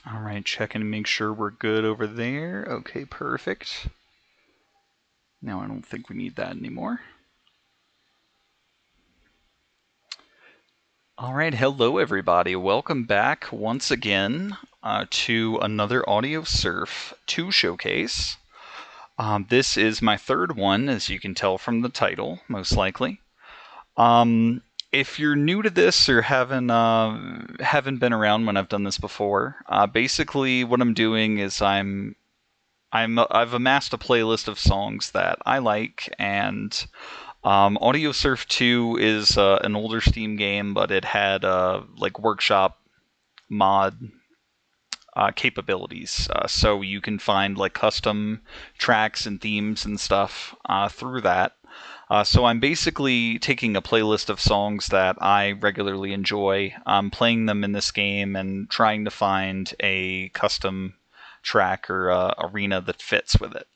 All right, checking to make sure we're good over there. Okay, perfect. Now I don't think we need that anymore. All right, hello everybody. Welcome back once again to another Audiosurf 2 showcase. This is my third one, as you can tell from the title, most likely. If you're new to this or haven't been around when I've done this before, basically what I'm doing is I've amassed a playlist of songs that I like, and Audiosurf 2 is an older Steam game, but it had like workshop mod capabilities, so you can find like custom tracks and themes and stuff through that. So I'm basically taking a playlist of songs that I regularly enjoy, playing them in this game, and trying to find a custom track or arena that fits with it.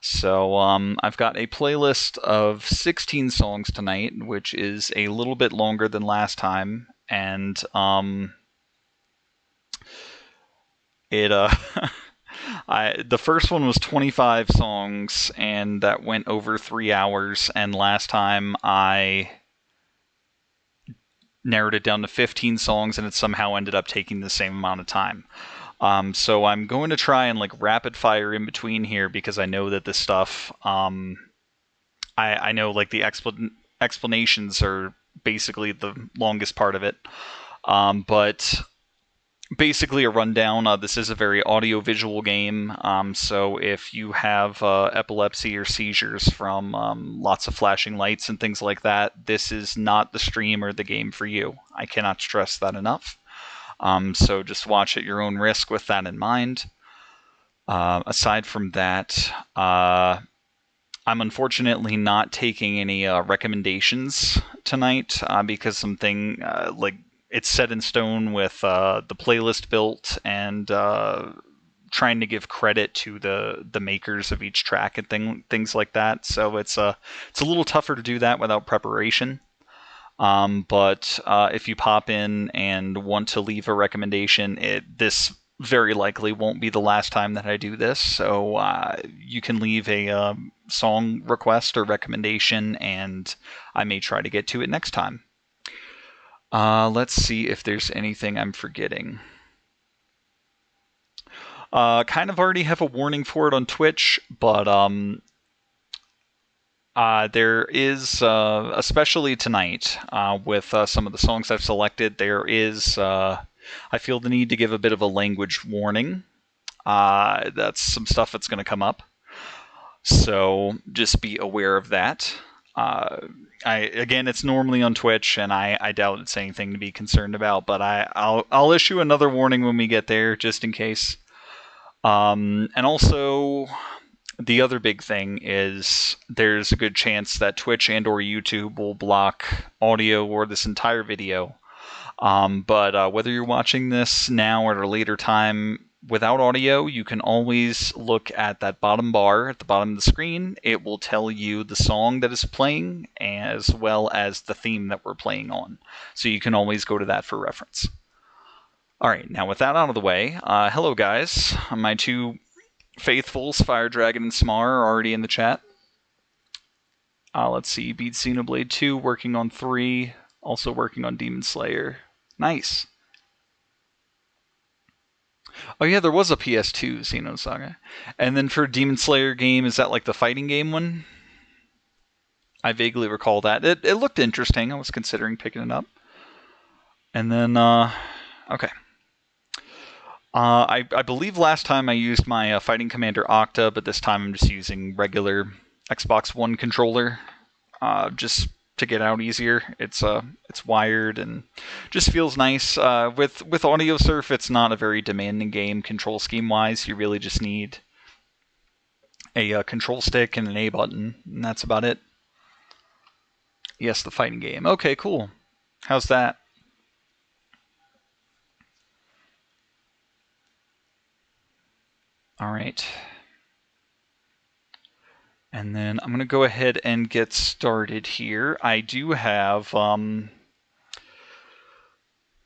So I've got a playlist of 16 songs tonight, which is a little bit longer than last time, and it the first one was 25 songs, and that went over 3 hours. And last time I narrowed it down to 15 songs, and it somehow ended up taking the same amount of time. So I'm going to try and like rapid fire in between here, because I know that this stuff, I know like the explanations are basically the longest part of it. But basically a rundown. This is a very audio-visual game, so if you have epilepsy or seizures from lots of flashing lights and things like that, this is not the stream or the game for you. I cannot stress that enough. So just watch at your own risk with that in mind. Aside from that, I'm unfortunately not taking any recommendations tonight, because something like it's set in stone with the playlist built, and trying to give credit to the makers of each track and things like that. So it's a little tougher to do that without preparation. But if you pop in and want to leave a recommendation, this very likely won't be the last time that I do this. So you can leave a song request or recommendation, and I may try to get to it next time. Let's see if there's anything I'm forgetting. Kind of already have a warning for it on Twitch, but there is, especially tonight, with some of the songs I've selected, there is, I feel the need to give a bit of a language warning. That's some stuff that's going to come up. So just be aware of that. Again, it's normally on Twitch, and I doubt it's anything to be concerned about, but I'll issue another warning when we get there, just in case. And also, the other big thing is there's a good chance that Twitch and or YouTube will block audio or this entire video. But whether you're watching this now or at a later time without audio, you can always look at that bottom bar at the bottom of the screen. It will tell you the song that is playing, as well as the theme that we're playing on. So you can always go to that for reference. All right, now with that out of the way, hello guys. My two faithfuls, Fire Dragon and Smar, are already in the chat. Let's see, beat Xenoblade 2, working on 3, also working on Demon Slayer. Nice. Oh yeah, there was a PS2 Xenosaga. And then for Demon Slayer game, is that like the fighting game one? I vaguely recall that. It looked interesting. I was considering picking it up. And then, okay. I believe last time I used my Fighting Commander Octa, but this time I'm just using regular Xbox One controller, just to get out easier. It's wired and just feels nice. With Audiosurf, it's not a very demanding game control scheme wise. You really just need a control stick and an A button, and that's about it. Yes, the fighting game. Okay, cool. How's that? All right. And then I'm going to go ahead and get started here. I do have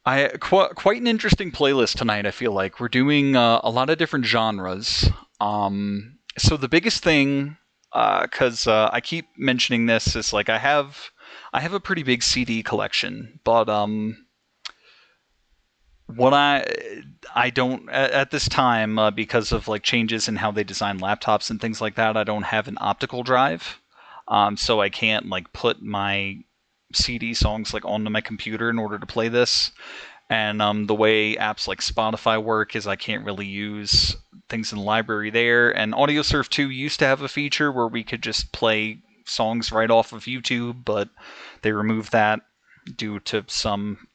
Quite an interesting playlist tonight. I feel like we're doing a lot of different genres. So the biggest thing, because I keep mentioning this, is like I have a pretty big CD collection, but what I don't at this time, because of like changes in how they design laptops and things like that. I don't have an optical drive, so I can't like put my CD songs like onto my computer in order to play this. And the way apps like Spotify work is I can't really use things in the library there. And Audiosurf 2 used to have a feature where we could just play songs right off of YouTube, but they removed that due to some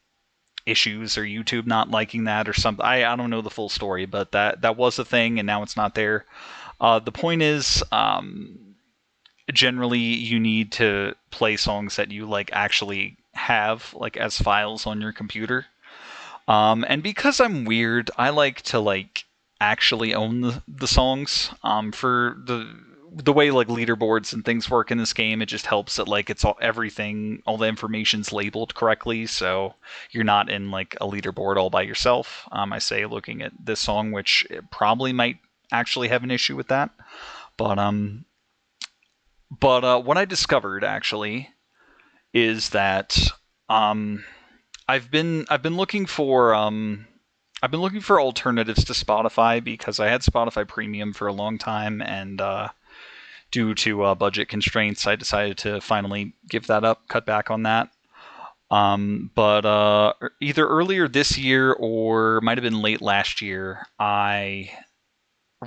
issues or YouTube not liking that or something. I don't know the full story, but that was a thing, and now it's not there. The point is, generally you need to play songs that you like actually have like as files on your computer. And because I'm weird, I like to like actually own the songs. For the way like leaderboards and things work in this game, it just helps that like it's all the information's labeled correctly, so you're not in like a leaderboard all by yourself. I say looking at this song, which it probably might actually have an issue with that, but what I discovered actually is that um, I've been looking for alternatives to Spotify because I had Spotify Premium for a long time, and due to budget constraints, I decided to finally give that up, cut back on that. But either earlier this year or it might have been late last year, I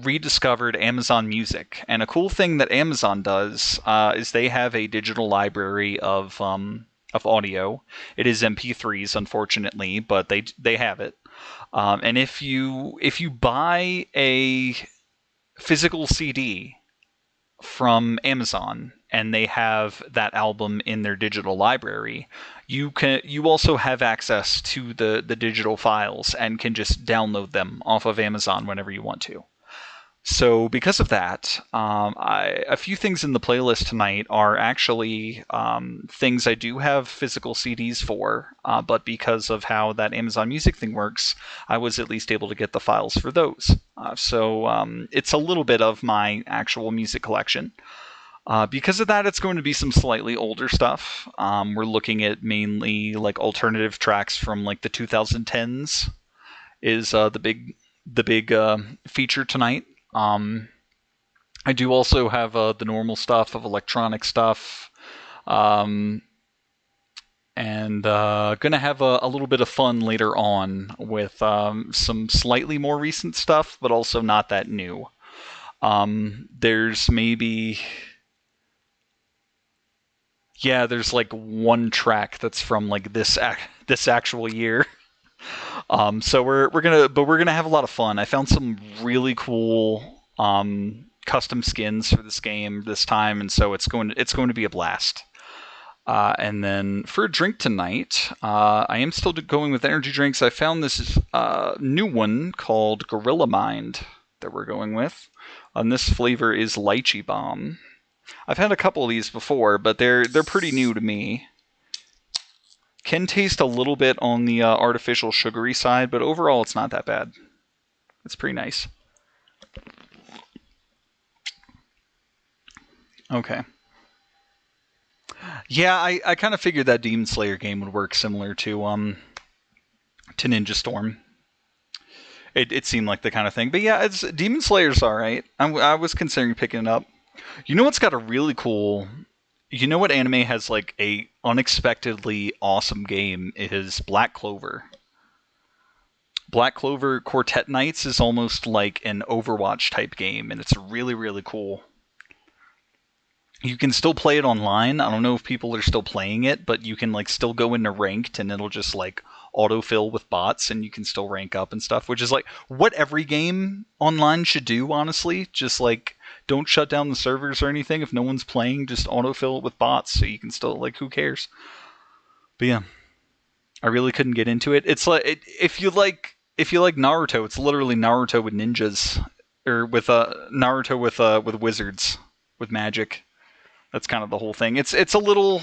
rediscovered Amazon Music. And a cool thing that Amazon does is they have a digital library of audio. It is MP3s, unfortunately, but they have it. And if you buy a physical CD from Amazon and they have that album in their digital library, you also have access to the digital files and can just download them off of Amazon whenever you want to. So because of that, a few things in the playlist tonight are actually things I do have physical CDs for, but because of how that Amazon Music thing works, I was at least able to get the files for those. So it's a little bit of my actual music collection. Because of that, it's going to be some slightly older stuff. We're looking at mainly like alternative tracks from like the 2010s is the big feature tonight. Um, I do also have the normal stuff of electronic stuff, um, and gonna have a little bit of fun later on with some slightly more recent stuff, but also not that new. There's maybe yeah, there's like one track that's from like this actual year. So we're gonna have a lot of fun. I found some really cool custom skins for this game this time, and so it's going to be a blast. And then for a drink tonight, I am still going with energy drinks. I found this new one called Gorilla Mind that we're going with, and this flavor is lychee bomb. I've had a couple of these before, but they're pretty new to me. Can taste a little bit on the artificial sugary side, but overall it's not that bad. It's pretty nice. Okay. Yeah, I kind of figured that Demon Slayer game would work similar to Ninja Storm. It seemed like the kind of thing, but yeah, it's Demon Slayer's all right. I was considering picking it up. You know what's got a really cool? You know what anime has like a unexpectedly awesome game is Black Clover. Black Clover Quartet Knights is almost like an Overwatch type game, and it's really really cool. You can still play it online. I don't know if people are still playing it, but you can like still go into ranked and it'll just like autofill with bots and you can still rank up and stuff, which is like what every game online should do, honestly. Just like don't shut down the servers or anything if no one's playing, just autofill it with bots so you can still like who cares. But yeah, I really couldn't get into it. It's like if you like Naruto, it's literally Naruto with ninjas or with Naruto with wizards with magic. That's kind of the whole thing. It's a little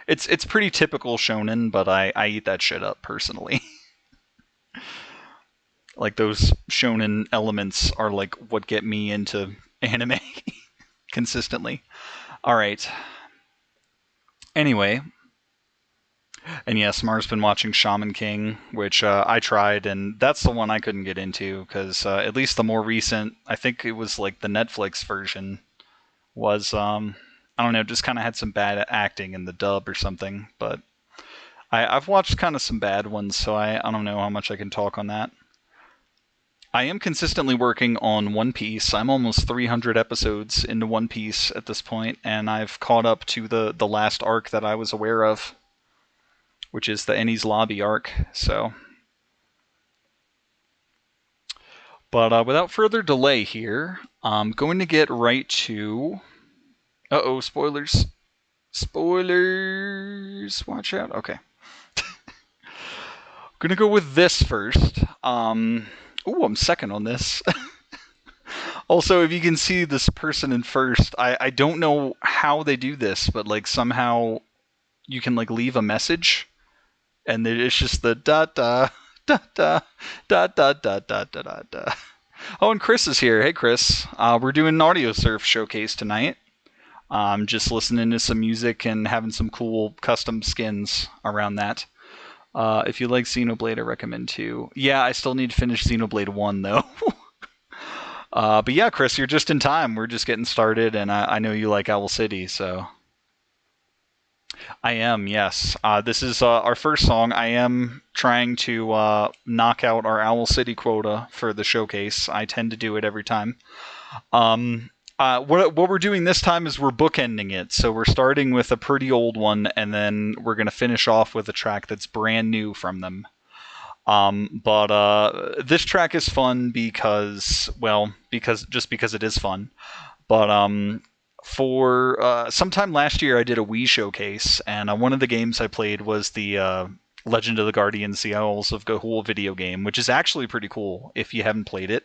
it's pretty typical shonen, but I eat that shit up personally. Like those shonen elements are like what get me into anime consistently. All right. Anyway, and yes, Mar's been watching Shaman King, which I tried, and that's the one I couldn't get into because at least the more recent, I think it was like the Netflix version, was I don't know, just kind of had some bad acting in the dub or something. But I've watched kind of some bad ones, so I don't know how much I can talk on that. I am consistently working on One Piece. I'm almost 300 episodes into One Piece at this point, and I've caught up to the last arc that I was aware of, which is the Enies Lobby arc. So, but without further delay here, I'm going to get right to. Uh-oh, spoilers. Spoilers. Watch out. Okay. I'm gonna go with this first. Ooh, I'm second on this. Also, if you can see this person in first, I don't know how they do this, but like somehow you can like leave a message, and it's just the da da da da da da da da da da. Oh, and Chris is here. Hey, Chris. We're doing an Audiosurf showcase tonight. Just listening to some music and having some cool custom skins around that. If you like Xenoblade, I recommend too. Yeah, I still need to finish Xenoblade 1, though. But yeah, Chris, you're just in time. We're just getting started, and I know you like Owl City, so... I am, yes. This is our first song. I am trying to knock out our Owl City quota for the showcase. I tend to do it every time. What we're doing this time is we're bookending it. So we're starting with a pretty old one, and then we're going to finish off with a track that's brand new from them. But this track is fun because it is fun. But for sometime last year, I did a Wii showcase, and one of the games I played was the Legend of the Guardians: The Owls of Ga'Hoole video game, which is actually pretty cool if you haven't played it.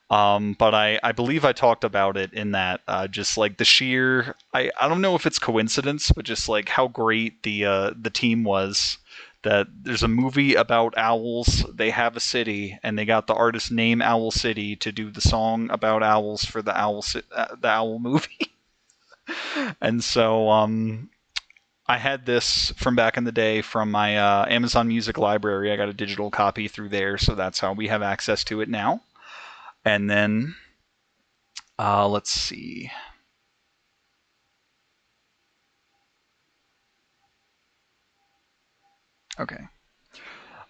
But I believe I talked about it in that just like the sheer I don't know if it's coincidence, but just like how great the team was. That there's a movie about owls. They have a city, and they got the artist name Owl City to do the song about owls for the owl movie. And so I had this from back in the day from my Amazon Music library. I got a digital copy through there, so that's how we have access to it now. And then, let's see. Okay.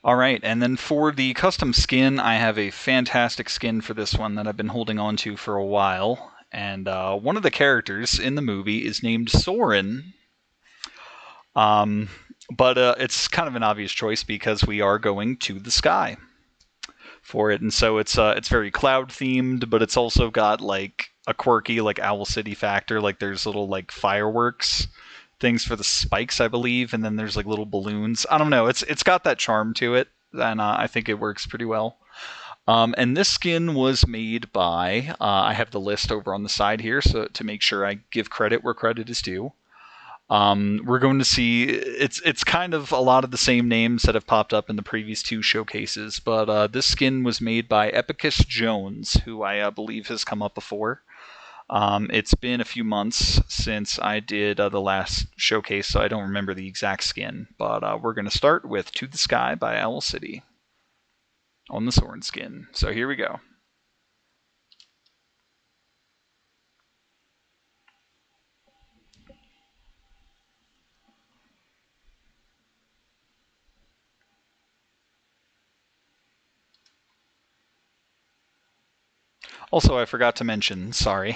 All right, and then for the custom skin, I have a fantastic skin for this one that I've been holding on to for a while. And one of the characters in the movie is named Soren. But it's kind of an obvious choice because we are going to the sky for it, and so it's very cloud themed, but it's also got like a quirky like Owl City factor. Like there's little like fireworks things for the spikes, I believe, and then there's like little balloons. I don't know. It's got that charm to it, and I think it works pretty well. And this skin was made by I have the list over on the side here, so to make sure I give credit where credit is due. We're going to see it's kind of a lot of the same names that have popped up in the previous two showcases, but this skin was made by Epicus Jones, who I believe has come up before. It's been a few months since I did the last showcase, so I don't remember the exact skin, but we're going to start with To the Sky by Owl City on the Soren skin. So here we go. Also, I forgot to mention, sorry.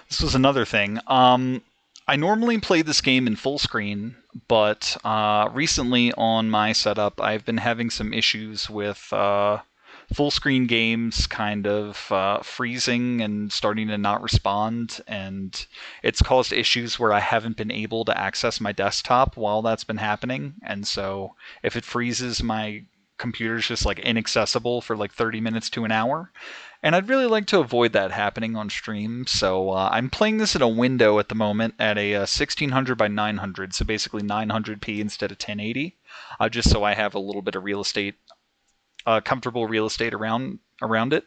This was another thing. I normally play this game in full screen, but recently on my setup, I've been having some issues with full screen games kind of freezing and starting to not respond, and it's caused issues where I haven't been able to access my desktop while that's been happening, and so if it freezes, my computer's just like inaccessible for like 30 minutes to an hour. And I'd really like to avoid that happening on stream, so I'm playing this in a window at the moment at a 1600 by 900, so basically 900p instead of 1080, just so I have a little bit of real estate comfortable real estate around it.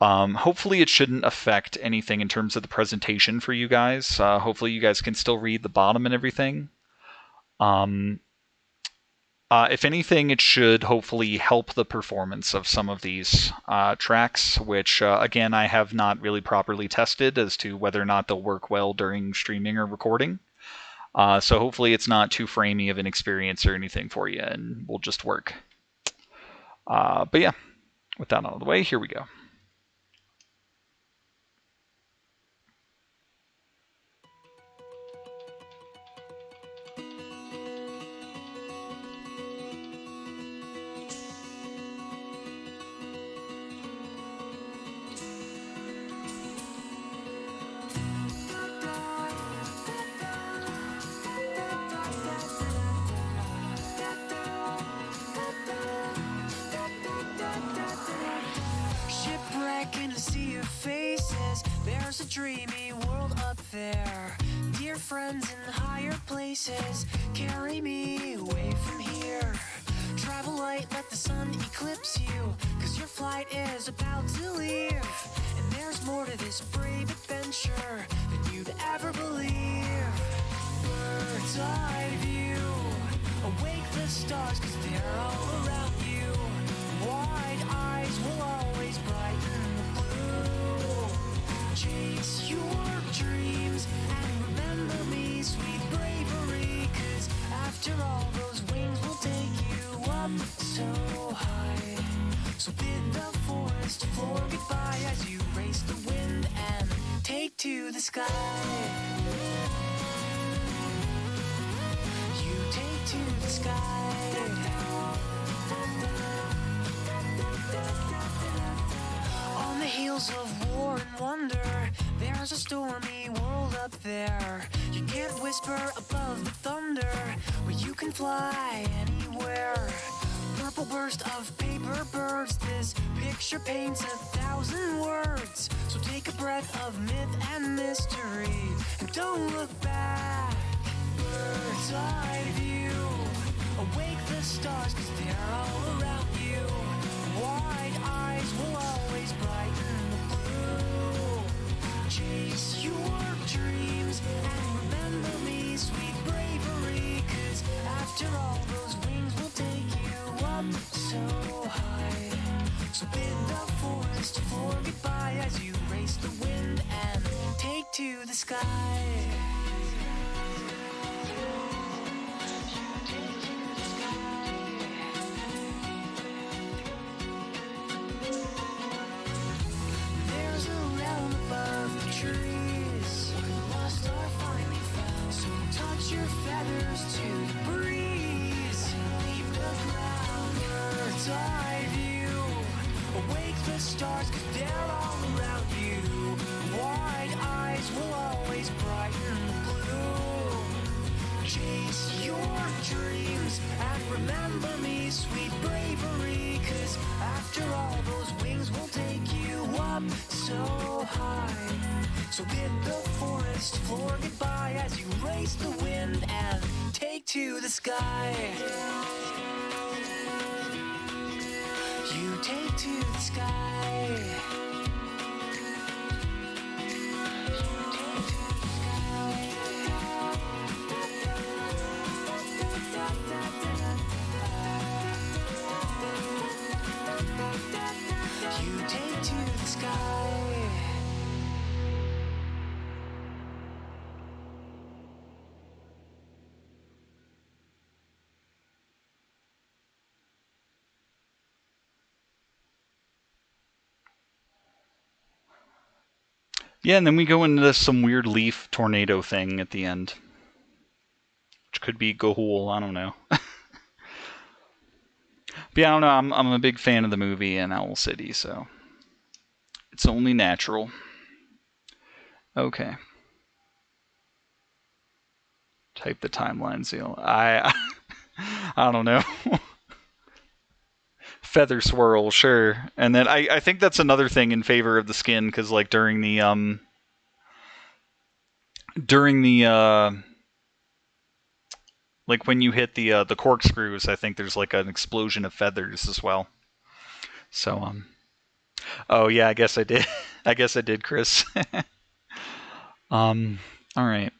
Hopefully it shouldn't affect anything in terms of the presentation for you guys. Hopefully you guys can still read the bottom and everything. If anything, it should hopefully help the performance of some of these tracks, which, again, I have not really properly tested as to whether or not they'll work well during streaming or recording. So hopefully it's not too framey of an experience or anything for you, and will just work. But yeah, with that out of the way, here we go. There's a dreamy world up there. Dear friends in higher places, carry me away from here. Travel light, let the sun eclipse you, cause your flight is about to leave. And there's more to this brave adventure than you'd ever believe. Bird's eye view, awake the stars, cause they're all around you. Wide eyes will always brighten the blue. Chase your dreams and remember me, sweet bravery, cause after all those wings will take you up so high. So bid the forest floor goodbye as you race the wind and take to the sky. You take to the sky. On the heels of war and wonder, there's a stormy world up there. You can't whisper above the thunder, where you can fly anywhere. Purple burst of paper birds, this picture paints 1,000 words. So take a breath of myth and mystery, and don't look back. Bird's eye view, awake the stars, cause they're all around you. Wide eyes will always brighten the blue. Chase your dreams and remember me, sweet bravery, cause after all those wings will take you up so high. So bid the forest for goodbye as you race the wind and take to the sky. There's a realm above the trees, lost or finally found. So touch your feathers to the breeze, leave the ground. Bird's eye view, awake the stars, cause they're all around you. Wide eyes will always brighten the blue. Chase your dreams and remember me, sweet bravery, cause after all those wings will take you up so high. So bid the forest floor goodbye as you race the wind and take to the sky. You take to the sky. You take to the sky. Yeah, and then we go into some weird leaf tornado thing at the end, which could be Gahul, I don't know. But yeah, I don't know, I'm a big fan of the movie and Owl City, so it's only natural. Okay. Type the timeline seal. I don't know. Feather swirl, sure. And then I think that's another thing in favor of the skin, because like during the like when you hit the corkscrews, I think there's like an explosion of feathers as well. So oh yeah, I guess I did. I guess I did, Chris. um, all right.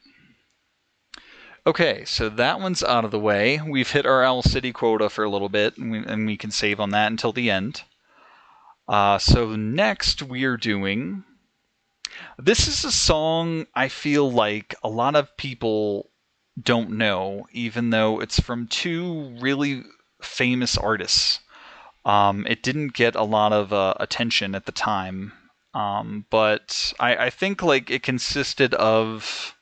Okay, so that one's out of the way. We've hit our Owl City quota for a little bit, and we can save on that until the end. So next we are doing. This is a song I feel like a lot of people don't know, even though it's from two really famous artists. It didn't get a lot of attention at the time, but I think like it consisted of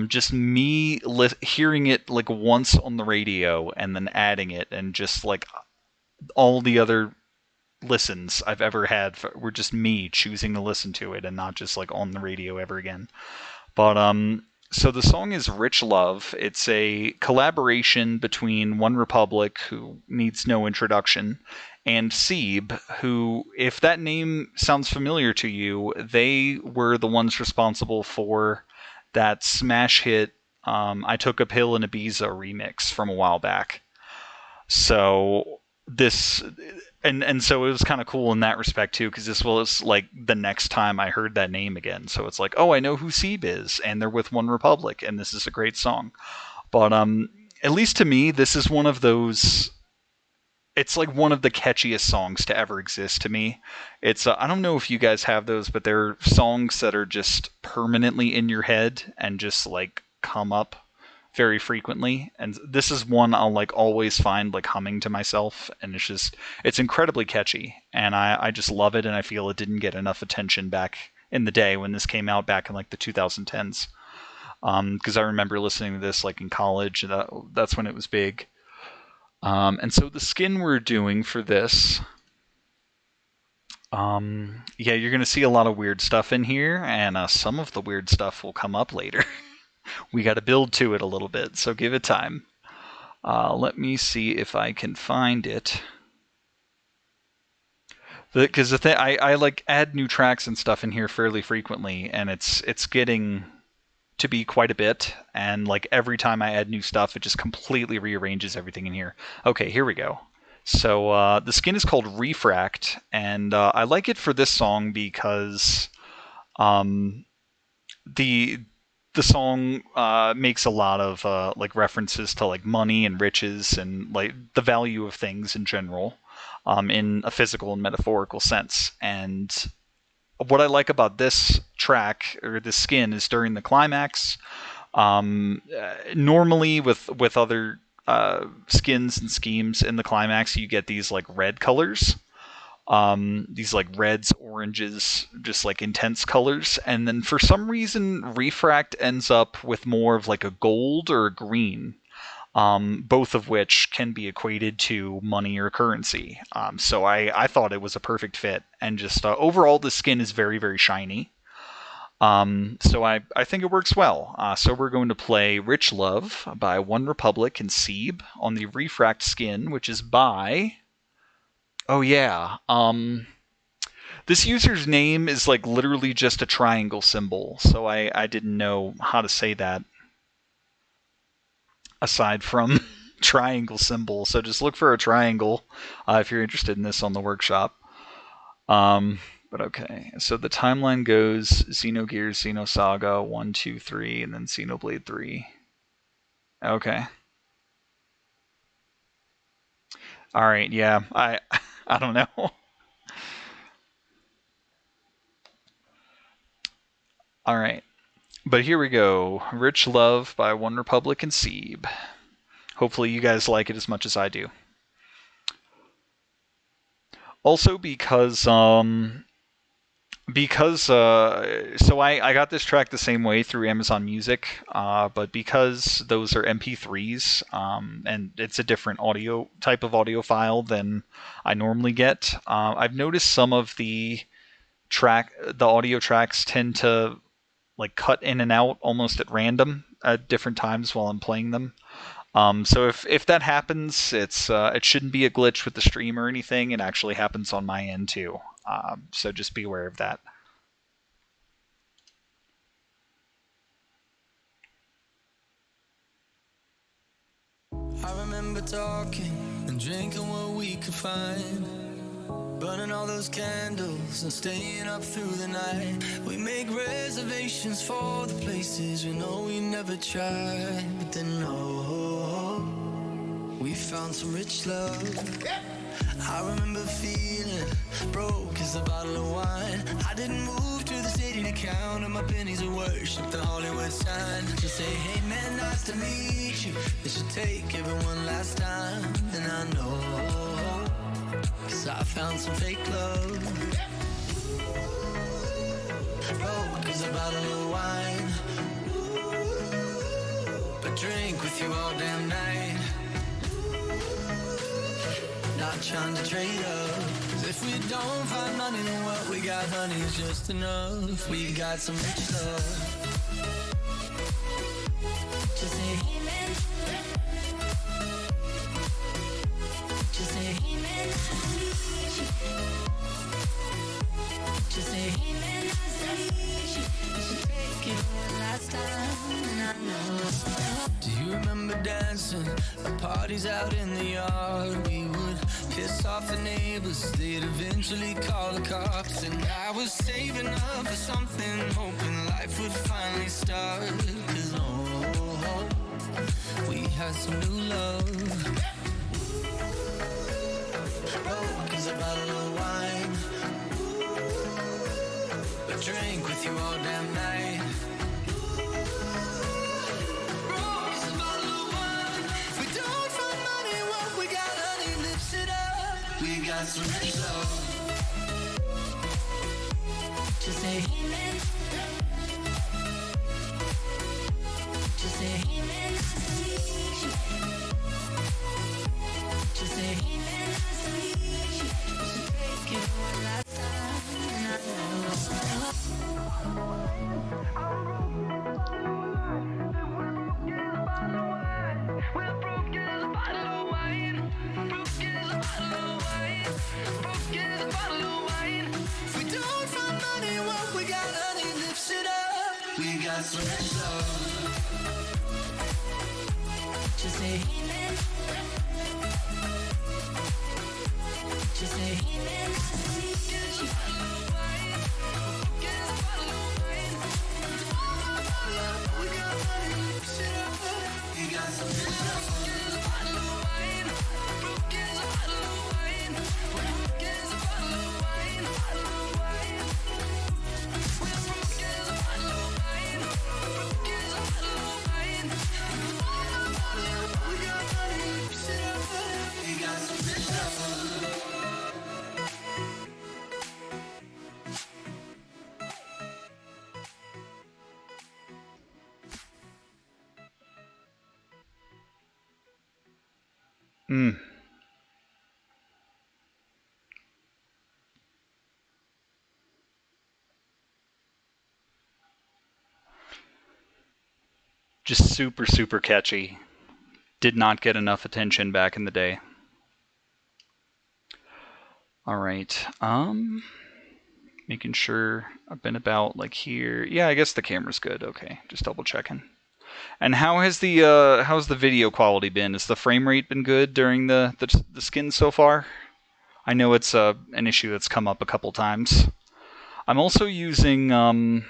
just me hearing it like once on the radio and then adding it, and just like all the other listens I've ever had were just me choosing to listen to it and not just like on the radio ever again. But so the song is Rich Love. It's a collaboration between One Republic, who needs no introduction, and Seeb, who, if that name sounds familiar to you, they were the ones responsible for that smash hit I Took a Pill in Ibiza remix from a while back. So this and so it was kind of cool in that respect too, because this was like the next time I heard that name again. So it's like, oh, I know who Seeb is, and they're with One Republic, and this is a great song. But at least to me, this is one of those. It's like one of the catchiest songs to ever exist to me. It's I don't know if you guys have those, but they're songs that are just permanently in your head and just like come up very frequently. And this is one I'll like always find like humming to myself, and it's incredibly catchy, and I just love it, and I feel it didn't get enough attention back in the day when this came out back in like the 2010s. Because I remember listening to this like in college, and that's when it was big. And so the skin we're doing for this, yeah, you're gonna see a lot of weird stuff in here, and some of the weird stuff will come up later. We got to build to it a little bit, so give it time. Let me see if I can find it. Because the thing, I like add new tracks and stuff in here fairly frequently, and it's getting to be quite a bit. And like every time I add new stuff, it just completely rearranges everything in here. Okay, here we go. So the skin is called Refract, and I like it for this song because um, the the song makes a lot of like references to like money and riches and like the value of things in general, in a physical and metaphorical sense. And what I like about this track or this skin is during the climax. Normally with other skins and schemes in the climax, you get these like red colors, these like reds, oranges, just like intense colors. And then for some reason, Refract ends up with more of like a gold or a green, both of which can be equated to money or currency. So I thought it was a perfect fit. And just overall, the skin is very, very shiny. So I think it works well. So we're going to play Rich Love by One Republic and Seeb on the Refract skin, which is by. Oh yeah. This user's name is like literally just a triangle symbol, so I didn't know how to say that aside from triangle symbol. So just look for a triangle if you're interested in this on the workshop. But okay, so the timeline goes Xenogears, Xenosaga 1, 2, 3, and then Xenoblade 3. Okay. All right, yeah, I don't know. All right. But here we go. Rich Love by One Republic and Seeb. Hopefully you guys like it as much as I do. Also because so I got this track the same way through Amazon Music, but because those are MP3s, and it's a different audio type of audio file than I normally get, I've noticed some of the audio tracks tend to like cut in and out almost at random at different times while I'm playing them. So if that happens, it shouldn't be a glitch with the stream or anything. It actually happens on my end too. So just be aware of that. I remember talking and drinking what we could find. burning all those candles and staying up through the night. We make reservations for the places we know we never tried. But then, oh, we found some rich love. I remember feeling broke as a bottle of wine. I didn't move to the city to count on my pennies of worship the Hollywood sign. Just say, hey man, nice to meet you. This should take everyone last time. And I know, 'cause I found some fake love. Broke as a bottle of wine. But drink with you all damn night. Not trying to trade up. 'Cause if we don't find money, then what we got, honey, is just enough. We got some rich love. Just say, hey man. Just say, hey man, nice to meet you. Just say, hey man, nice to meet you. You should take it one last time, and I know. Do you remember dancing at parties out in the yard? We would piss off the neighbors, they'd eventually call the cops. And I was saving up for something, hoping life would finally start. 'Cause oh, we had some new love. Broke as a bottle of wine. But drink with you all damn night. Broke as a bottle of wine. If we don't find money, what we got, honey, lifts it up. We got some rich love. Just say, hey man. Just say, hey man, nice to meet you. Just say, hey man, nice to meet you. You should take it one last time, and I know. We're broke as a bottle of wine. Broke as a bottle of wine. Broke as a bottle of wine. If we don't find money, what we got, honey, lifts it up. We got some rich love. Just say, hey man. Just say, hey man, nice to meet you. We got money, lifts it up. We got some rich love. Just super, super catchy. Did not get enough attention back in the day. Alright, making sure I've been about like here. Yeah, I guess the camera's good. Okay, just double checking. And how has how's the video quality been? Has the frame rate been good during the skin so far? I know it's an issue that's come up a couple times. I'm also using the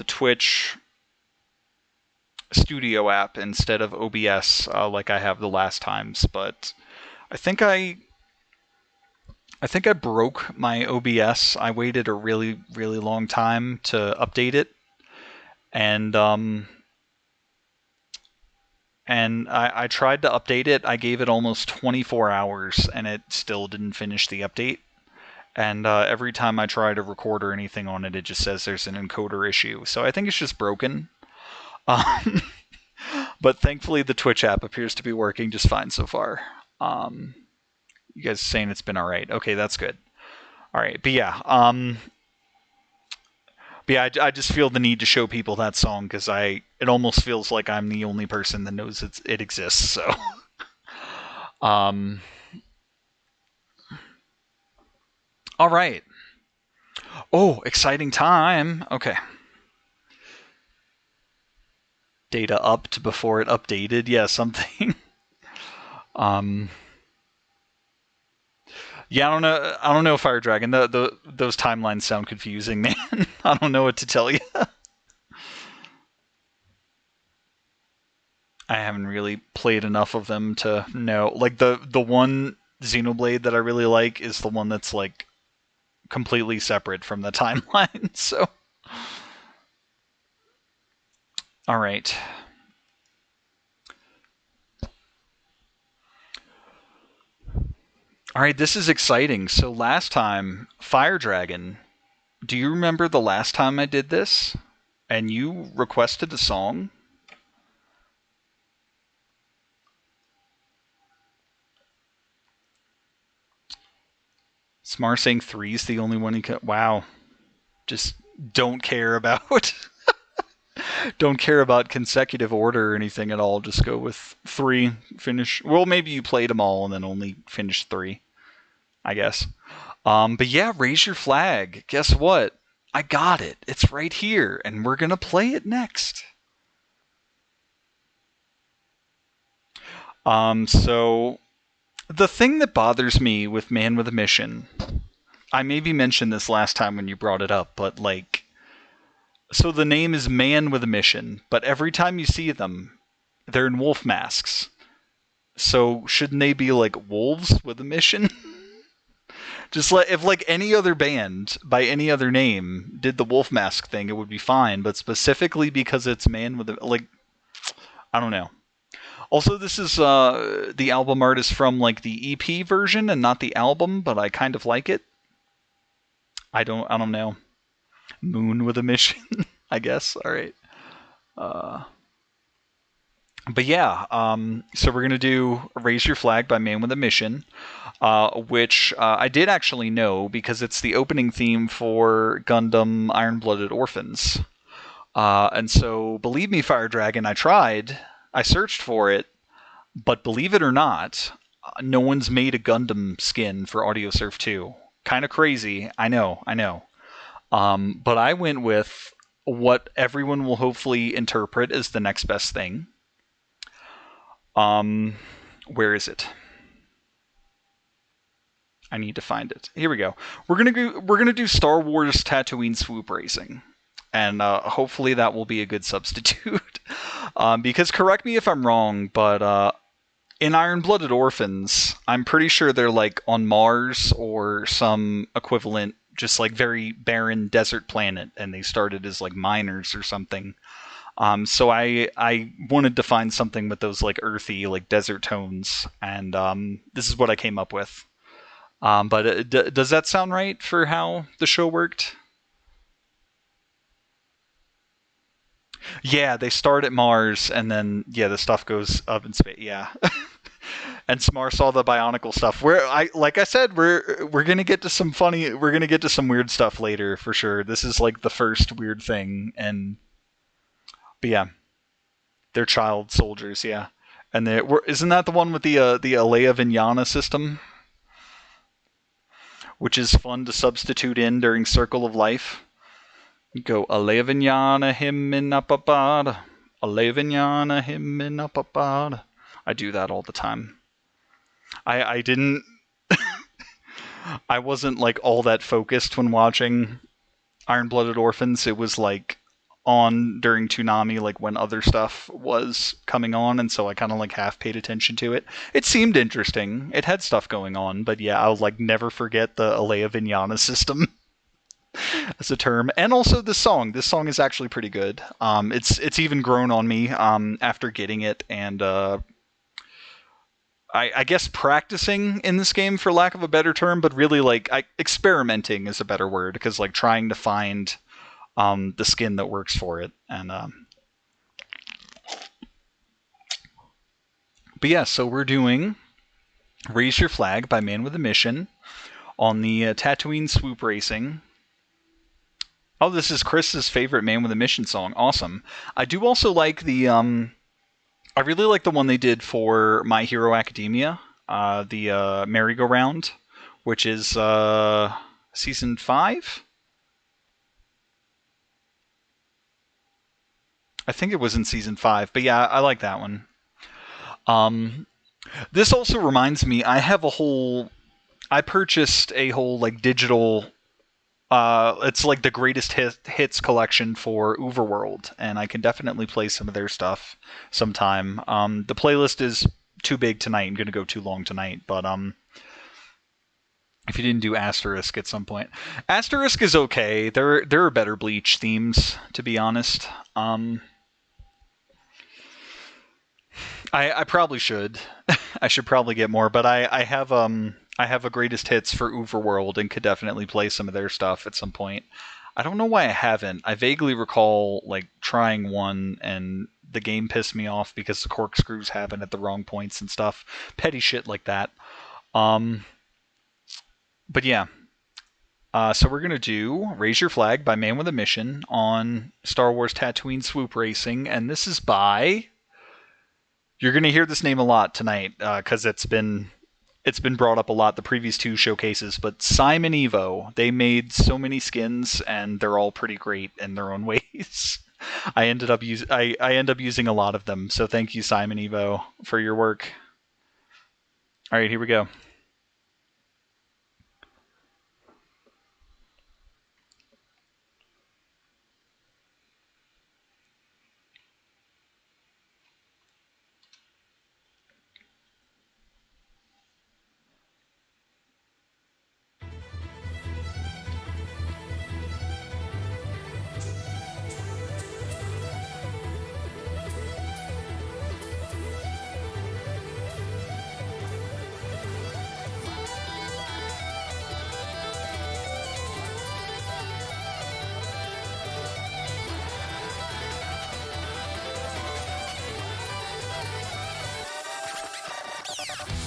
Twitch Studio app instead of OBS like I have the last times, but I think I broke my OBS. I waited a really, really long time to update it, and I tried to update it. I gave it almost 24 hours, and it still didn't finish the update. And every time I try to record or anything on it, it just says there's an encoder issue. So I think it's just broken. But thankfully, the Twitch app appears to be working just fine so far. You guys are saying it's been all right. Okay, that's good. All right, but yeah, I just feel the need to show people that song because it almost feels like I'm the only person that knows it exists. So, all right. Oh, exciting time. Okay. Data upped before it updated. Yeah, something. Yeah, I don't know. I don't know, Fire Dragon. Those timelines sound confusing, man. I don't know what to tell you. I haven't really played enough of them to know. Like the one Xenoblade that I really like is the one that's like completely separate from the timeline. So, all right. All right, this is exciting. So last time, Fire Dragon, do you remember the last time I did this? And you requested a song? Smar saying three's the only one he can. Wow. Just don't care about don't care about consecutive order or anything at all. Just go with three. Finish. Well, maybe you played them all and then only finished three, I guess. But yeah, raise your flag. Guess what? I got it. It's right here, and we're gonna play it next. So the thing that bothers me with Man with a Mission, I maybe mentioned this last time when you brought it up, but like, so the name is Man with a Mission, but every time you see them, they're in wolf masks. So shouldn't they be like wolves with a mission? Just like if like any other band by any other name did the wolf mask thing, it would be fine. But specifically because it's Man with a like, I don't know. Also, this is the album art is from like the EP version and not the album, but I kind of like it. I don't know. Moon with a mission, I guess. All right. Uh, but yeah, so we're gonna do "Raise Your Flag" by Man with a Mission, which I did actually know because it's the opening theme for Gundam Iron-Blooded Orphans. And so, believe me, Fire Dragon, I tried. I searched for it, but believe it or not, no one's made a Gundam skin for Audiosurf 2. Kind of crazy, I know, I know. But I went with what everyone will hopefully interpret as the next best thing. Where is it? I need to find it. Here we go. We're gonna do Star Wars Tatooine swoop racing, and hopefully that will be a good substitute. Because correct me if I'm wrong, but in Iron-Blooded Orphans, I'm pretty sure they're like on Mars or some equivalent, just like very barren desert planet, and they started as like miners or something. So I wanted to find something with those like earthy like desert tones, and this is what I came up with. But does that sound right for how the show worked? Yeah, they start at Mars, and then yeah, the stuff goes up in space. Yeah, and Smar saw the Bionicle stuff. Where I like I said, we're gonna get to some funny, we're gonna get to some weird stuff later for sure. This is like the first weird thing, and but yeah, they're child soldiers. Yeah, and they isn't that the one with the Alea Vignana system, which is fun to substitute in during Circle of Life. You go Alea Vignana him in upapad, Alea Vignana him in upapad. I do that all the time. I didn't I wasn't like all that focused when watching Iron Blooded Orphans. It was like on during Toonami, like when other stuff was coming on, and so I kind of like half paid attention to it. It seemed interesting. It had stuff going on, but yeah, I'll like never forget the Alea Vignana system as a term, and also the song. This song is actually pretty good. It's even grown on me after getting it, and I guess practicing in this game, for lack of a better term, but really like experimenting is a better word, because like trying to find the skin that works for it. And but yeah, so we're doing "Raise Your Flag" by Man with a Mission on the Tatooine swoop racing. Oh, this is Chris's favorite Man with a Mission song. Awesome. I do also like the I really like the one they did for My Hero Academia, the merry-go-round, which is season 5. I think it was in season 5, but yeah, I like that one. Um, this also reminds me, I purchased a whole like digital. It's like the greatest hits collection for Overworld, and I can definitely play some of their stuff sometime. The playlist is too big tonight and going to go too long tonight, but if you didn't do Asterisk at some point, Asterisk is okay. There are better Bleach themes, to be honest. I probably should. I should probably get more, but I have a greatest hits for Overworld and could definitely play some of their stuff at some point. I don't know why I haven't. I vaguely recall like trying one and the game pissed me off because the corkscrews happen at the wrong points and stuff. Petty shit like that. Um, but yeah. So we're gonna do "Raise Your Flag" by Man with a Mission on Star Wars Tatooine Swoop Racing, and this is by. You're gonna hear this name a lot tonight because it's been brought up a lot the previous two showcases, but Simon Evo, they made so many skins and they're all pretty great in their own ways. I end up using a lot of them, so thank you Simon Evo for your work. All right, here we go.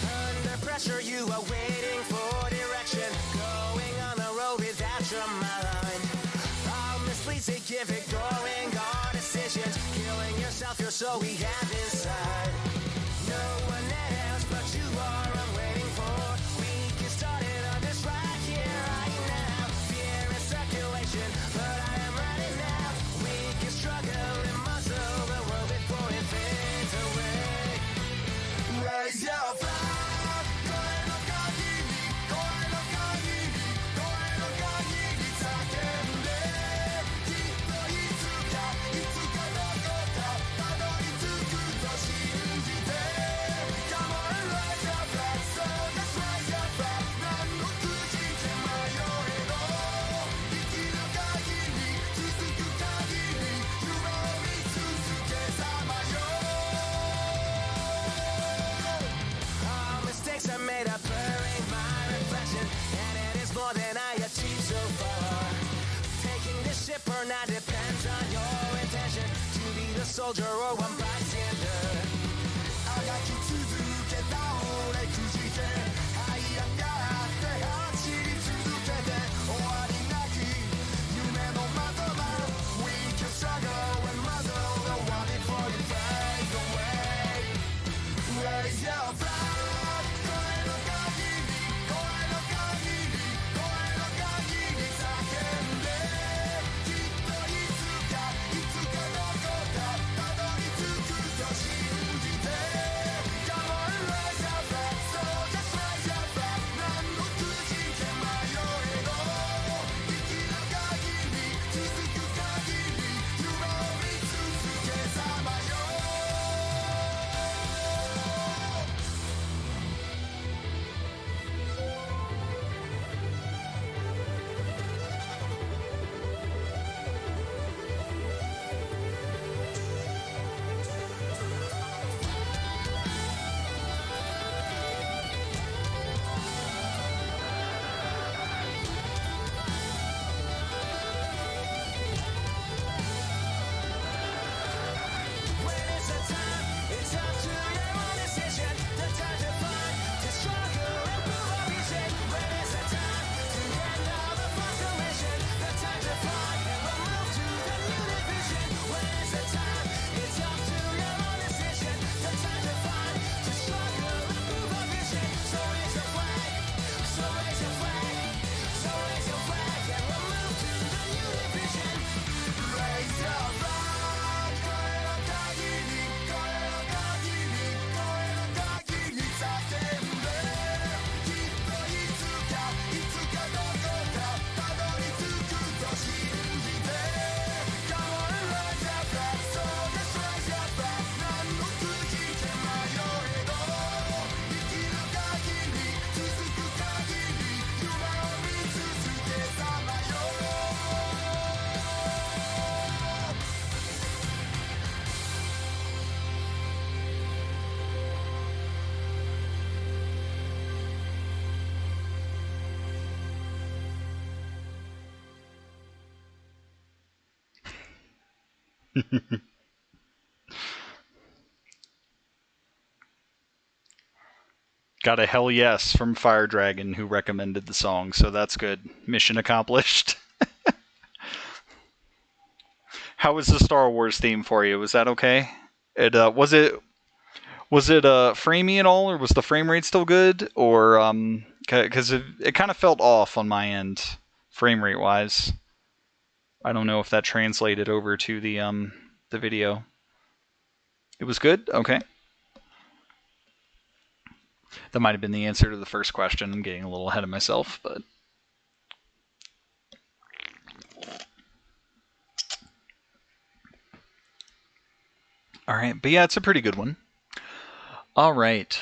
Under pressure, you are waiting for direction. Going on the road without your mind. All misleads to give, ignoring our decisions. Killing yourself, you're so we have inside. No one else but you are I'm waiting for. We get started on this right here, right now. Fear is circulation, but I am running now. We can struggle and muscle the world before it fades away. Raise your flag. More than I achieved so far. Taking this ship or not depends on your intention to be the soldier or one bystander. I got you to do get down, like you can. I am got the heart, she to get that. Oh, I did not keep you, man, no matter what. We can struggle and muzzle the one before you fade away. Raise your flag. To Got a hell yes from Fire Dragon who recommended the song, so that's good. Mission accomplished. How was the Star Wars theme for you? Was that okay? It was it framey at all, or was the frame rate still good, or because it kind of felt off on my end, frame rate wise. I don't know if that translated over to the video. It was good. Okay, that might have been the answer to the first question. I'm getting a little ahead of myself, but all right. But yeah, it's a pretty good one. All right.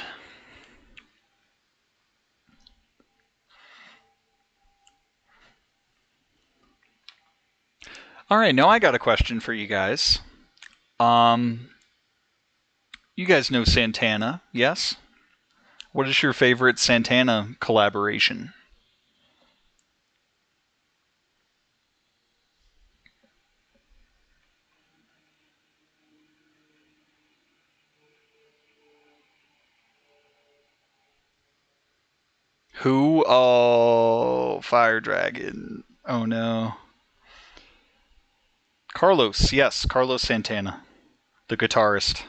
All right, now I got a question for you guys. Um, you guys know Santana, yes? What is your favorite Santana collaboration? Who? Oh, Fire Dragon. Oh no. Carlos, yes, Carlos Santana, the guitarist.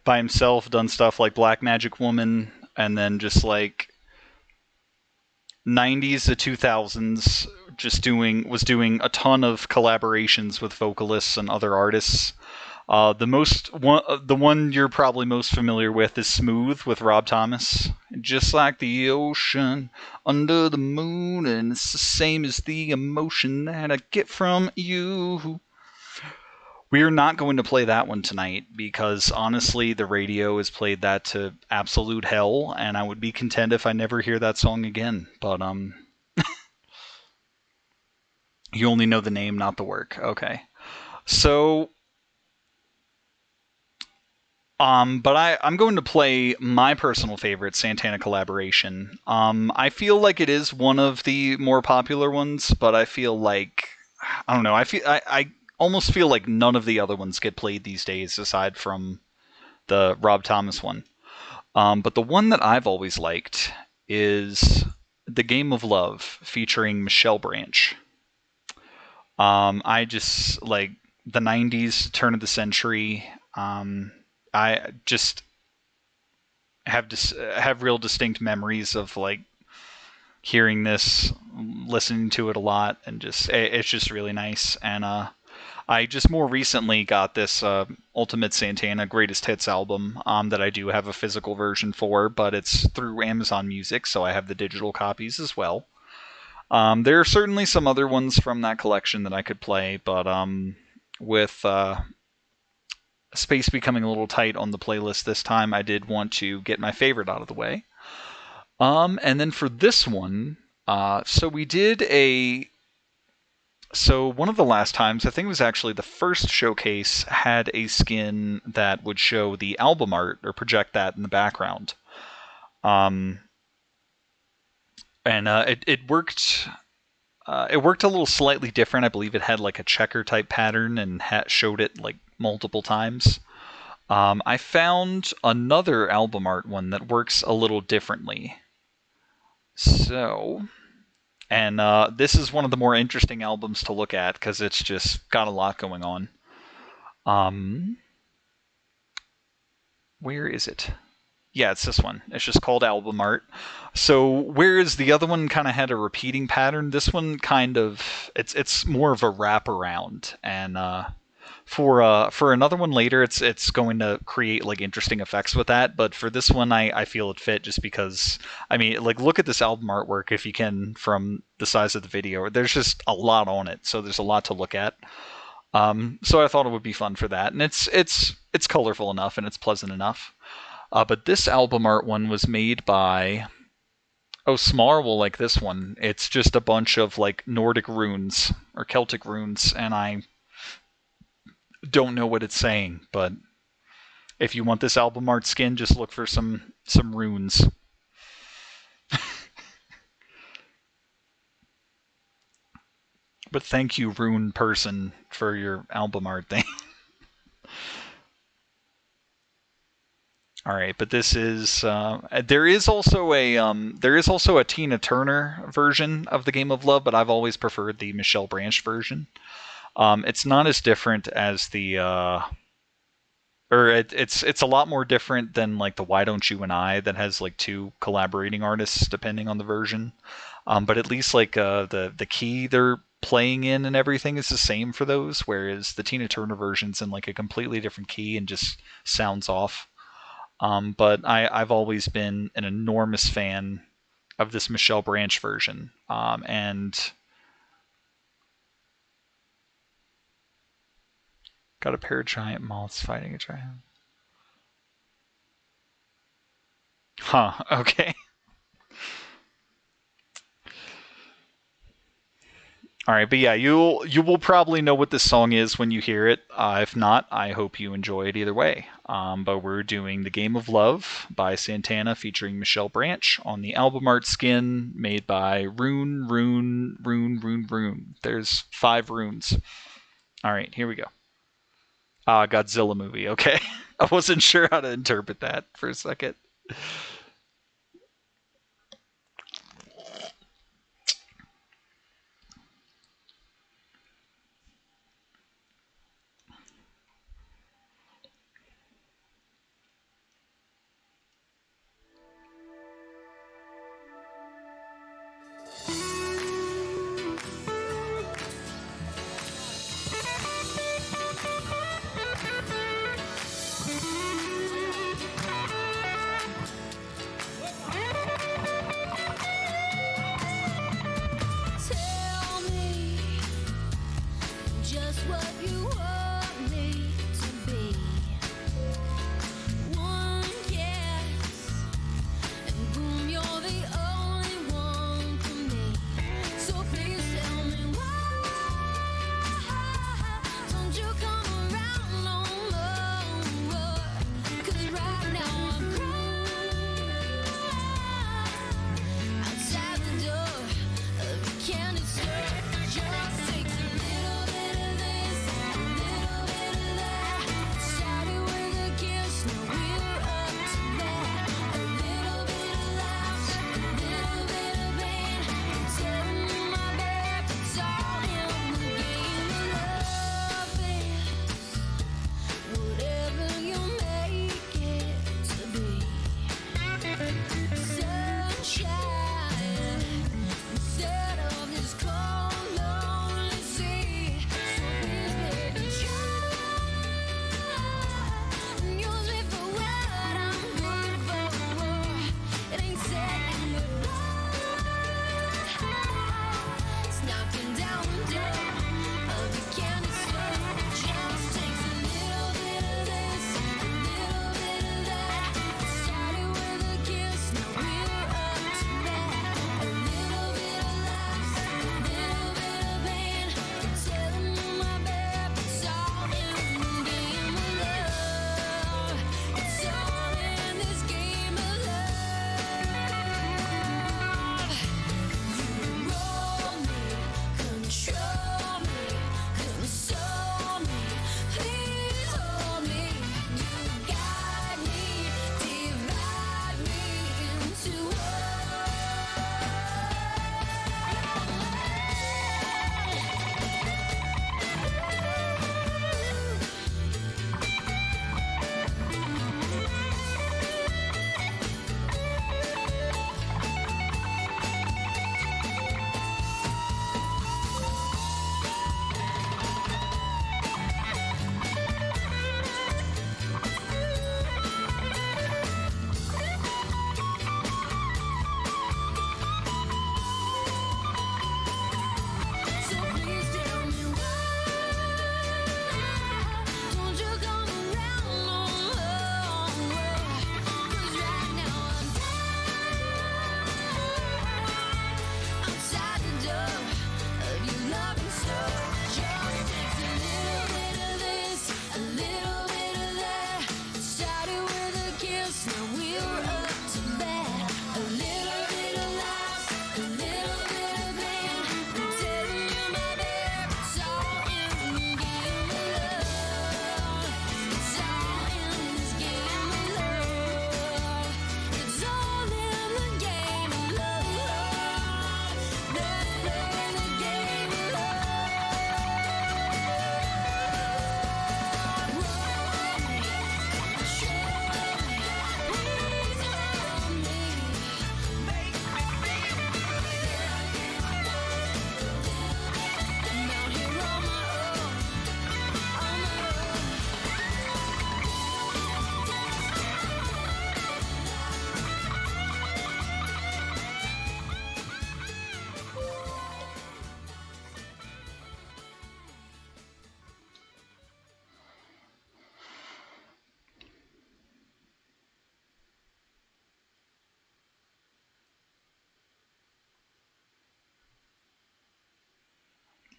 By himself, done stuff like Black Magic Woman, and then just like 90s to 2000s, just doing a ton of collaborations with vocalists and other artists. The one you're probably most familiar with is "Smooth" with Rob Thomas. Just like the ocean under the moon, and it's the same as the emotion that I get from you. We are not going to play that one tonight because honestly, the radio has played that to absolute hell, and I would be content if I never hear that song again. But you only know the name, not the work. Okay, so but I'm going to play my personal favorite Santana collaboration. I feel like it is one of the more popular ones, but I feel like I don't know. I almost feel like none of the other ones get played these days, aside from the Rob Thomas one. But the one that I've always liked is "The Game of Love" featuring Michelle Branch. I just like the '90s, turn of the century. I just have real distinct memories of like hearing this, listening to it a lot, and just it's just really nice. And I just more recently got this Ultimate Santana Greatest Hits album that I do have a physical version for, but it's through Amazon Music, so I have the digital copies as well. There are certainly some other ones from that collection that I could play, but with space becoming a little tight on the playlist this time, I did want to get my favorite out of the way. And then for this one, so we did a. So one of the last times, I think it was actually the first showcase, had a skin that would show the album art or project that in the background. Um, and it worked. It worked a little slightly different. I believe it had like a checker type pattern and showed it like multiple times. I found another album art one that works a little differently. So, and this is one of the more interesting albums to look at because it's just got a lot going on. Um, where is it? Yeah, it's this one. It's just called album art. So whereas the other one kind of had a repeating pattern, this one kind of it's more of a wraparound. And for another one later, it's going to create like interesting effects with that. But for this one, I feel it fit just because I mean like look at this album artwork if you can from the size of the video. There's just a lot on it, so there's a lot to look at. So I thought it would be fun for that, and it's colorful enough and it's pleasant enough. But this album art one was made by Smar will like this one. It's just a bunch of like Nordic runes or Celtic runes, and I don't know what it's saying. But if you want this album art skin, just look for some runes. But thank you, Rune person, for your album art thing. All right, but this is there is also a Tina Turner version of the Game of Love, but I've always preferred the Michelle Branch version. It's not as different as the it's a lot more different than like the Why Don't You and I that has like two collaborating artists depending on the version. But at least like the key they're playing in and everything is the same for those, whereas the Tina Turner version's in like a completely different key and just sounds off. But I've always been an enormous fan of this Michelle Branch version, and got a pair of giant moths fighting a giant. Huh. Okay. All right, but yeah, you will probably know what this song is when you hear it. If not, I hope you enjoy it either way. But we're doing "The Game of Love" by Santana featuring Michelle Branch on the album art skin made by Rune. There's 5 runes. All right, here we go. Godzilla movie. Okay, I wasn't sure how to interpret that for a second.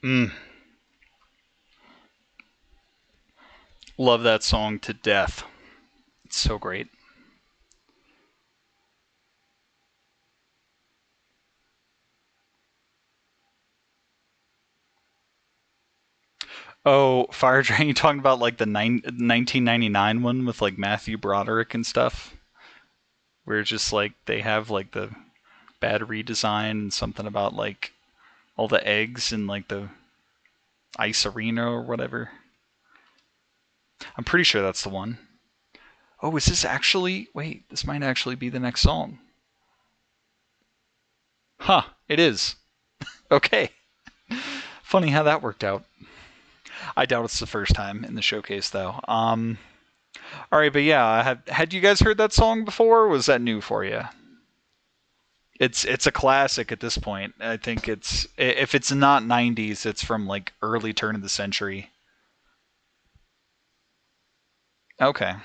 Mm, love that song to death. It's so great. Oh, Fire Drain, you talking about like the 1999 one with like Matthew Broderick and stuff? Where it's just like they have like the battery design and something about like all the eggs in like the ice arena or whatever. I'm pretty sure that's the one. Oh, is this actually? Wait, this might actually be the next song. Huh, it is. Okay. Funny how that worked out. I doubt it's the first time in the showcase though. All right, but yeah, had you guys heard that song before? Or was that new for you? It's a classic at this point. I think it's if it's not 90s, it's from like early turn of the century. Okay.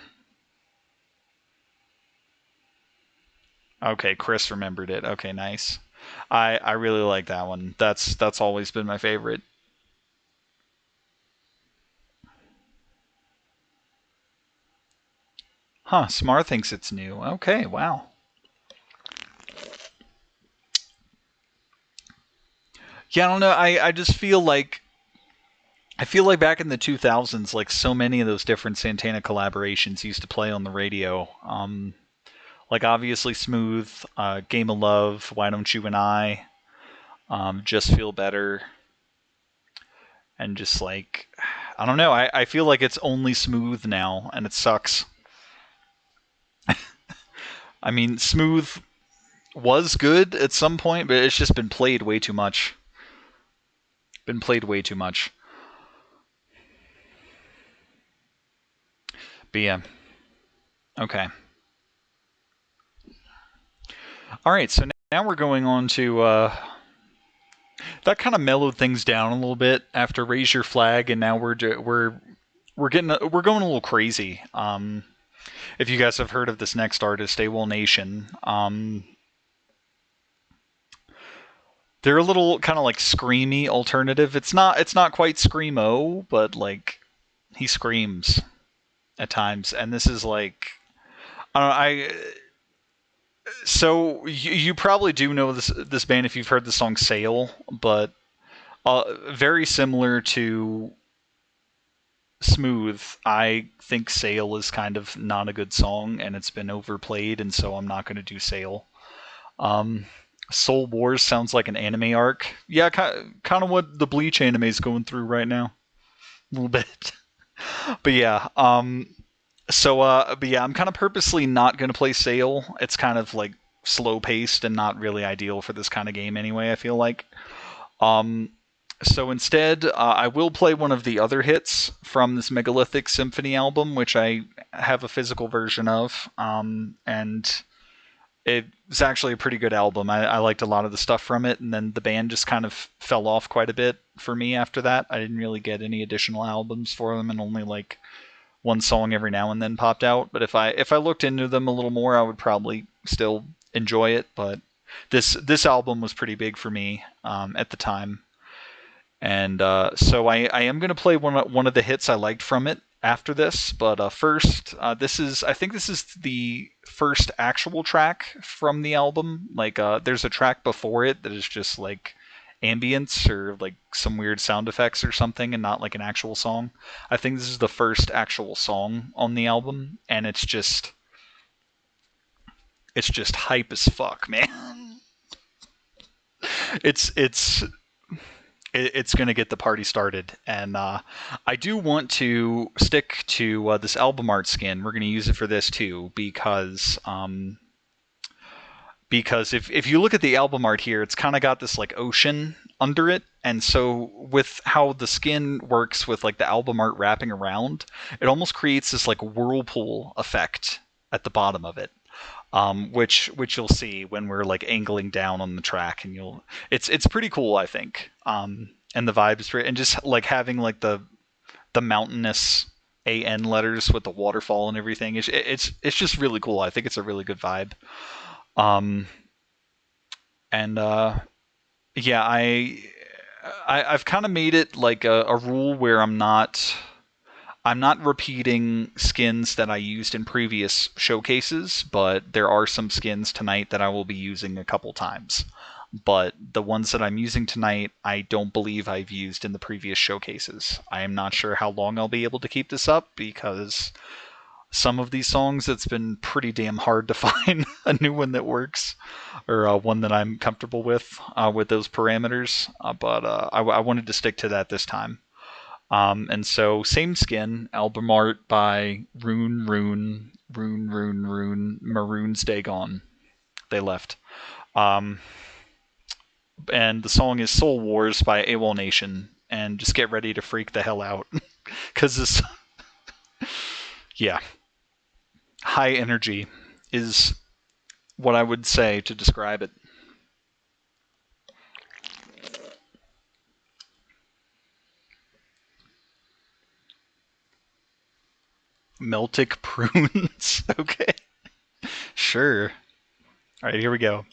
Okay, Chris remembered it. Okay, nice. I really like that one. That's always been my favorite. Huh, Smar thinks it's new. Okay, wow. Yeah, I don't know. I just feel like back in the 2000s, like so many of those different Santana collaborations used to play on the radio. Like obviously Smooth, Game of Love, Why Don't You and I, Just Feel Better, and just like I don't know. I feel like it's only Smooth now, and it sucks. I mean, Smooth was good at some point, but it's just been played way too much. Been played way too much. But yeah, okay. All right, so now we're going on to that kind of mellowed things down a little bit after Raise Your Flag, and now we're going a little crazy. If you guys have heard of this next artist, AWOL Nation, they're a little kind of like screamy alternative. It's not quite screamo, but like he screams at times, and this is like I don't know, I so you probably do know this band if you've heard the song Sail, but very similar to Smooth. I think Sail is kind of not a good song, and it's been overplayed, and so I'm not going to do Sail. Um, Soul Wars sounds like an anime arc. Yeah, kind of what the Bleach anime is going through right now, a little bit. But yeah, but yeah, I'm kind of purposely not going to play Sail. It's kind of like slow paced and not really ideal for this kind of game anyway. I feel like. Um, so instead, I will play one of the other hits from this Megalithic Symphony album, which I have a physical version of, and it's actually a pretty good album. I liked a lot of the stuff from it, and then the band just kind of fell off quite a bit for me after that. I didn't really get any additional albums for them, and only like one song every now and then popped out. But if I looked into them a little more, I would probably still enjoy it. But this album was pretty big for me at the time, and so I am going to play one of the hits I liked from it after this. But first, I think this is the first actual track from the album. Like there's a track before it that is just like ambience or like some weird sound effects or something, and not like an actual song. I think this is the first actual song on the album, and it's just hype as fuck, man. It's it's going to get the party started. And I do want to stick to this album art skin. We're going to use it for this too, because if you look at the album art here, it's kind of got this like ocean under it. And so with how the skin works with like the album art wrapping around, it almost creates this like whirlpool effect at the bottom of it. Which you'll see when we're like angling down on the track, and it's pretty cool, I think. And the vibes and just like having like the mountainous AN letters with the waterfall and everything. It's just really cool. I think it's a really good vibe. Um, and yeah, I've kind of made it like a rule where I'm not repeating skins that I used in previous showcases, but there are some skins tonight that I will be using a couple times. But the ones that I'm using tonight, I don't believe I've used in the previous showcases. I am not sure how long I'll be able to keep this up because some of these songs it's been pretty damn hard to find a new one that works or one that I'm comfortable with those parameters. But I wanted to stick to that this time. And so same skin, album art by Rune, Maroons Day Gone. They left. Um, and the song is Soul Wars by AWOL Nation. And just get ready to freak the hell out. Because this, yeah, high energy is what I would say to describe it. Meltic prunes. Okay. Sure. All right, here we go.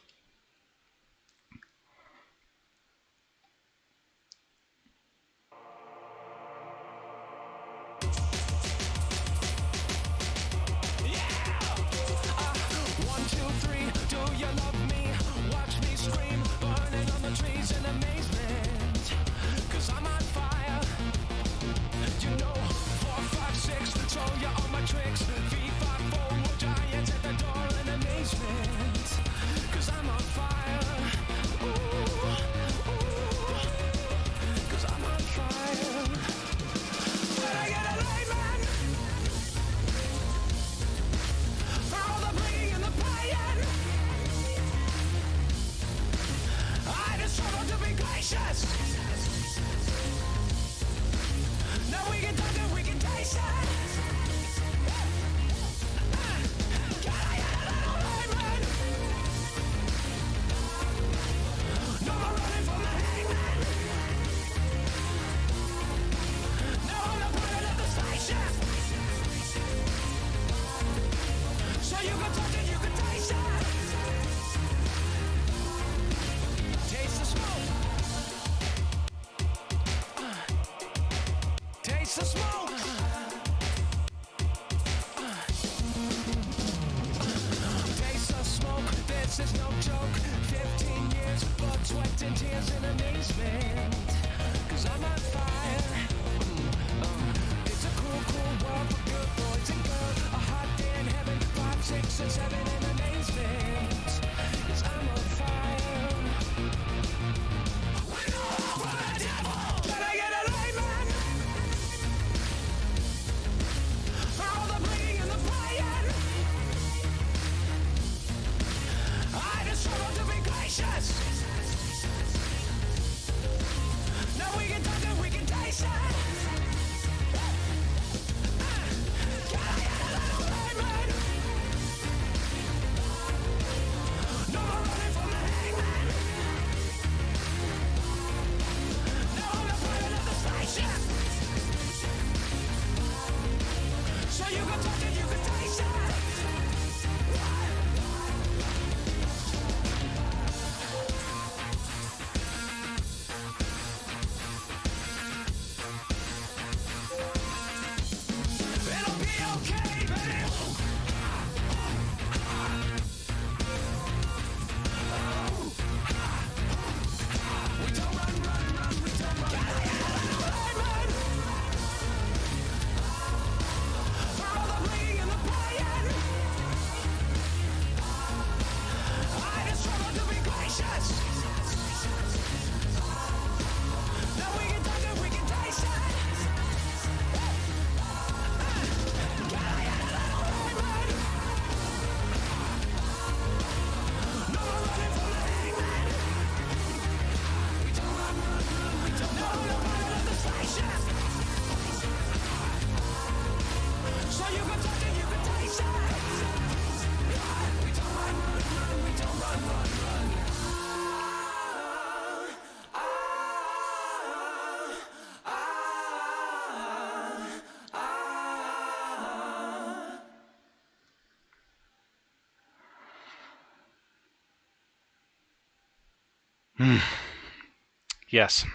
Yes.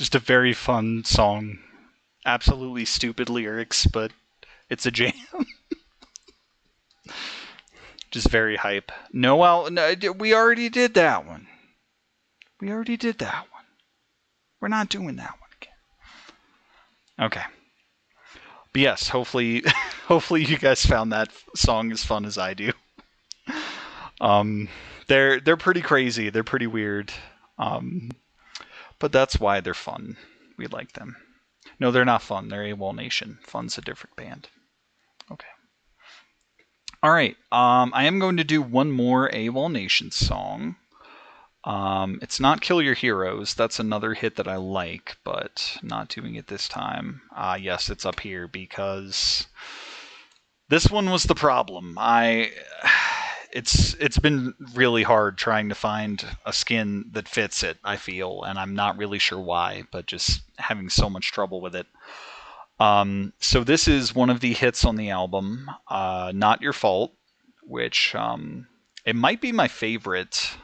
Just a very fun song. Absolutely stupid lyrics, but it's a jam. Just very hype. No, we already did that one. We already did that one. We're not doing that one again. Okay. But yes, hopefully, hopefully you guys found that song as fun as I do. Um, they're pretty crazy. They're pretty weird. But that's why they're fun. We like them. No, they're not fun. They're AWOL Nation. Fun's a different band. Okay. All right. I am going to do one more AWOL Nation song. It's not Kill Your Heroes. That's another hit that I like, but not doing it this time. Yes, it's up here because this one was the problem. It's been really hard trying to find a skin that fits it, I feel, and I'm not really sure why, but just having so much trouble with it. So this is one of the hits on the album, Not Your Fault, which it might be my favorite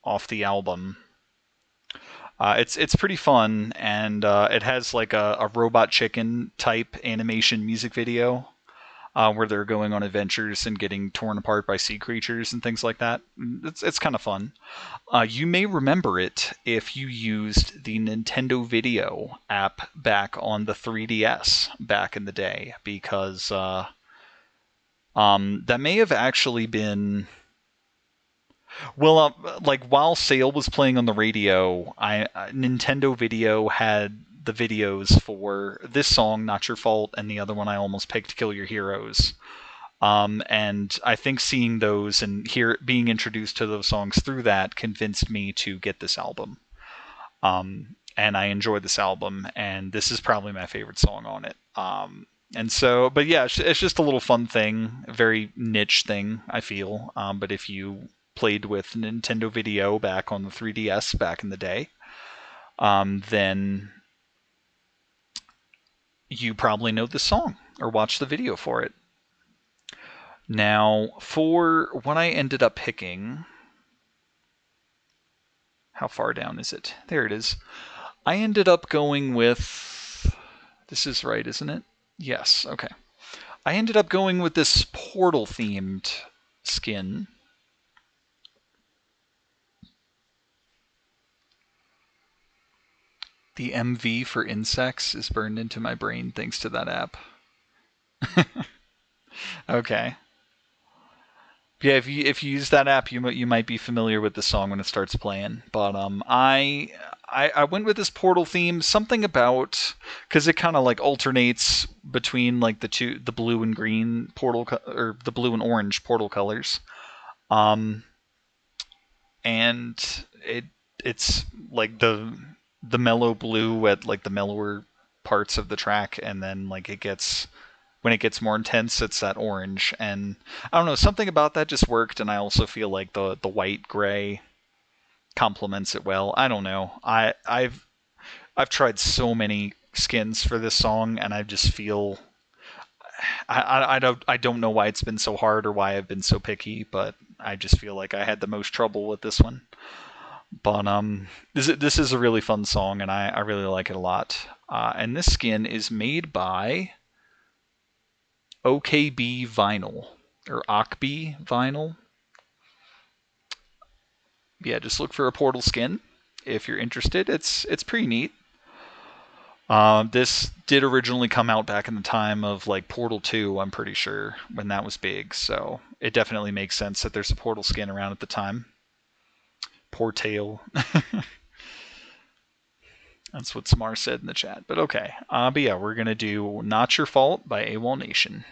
off the album. It's pretty fun, and it has like a Robot Chicken type animation music video. Where they're going on adventures and getting torn apart by sea creatures and things like that. It's kind of fun. You may remember it if you used the Nintendo Video app back on the 3DS back in the day, because that may have actually been... Well, like while Sale was playing on the radio, Nintendo Video had the videos for this song, Not Your Fault, and the other one I almost picked, Kill Your Heroes. And I think seeing those and being introduced to those songs through that convinced me to get this album. And I enjoyed this album, and this is probably my favorite song on it. And so, but yeah, it's just a little fun thing, a very niche thing, I feel. But if you played with Nintendo Video back on the 3DS back in the day, then you probably know this song or watched the video for it. Now, for what I ended up picking, how far down is it? There it is. I ended up going with, this is right, isn't it? Yes, okay. I ended up going with this Portal-themed skin. The MV for insects is burned into my brain thanks to that app. Okay. Yeah, if you use that app, you might be familiar with the song when it starts playing. But I went with this Portal theme. Something about, because it kind of like alternates between like the blue and green Portal or the blue and orange Portal colors, and it's like the mellow blue at like the mellower parts of the track, and then like when it gets more intense, it's that orange. And I don't know, something about that just worked, and I also feel like the white gray complements it well. I don't know. I've tried so many skins for this song, and I just feel I don't know why it's been so hard or why I've been so picky, but I just feel like I had the most trouble with this one. But this is a really fun song, and I really like it a lot. And this skin is made by OKB Vinyl, or OKB Vinyl. Yeah, just look for a Portal skin if you're interested. It's pretty neat. This did originally come out back in the time of like Portal 2, I'm pretty sure, when that was big. So it definitely makes sense that there's a Portal skin around at the time. Portail. That's what Smar said in the chat. But okay. But yeah, we're going to do Not Your Fault by AWOL Nation.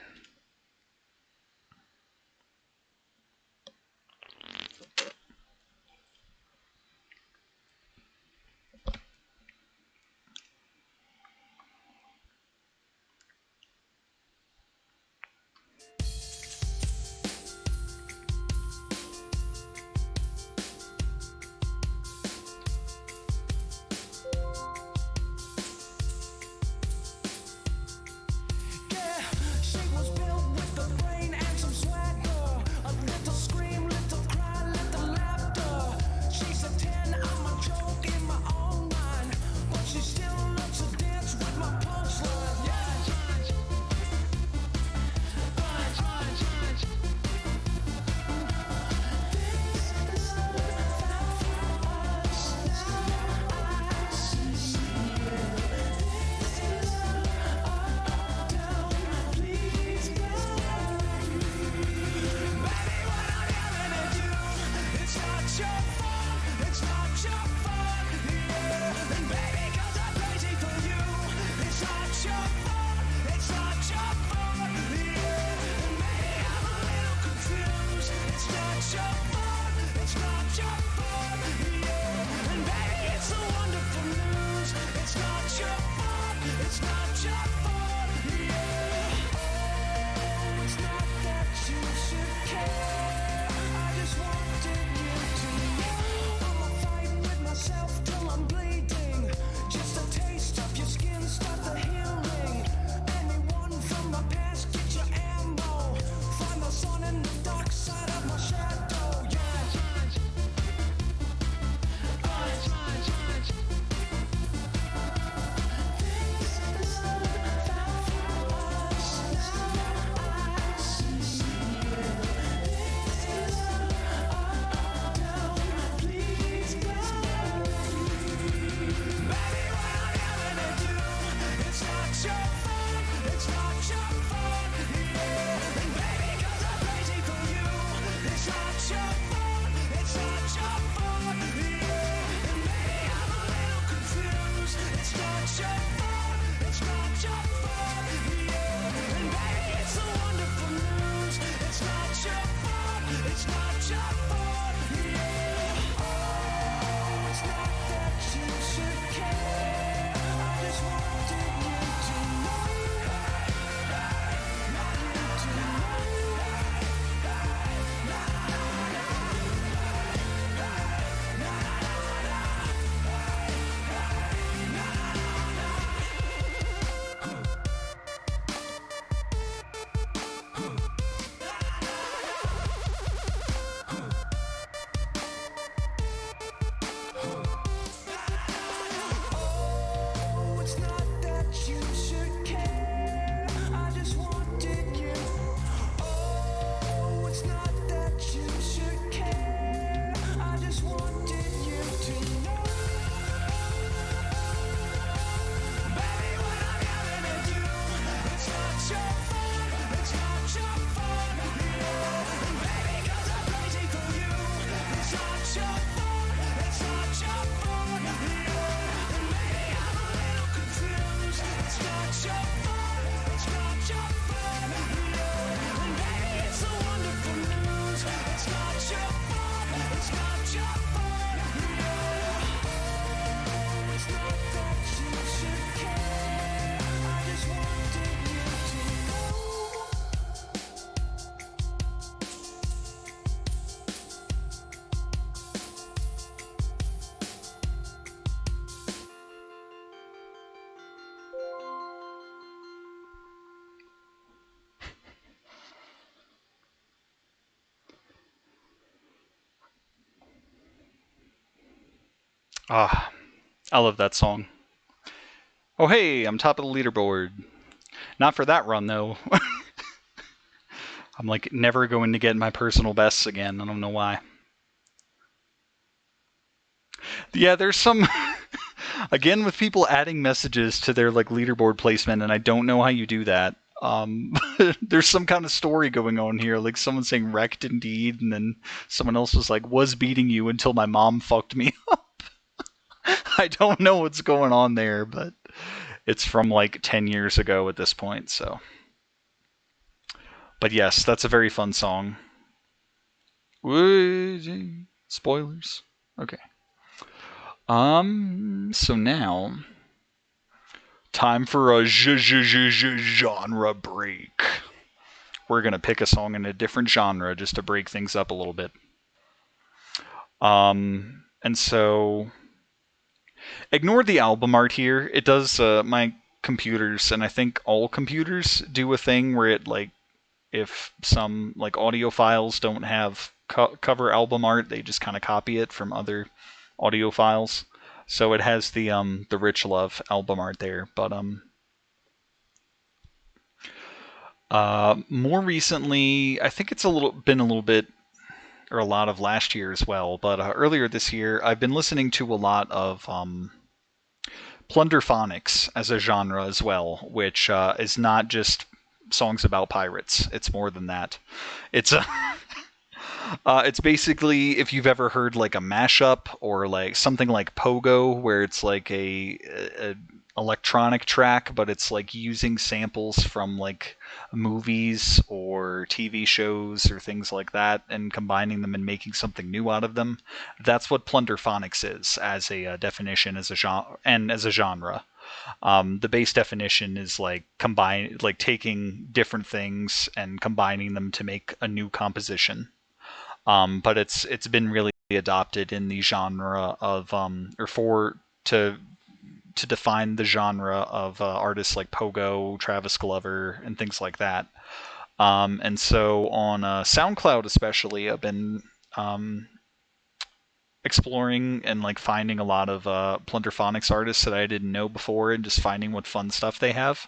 Shake Ah, I love that song. Oh, hey, I'm top of the leaderboard. Not for that run, though. I'm like never going to get my personal bests again. I don't know why. Yeah, there's some again with people adding messages to their like leaderboard placement, and I don't know how you do that. There's some kind of story going on here, like someone saying wrecked indeed, and then someone else was like was beating you until my mom fucked me. I don't know what's going on there, but it's from like 10 years ago at this point. So, but yes, that's a very fun song. Spoilers. Okay. So now time for a genre break. We're gonna pick a song in a different genre just to break things up a little bit. And so ignore the album art here. It does my computers, and I think all computers do a thing where it like if some like audio files don't have cover album art, they just kind of copy it from other audio files. So it has the Rich Love album art there, but more recently, I think it's been a little bit or a lot of last year as well, but earlier this year, I've been listening to a lot of plunderphonics as a genre as well, which is not just songs about pirates. It's more than that. It's a it's basically if you've ever heard like a mashup or like something like Pogo, where it's like a electronic track, but it's like using samples from like movies or TV shows or things like that, and combining them and making something new out of them. That's what plunderphonics is as a definition, as a genre, and as a genre. The base definition is like like taking different things and combining them to make a new composition. But it's been really adopted in the genre of or for to define the genre of artists like Pogo, Travis Glover, and things like that. And so on SoundCloud especially, I've been um, exploring and like finding a lot of plunderphonics artists that I didn't know before, and just finding what fun stuff they have.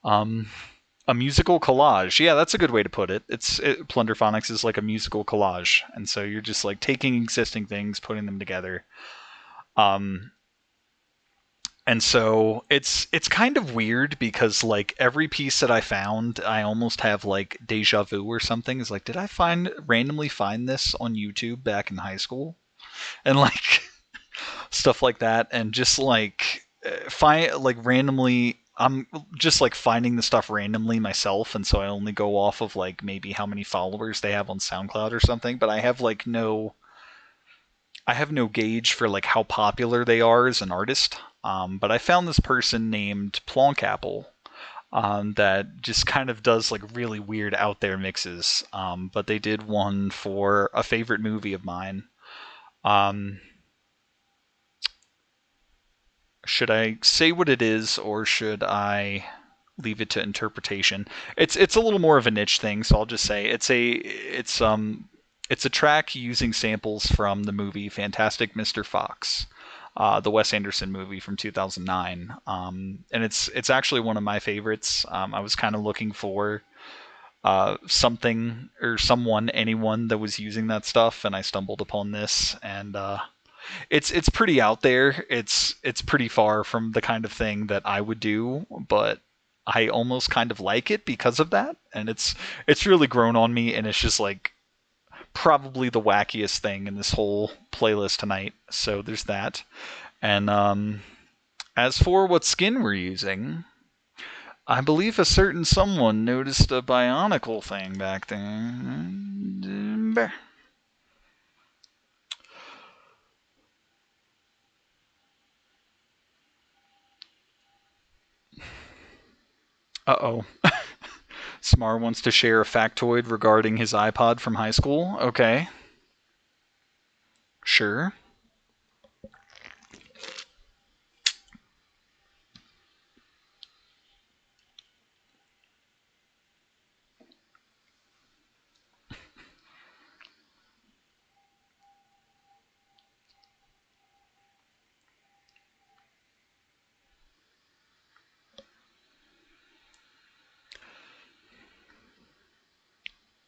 Um, a musical collage. Yeah, that's a good way to put it. Plunderphonics is like a musical collage, and so you're just like taking existing things, putting them together. Um, and so it's kind of weird because like every piece that I found, I almost have like deja vu or something. Is like, did I randomly find this on YouTube back in high school? And like stuff like that, and just like find like randomly I'm just like finding the stuff randomly myself, and so I only go off of like maybe how many followers they have on SoundCloud or something, but I have no gauge for like how popular they are as an artist. But I found this person named Plonkapple that just kind of does like really weird out there mixes. But they did one for a favorite movie of mine. Um, should I say what it is, or should I leave it to interpretation? It's a little more of a niche thing, so I'll just say it's a track using samples from the movie Fantastic Mr. Fox, the Wes Anderson movie from 2009, and it's actually one of my favorites. I was kind of looking for something or anyone that was using that stuff, and I stumbled upon this, and it's pretty out there. It's pretty far from the kind of thing that I would do, but I almost kind of like it because of that, and it's really grown on me, and it's just like probably the wackiest thing in this whole playlist tonight. So there's that. And as for what skin we're using, I believe a certain someone noticed a bionicle thing back there. Uh oh. Smar wants to share a factoid regarding his iPod from high school. Okay, sure.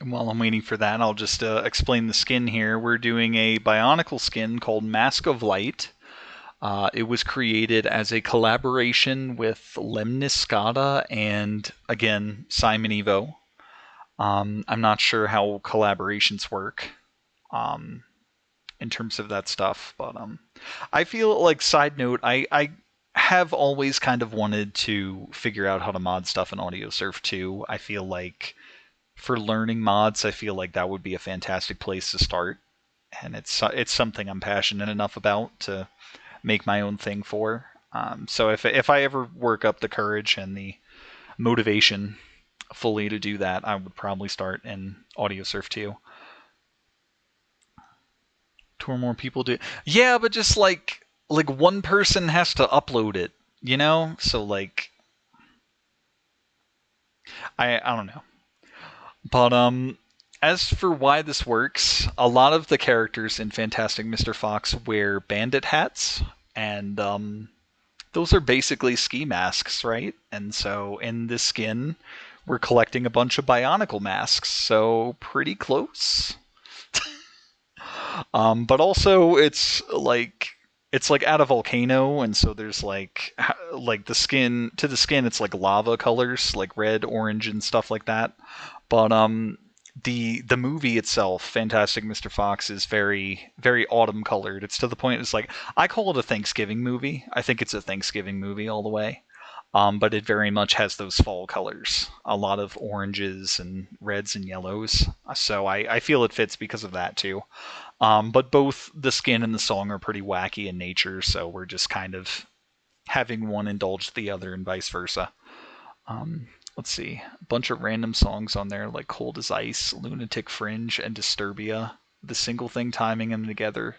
While I'm waiting for that, I'll just explain the skin here. We're doing a Bionicle skin called Mask of Light. It was created as a collaboration with Lemniscata and, again, Simon Evo. I'm not sure how collaborations work in terms of that stuff, but I feel like, side note, I have always kind of wanted to figure out how to mod stuff in Audiosurf too. I feel like for learning mods, I feel like that would be a fantastic place to start, and it's something I'm passionate enough about to make my own thing for. So if I ever work up the courage and the motivation fully to do that, I would probably start in Audiosurf too. Two or more people do. Yeah, but just like one person has to upload it, you know? So like I don't know. But as for why this works, a lot of the characters in Fantastic Mr. Fox wear bandit hats, and those are basically ski masks, right? And so in this skin, we're collecting a bunch of Bionicle masks, so pretty close. But also it's like at a volcano, and so there's like the skin to the skin. It's like lava colors, like red, orange, and stuff like that. But the movie itself, Fantastic Mr. Fox, is very very autumn colored. It's to the point it's like I call it a Thanksgiving movie. I think it's a Thanksgiving movie all the way. But it very much has those fall colors, a lot of oranges and reds and yellows. So I feel it fits because of that too. But both the skin and the song are pretty wacky in nature, so we're just kind of having one indulge the other and vice versa. Let's see. A bunch of random songs on there like Cold as Ice, Lunatic Fringe, and Disturbia. The single thing timing them together.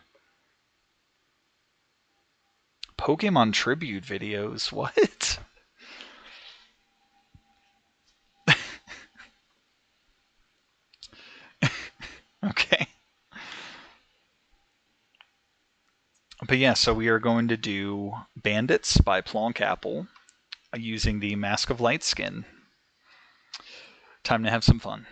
Pokemon tribute videos? What? Okay. But yeah, so we are going to do Bandits by Plonk Apple using the Mask of Light skin. Time to have some fun.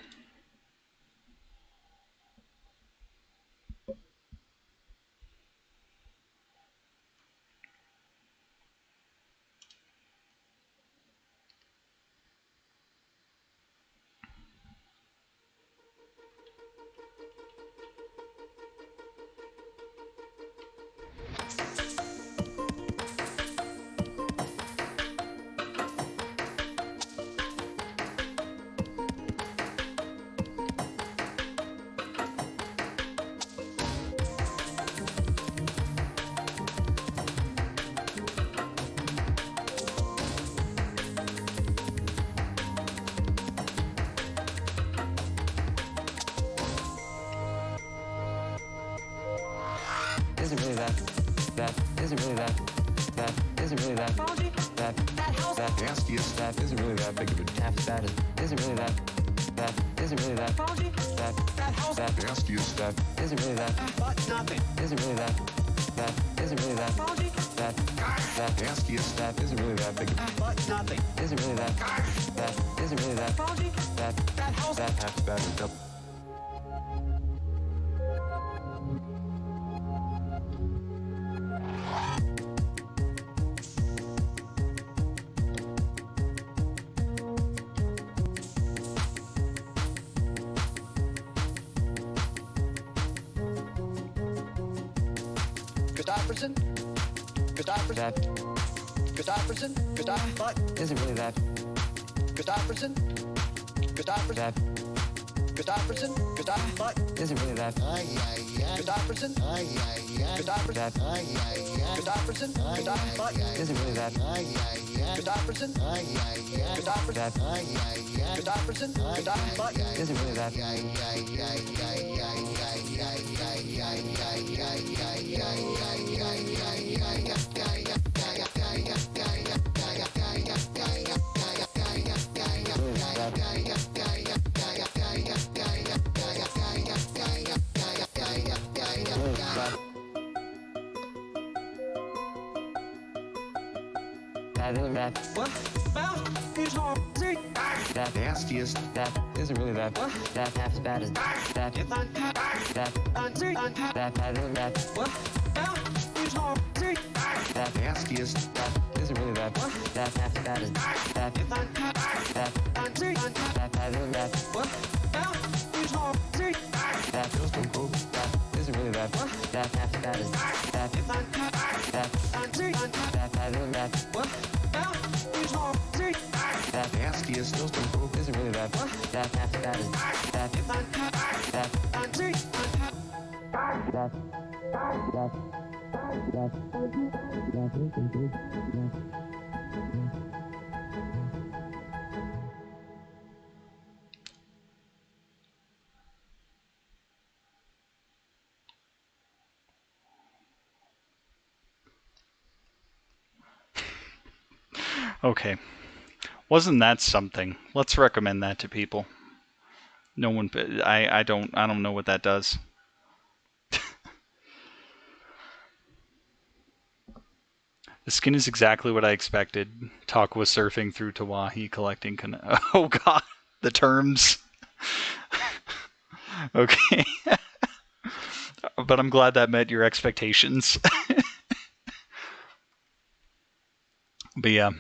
Isn't really that isn't really that isn't really that nastiest that isn't really that big of a half that isn't really that isn't really that nastiest that isn't really that but nothing isn't really that isn't really that nastiest that isn't really that big but nothing isn't really that isn't really that half that is double. But isn't really that but isn't really that but isn't really that but isn't really that What? Well, it's all that nastiest, that isn't really that half as bad as that nastiest, that isn't really that half as bad as that feels pretty cool. That isn't really that half as bad as that nastiest feels pretty cool. Isn't really that half as bad as Okay. Wasn't that something? Let's recommend that to people. No one. I don't know what that does. The skin is exactly what I expected. Talk was surfing through Tawahi, collecting. Oh god, the terms. Okay. But I'm glad that met your expectations. But yeah.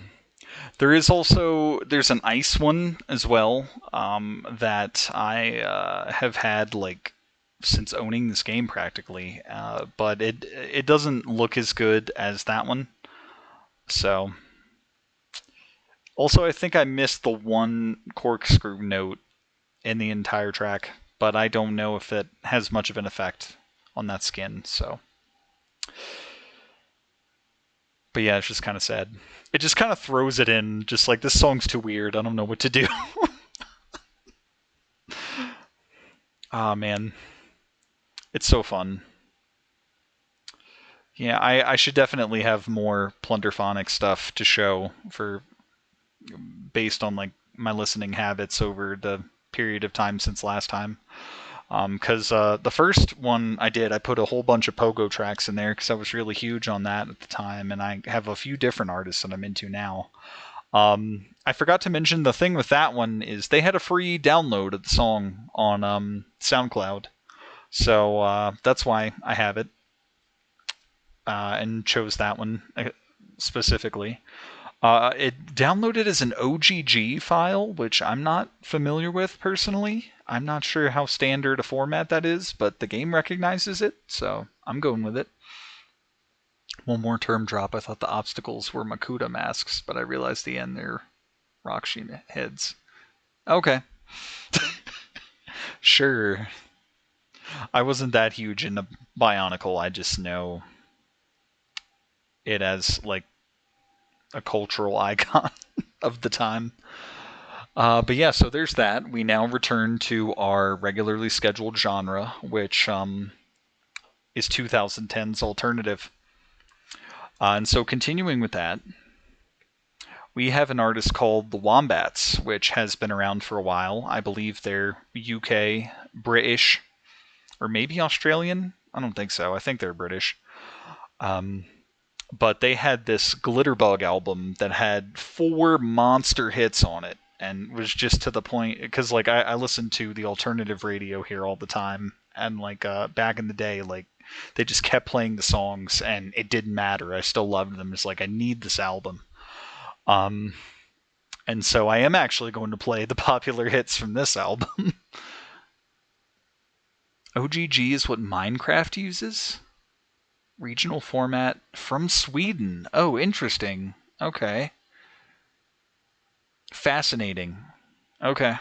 There's an ice one as well that I have had like since owning this game practically, but it doesn't look as good as that one. So also I think I missed the one corkscrew note in the entire track, but I don't know if it has much of an effect on that skin. So, but yeah, it's just kind of sad. It just kind of throws it in, just like this song's too weird. I don't know what to do. Ah, man. It's so fun. Yeah, I should definitely have more Plunderphonic stuff to show for based on like my listening habits over the period of time since last time. Because the first one I did, I put a whole bunch of pogo tracks in there because I was really huge on that at the time, and I have a few different artists that I'm into now. I forgot to mention the thing with that one is they had a free download of the song on SoundCloud, so that's why I have it and chose that one specifically. It downloaded as an OGG file, which I'm not familiar with personally. I'm not sure how standard a format that is, but the game recognizes it, so I'm going with it. One more term drop. I thought the obstacles were Makuta masks, but I realized the end they're Rockshi heads. Okay. Sure. I wasn't that huge into Bionicle. I just know it as like a cultural icon of the time. But yeah, so there's that. We now return to our regularly scheduled genre, which is 2010's alternative. And so continuing with that, we have an artist called the Wombats, which has been around for a while. I believe they're UK, British, or maybe Australian. I don't think so. I think they're British. But they had this Glitterbug album that had 4 monster hits on it, and was just to the point because like I listened to the alternative radio here all the time, and like back in the day, like they just kept playing the songs and it didn't matter. I still loved them. It's like I need this album. And so I am actually going to play the popular hits from this album. OGG is what Minecraft uses? Regional format from Sweden. Oh, interesting. Okay. Fascinating. Okay.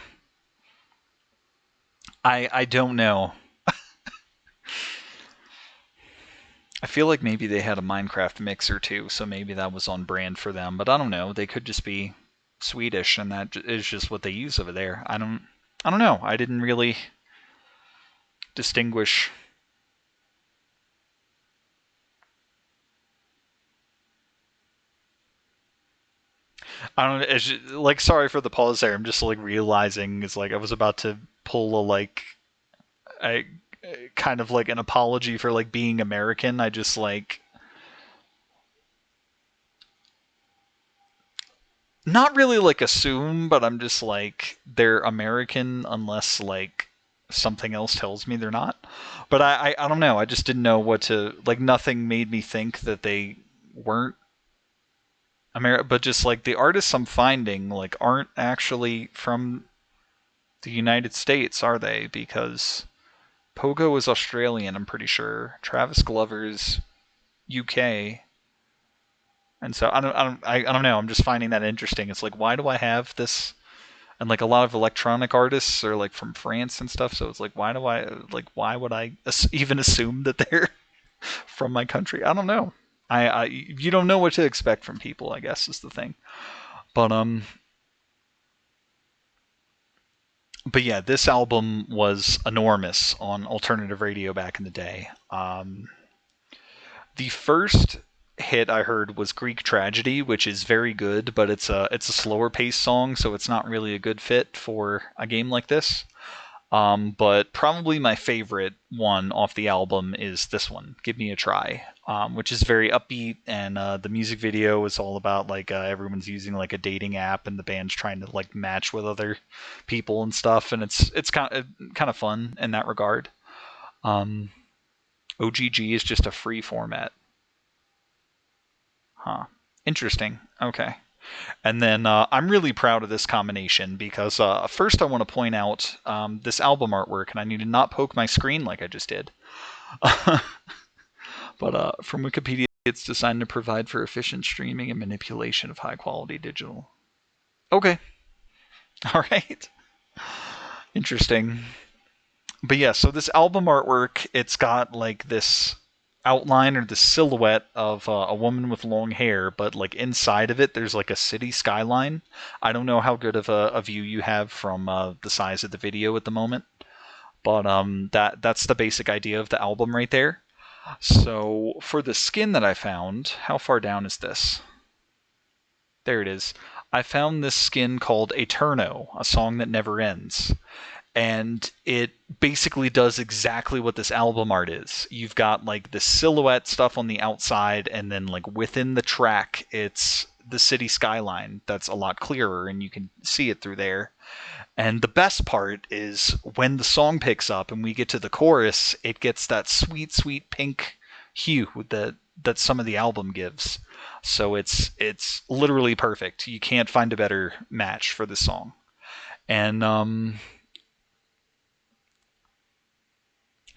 I don't know. I feel like maybe they had a Minecraft mixer too, so maybe that was on brand for them, but I don't know. They could just be Swedish and that is just what they use over there. I don't know. I didn't really distinguish. I don't it's just, like sorry for the pause there. I'm just like realizing it's like I was about to pull a like I kind of like an apology for like being American. I just like not really like assume, but I'm just like they're American unless like something else tells me they're not. But I don't know. I just didn't know what to like. Nothing made me think that they weren't America, but just like the artists I'm finding like aren't actually from the United States, are they? Because Pogo is Australian, I'm pretty sure. Travis Glover's UK. And so I don't know. I'm just finding that interesting. It's like, why do I have this? And like a lot of electronic artists are like from France and stuff. So it's like, why would I even assume that they're from my country? I don't know. You don't know what to expect from people, I guess is the thing. But but yeah, this album was enormous on alternative radio back in the day. The first hit I heard was Greek Tragedy, which is very good, but it's a slower paced song, so it's not really a good fit for a game like this. But probably my favorite one off the album is this one, "Give Me a Try," which is very upbeat, and the music video is all about like everyone's using like a dating app, and the band's trying to like match with other people and stuff, and it's kind of fun in that regard. Um, OGG is just a free format, huh? Interesting. Okay. And then I'm really proud of this combination because first I want to point out this album artwork, and I need to not poke my screen like I just did. But from Wikipedia, it's designed to provide for efficient streaming and manipulation of high quality digital. Okay. All right. Interesting. But yeah, so this album artwork, it's got like this outline or the silhouette of a woman with long hair, but like inside of it, there's like a city skyline. I don't know how good of a view you have from the size of the video at the moment, but that's the basic idea of the album right there. So for the skin that I found, how far down is this? There it is. I found this skin called Eterno, a song that never ends, and it basically does exactly what this album art is. You've got like the silhouette stuff on the outside, and then like within the track, it's the city skyline that's a lot clearer, and you can see it through there. And the best part is when the song picks up and we get to the chorus, it gets that sweet, sweet pink hue that some of the album gives. So it's literally perfect. You can't find a better match for this song. And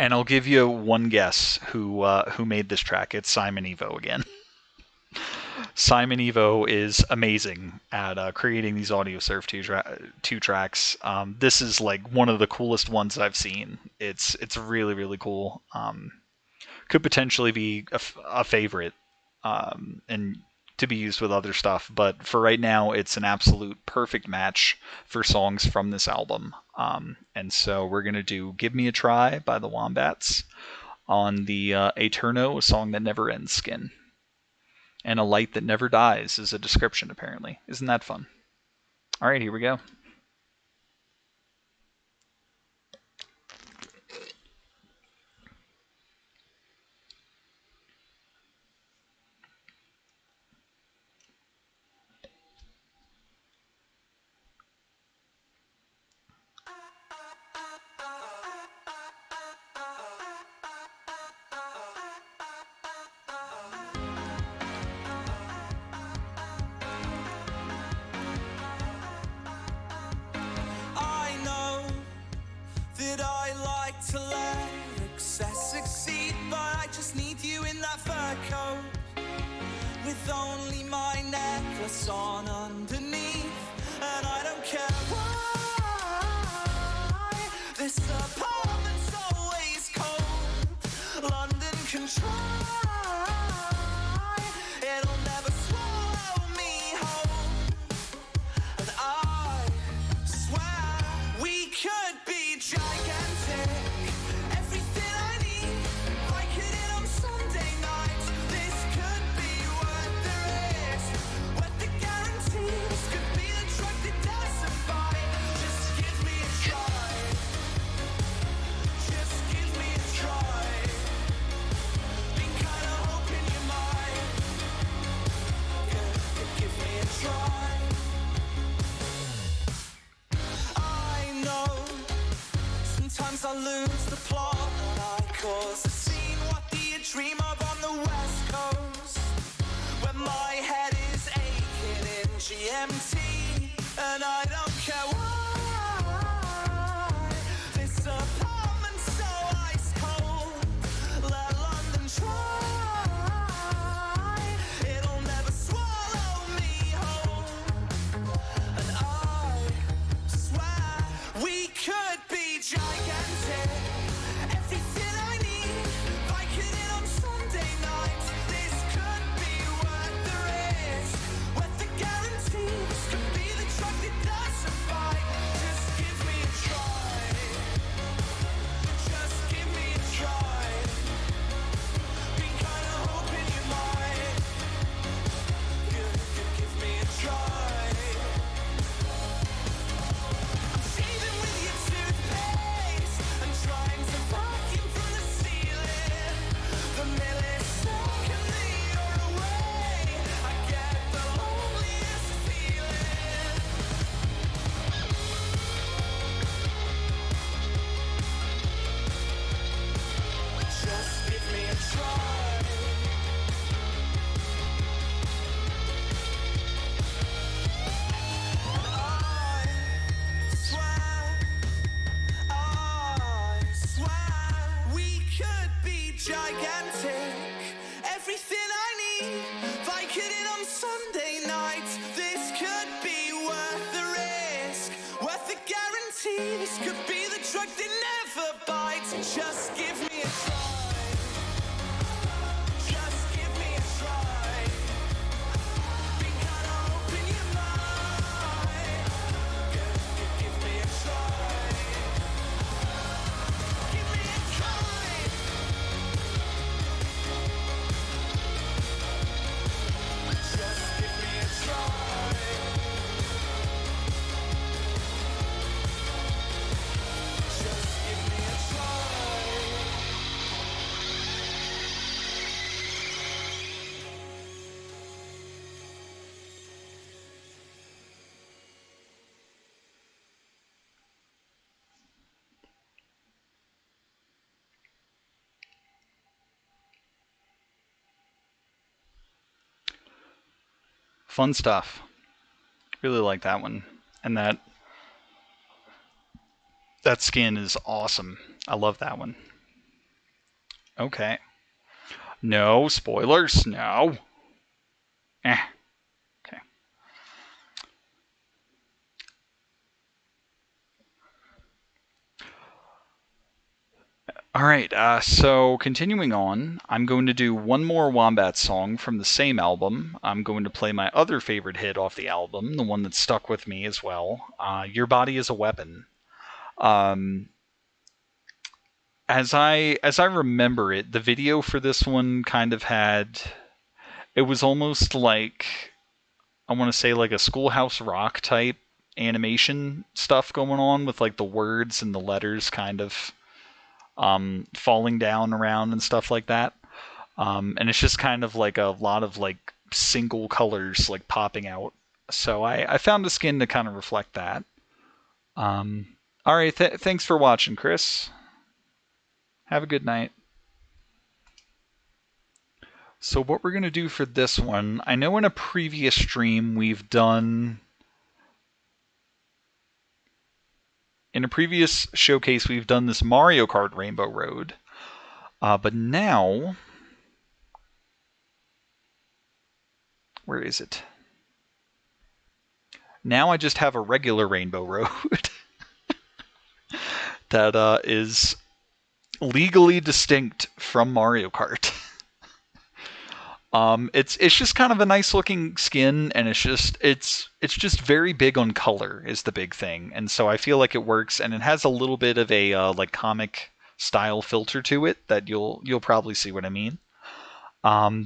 I'll give you one guess who made this track. It's Simon Evo again. Simon Evo is amazing at creating these Audiosurf two tracks. This is like one of the coolest ones I've seen. It's really really cool. Could potentially be a favorite, and to be used with other stuff. But for right now, it's an absolute perfect match for songs from this album. And so we're gonna do "Give Me a Try" by the Wombats on the Eterno, a song that never ends skin. And "A Light That Never Dies" is a description, apparently. Isn't that fun? All right, here we go. I know that I like to let excess succeed, but I just need you in that fur coat with only my necklace on underneath, and I don't care why this apartment's always cold. London can try, it'll never swallow me whole. And I swear we could be gigantic. Everything I need, I could in on Sunday nights. This could be worth the risk, worth the guarantee. This could be the drug that doesn't bite. Just give me a try. Just give me a try. Because Sometimes I lose the plot and I cause a scene. What do you dream of on the west coast? When my head is aching in GMT and I don't care why. This apartment's so ice cold. Let London try. It'll never swallow me whole. And I swear we could be gigantic. Everything I need, Vicodin on Sunday night. This could be worth the risk, worth the guarantee. This could be the drug that doesn't bite. Just give me a try. Just give me a try. Been kinda hoping you might. Give me a try. I'm shaving with your toothpaste and trying to vacuum through the ceiling. The millisecond that you're away, I get the loneliest feeling. Just give me a try. I swear we could be gigantic. Everything I need, Vicodin on Sunday night. This could be worth the risk, worth the guarantee. This could be the drug that never bites. Just give me a try. Just give me a try. Been kinda hoping you might. Give me a try. Give me a try. Just give me a try. Just give me a try. Fun stuff. Really like that one. And that skin is awesome. I love that one. Okay. No spoilers. No. Eh. Okay. All right. So continuing on, I'm going to do one more Wombat song from the same album. I'm going to play my other favorite hit off the album, the one that stuck with me as well. Your Body is a Weapon. Um, as I remember it, the video for this one kind of had, it was almost like, I want to say like a Schoolhouse Rock type animation stuff going on with like the words and the letters kind of falling down around and stuff like that. And it's just kind of like a lot of like single colors like popping out. So I found a skin to kind of reflect that. All right, thanks for watching, Chris. Have a good night. So what we're going to do for this one, I know in a previous stream we've done... In a previous showcase we've done this Mario Kart Rainbow Road. But now... Where is it? Now I just have a regular Rainbow Road that is legally distinct from Mario Kart. It's just kind of a nice looking skin, and it's just very big on color is the big thing, and so I feel like it works, and it has a little bit of a like comic style filter to it that you'll probably see what I mean.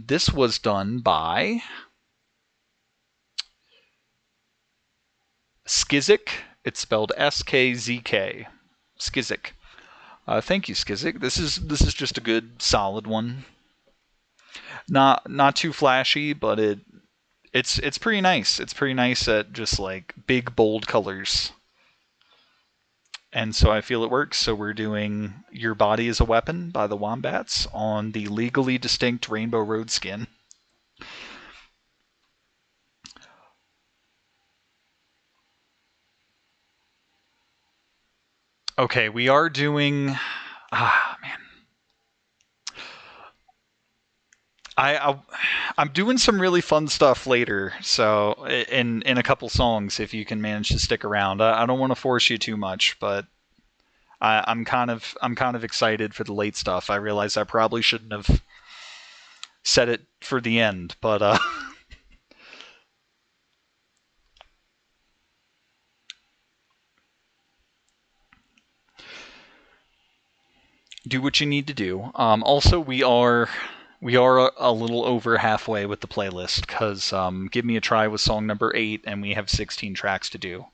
This was done by Skizik. It's spelled S-K-Z-K. Skizik. Thank you, Skizik. This is just a good solid one. Not too flashy, but it's pretty nice. It's pretty nice at just like big bold colors. And so I feel it works. So we're doing Your Body is a Weapon by the Wombats on the legally distinct Rainbow Road skin. Okay, we are doing. Ah, man. I I'm doing some really fun stuff later. So in a couple songs, if you can manage to stick around, I don't want to force you too much, but I'm kind of excited for the late stuff. I realize I probably shouldn't have said it for the end, but do what you need to do. Also, we are a little over halfway with the playlist because "Give Me a Try" was song number 8, and we have 16 tracks to do,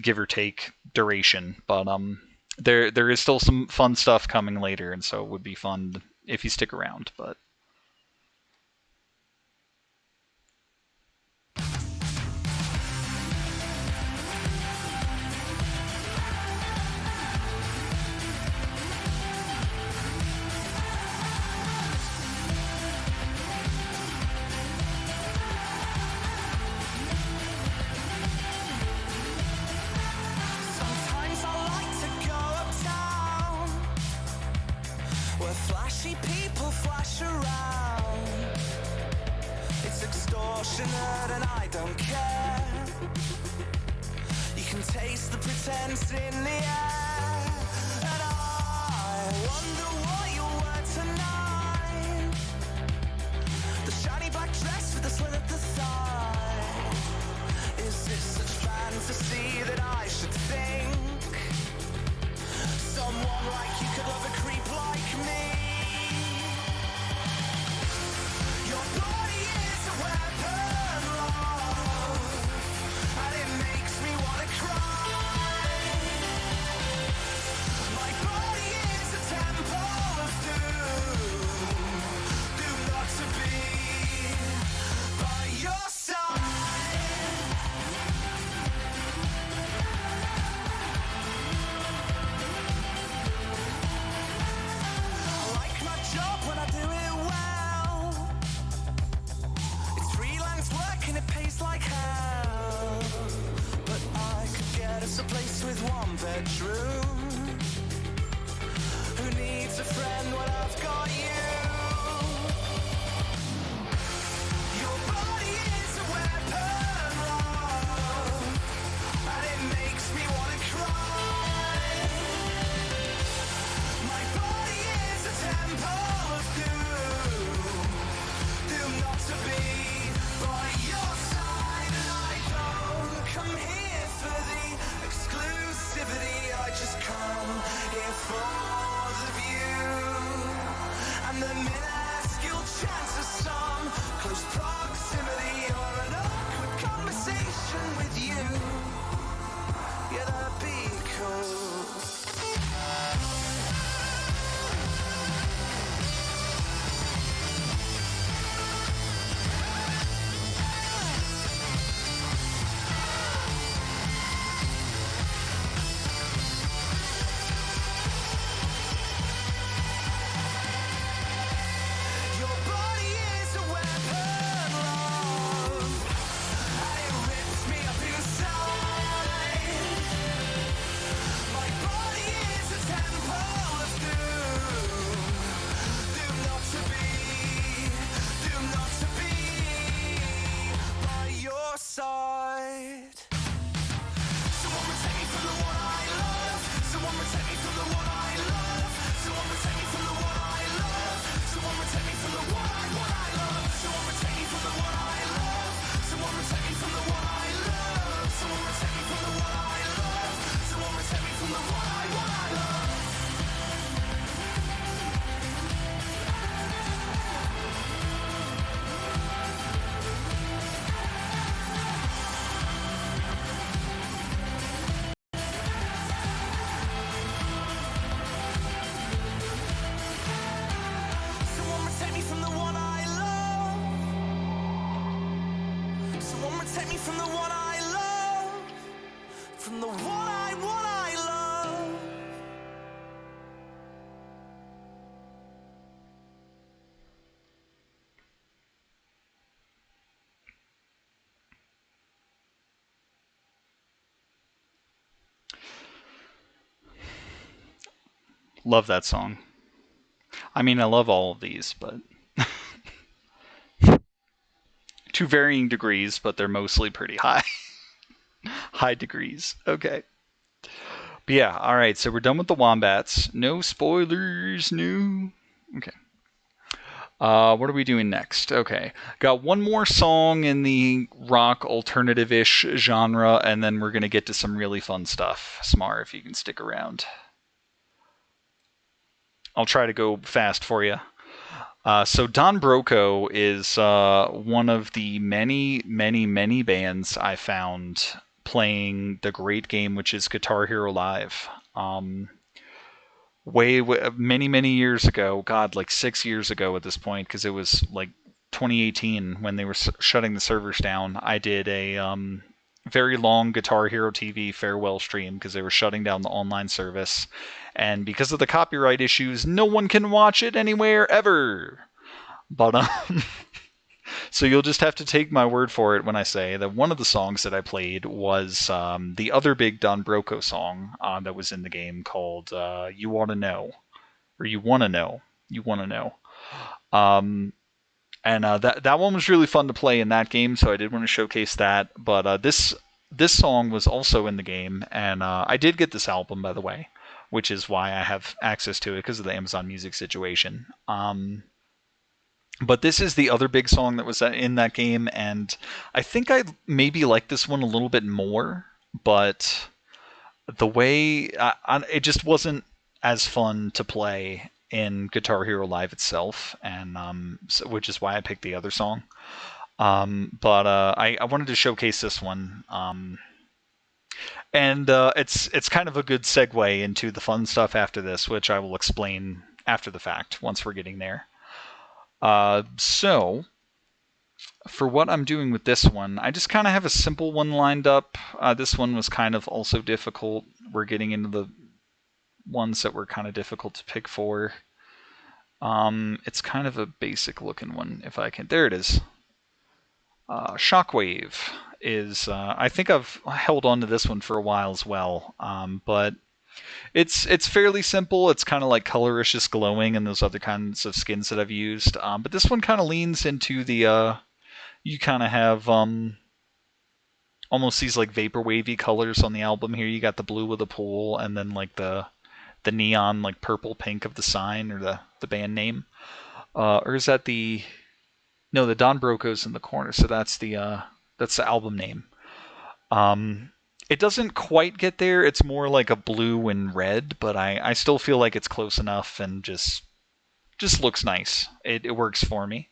give or take duration. But there is still some fun stuff coming later, and so it would be fun if you stick around. But Sometimes I like to go uptown where flashy people flash around. It's extortionate and I don't care. You can taste the pretense in the air. And I wonder what you were tonight. The shiny black dress with the slit at the thigh. Is this such fantasy that I should think someone like you could love a creep like me? Your body is a weapon, love, and it makes me wanna cry. My body is a temple of doom, doomed not to be by your side. I like my job when I do it well. It's freelance work and it pays like hell. But I could get us a place with one bedroom. Who needs a friend when I've got you? Your body is a weapon, love, and it makes me wanna cry. My body is a temple of doom, doomed not to be by your side. And I don't come here for the exclusivity, I just come here for the view and the minuscule chance of some close proximity or an awkward conversation with you. Yeah, that'd be cool. Your body is a weapon, love, and it rips me up inside. My body is a temple of doom, doomed not to be by your side. Someone protect me from the one I love. Someone protect me from the one I love. Someone protect me from the one I love. Someone protect me from the one I love. Someone protect me from the one I love. Someone protect me from the one I love. Someone protect me from the one I love. Someone protect me from the one I love. Someone protect me from the one I love. Someone protect me from the one I love. From the one I love. Love that song. I mean, I love all of these, but to varying degrees, but they're mostly pretty high. High degrees. Okay. But yeah, alright, so we're done with the wombats. No spoilers, no. Okay. What are we doing next? Okay. Got one more song in the rock alternative ish genre, and then we're going to get to some really fun stuff. Smar, if you can stick around. I'll try to go fast for you. So Don Broco is one of the many, many, many bands I found playing the great game, which is Guitar Hero Live. Many, many years ago, God, like 6 years ago at this point, because it was like 2018 when they were shutting the servers down. I did a very long Guitar Hero TV farewell stream because they were shutting down the online service. And because of the copyright issues, no one can watch it anywhere ever. But so you'll just have to take my word for it when I say that one of the songs that I played was the other big Don Broco song that was in the game called "You Wanna Know," or "You Wanna Know," "You Wanna Know." And that one was really fun to play in that game, so I did want to showcase that. But this song was also in the game, and I did get this album, by the way, which is why I have access to it because of the Amazon Music situation. But this is the other big song that was in that game, and I think I maybe like this one a little bit more, but the way it just wasn't as fun to play in Guitar Hero Live itself, and which is why I picked the other song. But I wanted to showcase this one, and it's kind of a good segue into the fun stuff after this, which I will explain after the fact once we're getting there. So, for what I'm doing with this one, I just kind of have a simple one lined up. This one was kind of also difficult. We're getting into the ones that were kind of difficult to pick for. It's kind of a basic looking one, if I can. There it is. Shockwave is, I think I've held on to this one for a while as well, but it's fairly simple. It's kind of like coloricious glowing and those other kinds of skins that I've used. But this one kind of leans into the you kind of have almost these like vapor wavy colors on the album here. You got the blue of the pool and then like the neon like purple pink of the sign or the band name. Or is that the Don Broco's in the corner, so that's the album name. It doesn't quite get there. It's more like a blue and red, but I still feel like it's close enough and just looks nice. It works for me.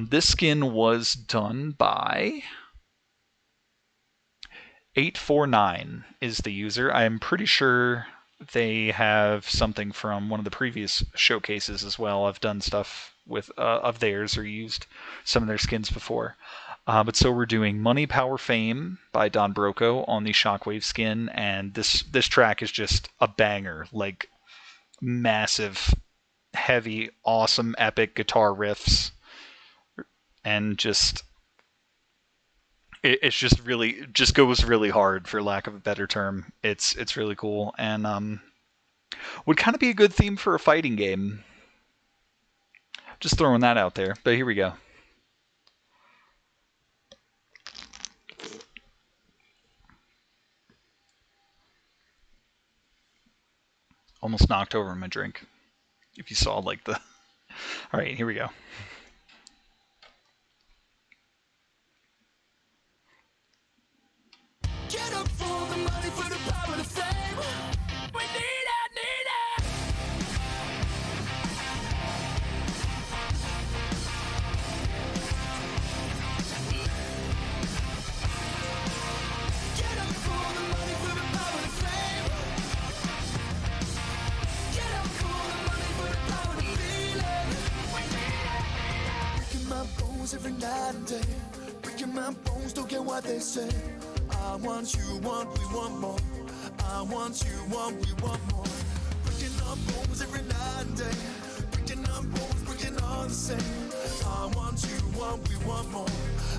This skin was done by 849 is the user. I'm pretty sure they have something from one of the previous showcases as well. I've done stuff with of theirs or used some of their skins before. But so we're doing Money, Power, Fame by Don Broco on the Shockwave skin, and this track is just a banger, like massive, heavy, awesome, epic guitar riffs, and it's just really just goes really hard, for lack of a better term. It's really cool, and would kind of be a good theme for a fighting game. Just throwing that out there, but here we go. Almost knocked over my drink. If you saw like the... Alright, here we go. Get up for the money, for the power, the fame. We need it, need it. Get up for the money, for the power, the fame. Get up for the money, for the power, the feeling. We need it. Breaking my bones every night and day. Breaking my bones, don't care what they say. I want you, we want more. I want you, we want more. Breaking our bones every night and day. Breaking our bones, breaking all the same. I want you, we want more.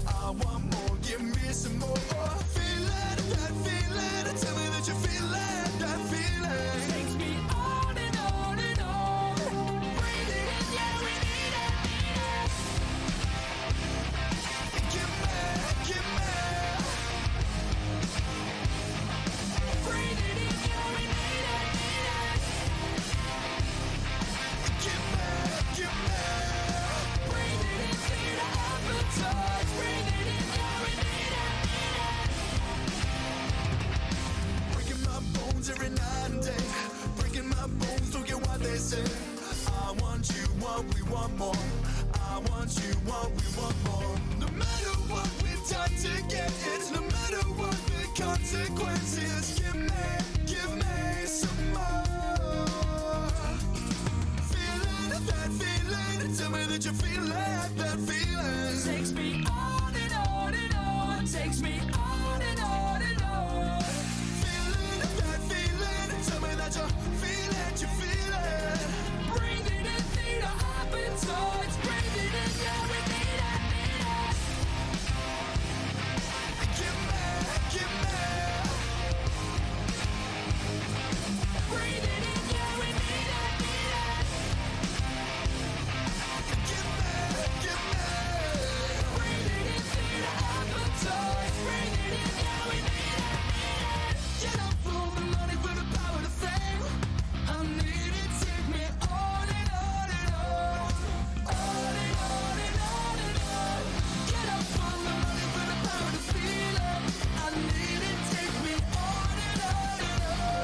I want more, give me some more. Feel it, that feeling. Tell me that you feel it, that feeling. Takes me on and on. want, we want more. I want you want, we want more. No matter what we've done to get it, no matter what the consequences, give me some more. Feeling that feeling, tell me that you feel that feeling. Takes me on and on and on, takes me on and on and on. Feeling that feeling, tell me that you feel it, you feel it. Breathing in, need a appetite, breathing in, yeah, we need it, need it. Give me. Breathing in, yeah, we need it, need it. Give me. Breathing in, need a appetite, breathing in, yeah, we need it, need it. Get up for the money, for the power, the fame. I need it, take me on and on and on. On and on and on and on. Get up for the money, for the power, the feeling. I need it, take me on and on and on.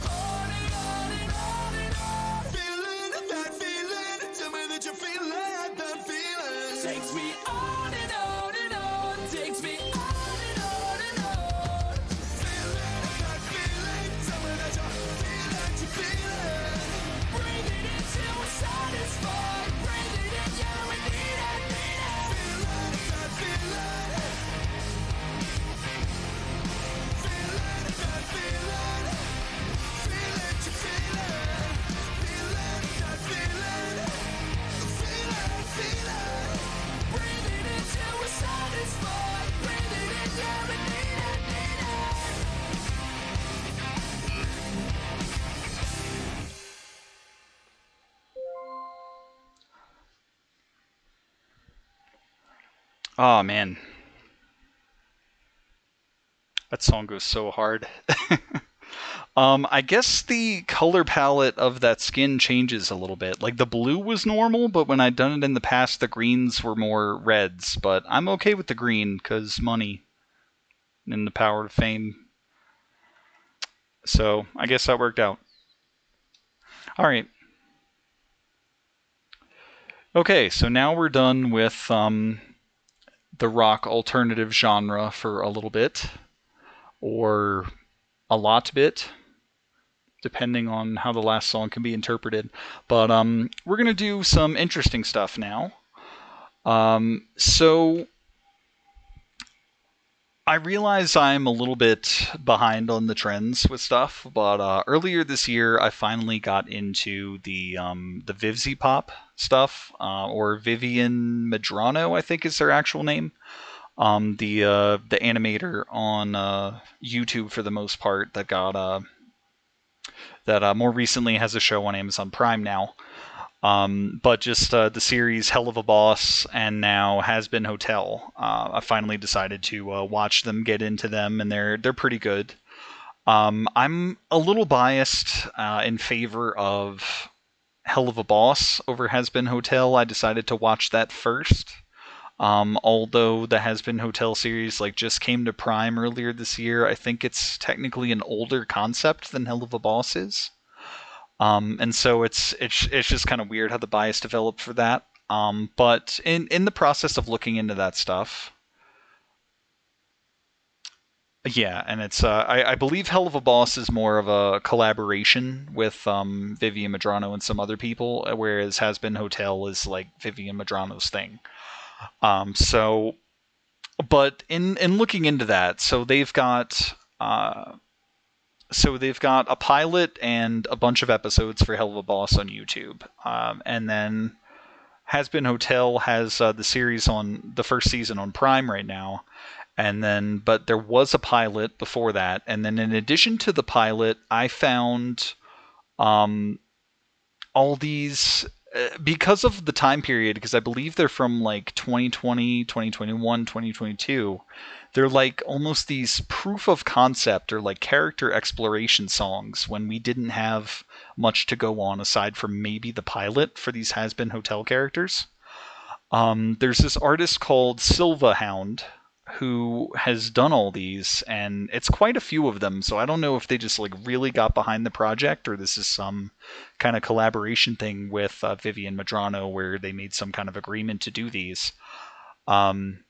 On and on and on and on. Feeling that feeling, tell me that you feel that feeling. Takes me on and on and on, takes me on and on and on. Feeling that feeling, tell me that you feel it, you feel it. Breathing in till we're satisfied, breathing in, yeah, we need it, need it. Feeling that feeling. Feeling that feeling. Feel it, you feel it. Feeling that feeling. Feel it. Breathing in till we're satisfied, breathing in, yeah, we need it, need it. Oh man, that song goes so hard. I guess the color palette of that skin changes a little bit. Like the blue was normal, but when I'd done it in the past, the greens were more reds. But I'm okay with the green because money and the power of fame. So I guess that worked out. All right. Okay, so now we're done with the rock alternative genre for a little bit, or a lot bit, depending on how the last song can be interpreted. But we're going to do some interesting stuff now. So I realize I'm a little bit behind on the trends with stuff, but earlier this year I finally got into the Vivzy Pop stuff, or Vivian Medrano, I think is their actual name. The animator on YouTube for the most part that more recently has a show on Amazon Prime now. But just the series Hell of a Boss and now Has Been Hotel. I finally decided to watch them, get into them, and they're pretty good. I'm a little biased in favor of Hell of a Boss over Has Been Hotel. I decided to watch that first. Although the Has Been Hotel series just came to Prime earlier this year, I think it's technically an older concept than Hell of a Boss is. And so it's just kind of weird how the bias developed for that. But in the process of looking into that stuff, yeah, and it's I believe Hell of a Boss is more of a collaboration with Vivian Medrano and some other people, whereas Has Been Hotel is like Vivian Medrano's thing. So, but in looking into that, so they've got a pilot and a bunch of episodes for Hell of a Boss on YouTube, and then Has Been Hotel has the series on the first season on Prime right now, and then but there was a pilot before that, and then in addition to the pilot, I found all these because of the time period, because I believe they're from 2020, 2021, 2022. They're almost these proof of concept or character exploration songs when we didn't have much to go on aside from maybe the pilot for these Has Been Hotel characters. There's this artist called Silva Hound who has done all these, and it's quite a few of them. So I don't know if they just like really got behind the project, or this is some kind of collaboration thing with Vivian Madrano, where they made some kind of agreement to do these. Um,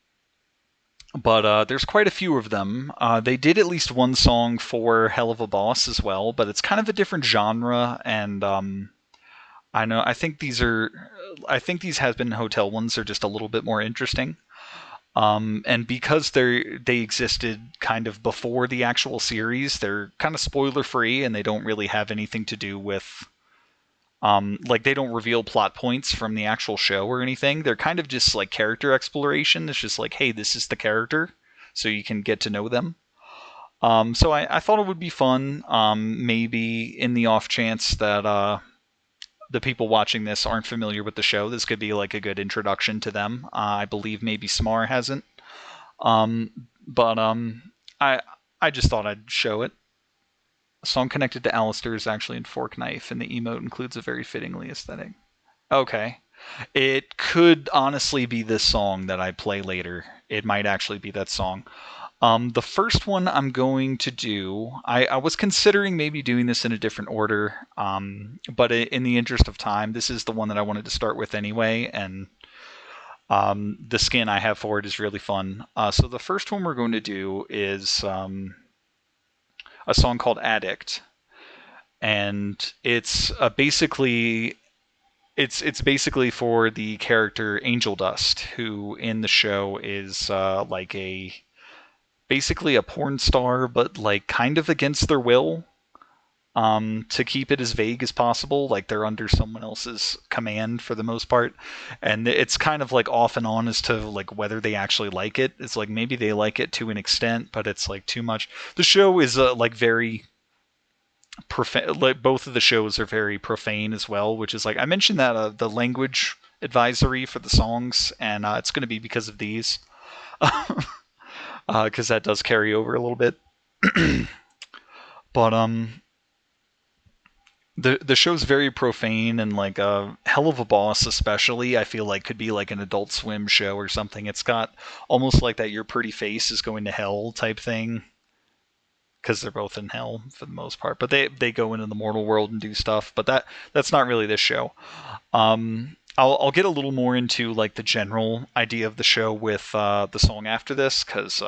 but there's quite a few of them. They did at least one song for Hell of a Boss as well, but it's kind of a different genre, and I know I think these Has Been Hotel ones are just a little bit more interesting. And because they existed kind of before the actual series, they're kind of spoiler free, and they don't really have anything to do with like they don't reveal plot points from the actual show or anything. They're kind of just like character exploration. It's just like, hey, this is the character, so you can get to know them. So I thought it would be fun. Maybe in the off chance that the people watching this aren't familiar with the show, this could be like a good introduction to them. I believe maybe Smar hasn't. But I just thought I'd show it. A song connected to Alistair is actually in Fork Knife, and the emote includes a very fittingly aesthetic. Okay. It could honestly be this song that I play later. It might actually be that song. The first one I'm going to do, I was considering maybe doing this in a different order, but in the interest of time, this is the one that I wanted to start with anyway, and the skin I have for it is really fun. So the first one we're going to do is a song called Addict, and it's basically for the character Angel Dust, who in the show is like a basically a porn star, but like kind of against their will. To keep it as vague as possible, like they're under someone else's command for the most part, and it's kind of like off and on as to like whether they actually like it. It's like maybe they like it to an extent, but it's like too much. The show is like very profane. Like both of the shows are very profane as well, which is like I mentioned that the language advisory for the songs, and it's going to be because of these, because that does carry over a little bit. But the show's very profane, and like a Hell of a Boss especially I feel like could be like an Adult Swim show or something. It's got almost like that your pretty face is going to hell type thing, because they're both in hell for the most part, but they go into the mortal world and do stuff, but that's not really this show. I'll get a little more into like the general idea of the show with the song after this, because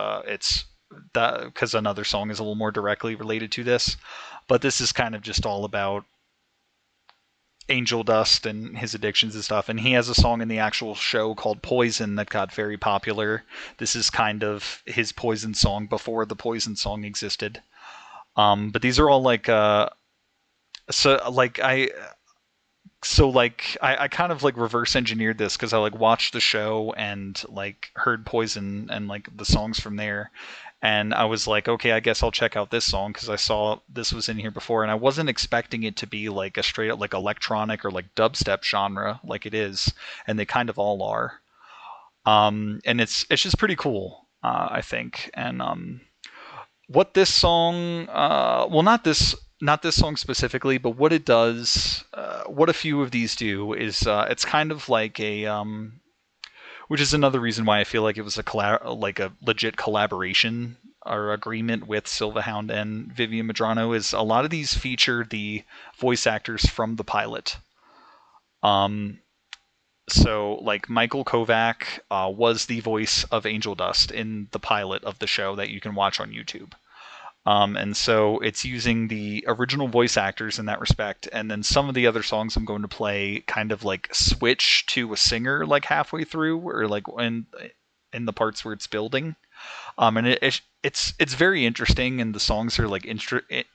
another song is a little more directly related to this, but this is kind of just all about Angel Dust and his addictions and stuff. And he has a song in the actual show called Poison that got very popular. This is kind of his Poison song before the Poison song existed. But these are all like so like I kind of like reverse engineered this because I like watched the show and like heard Poison and like the songs from there, and I was like, okay, I guess I'll check out this song because I saw this was in here before, and I wasn't expecting it to be like a straight up like electronic or like dubstep genre like it is, and they kind of all are. And it's just pretty cool, I think. And what this song, well, not this song specifically, but what it does, what a few of these do is it's kind of like a which is another reason why I feel like it was like a legit collaboration or agreement with Silvahound and Vivian Madrano. Is a lot of these feature the voice actors from the pilot. Um, so like Michael Kovac was the voice of Angel Dust in the pilot of the show that you can watch on YouTube. And so it's using the original voice actors in that respect, and then some of the other songs I'm going to play kind of like switch to a singer like halfway through, or like in the parts where it's building. And it's very interesting, and the songs are like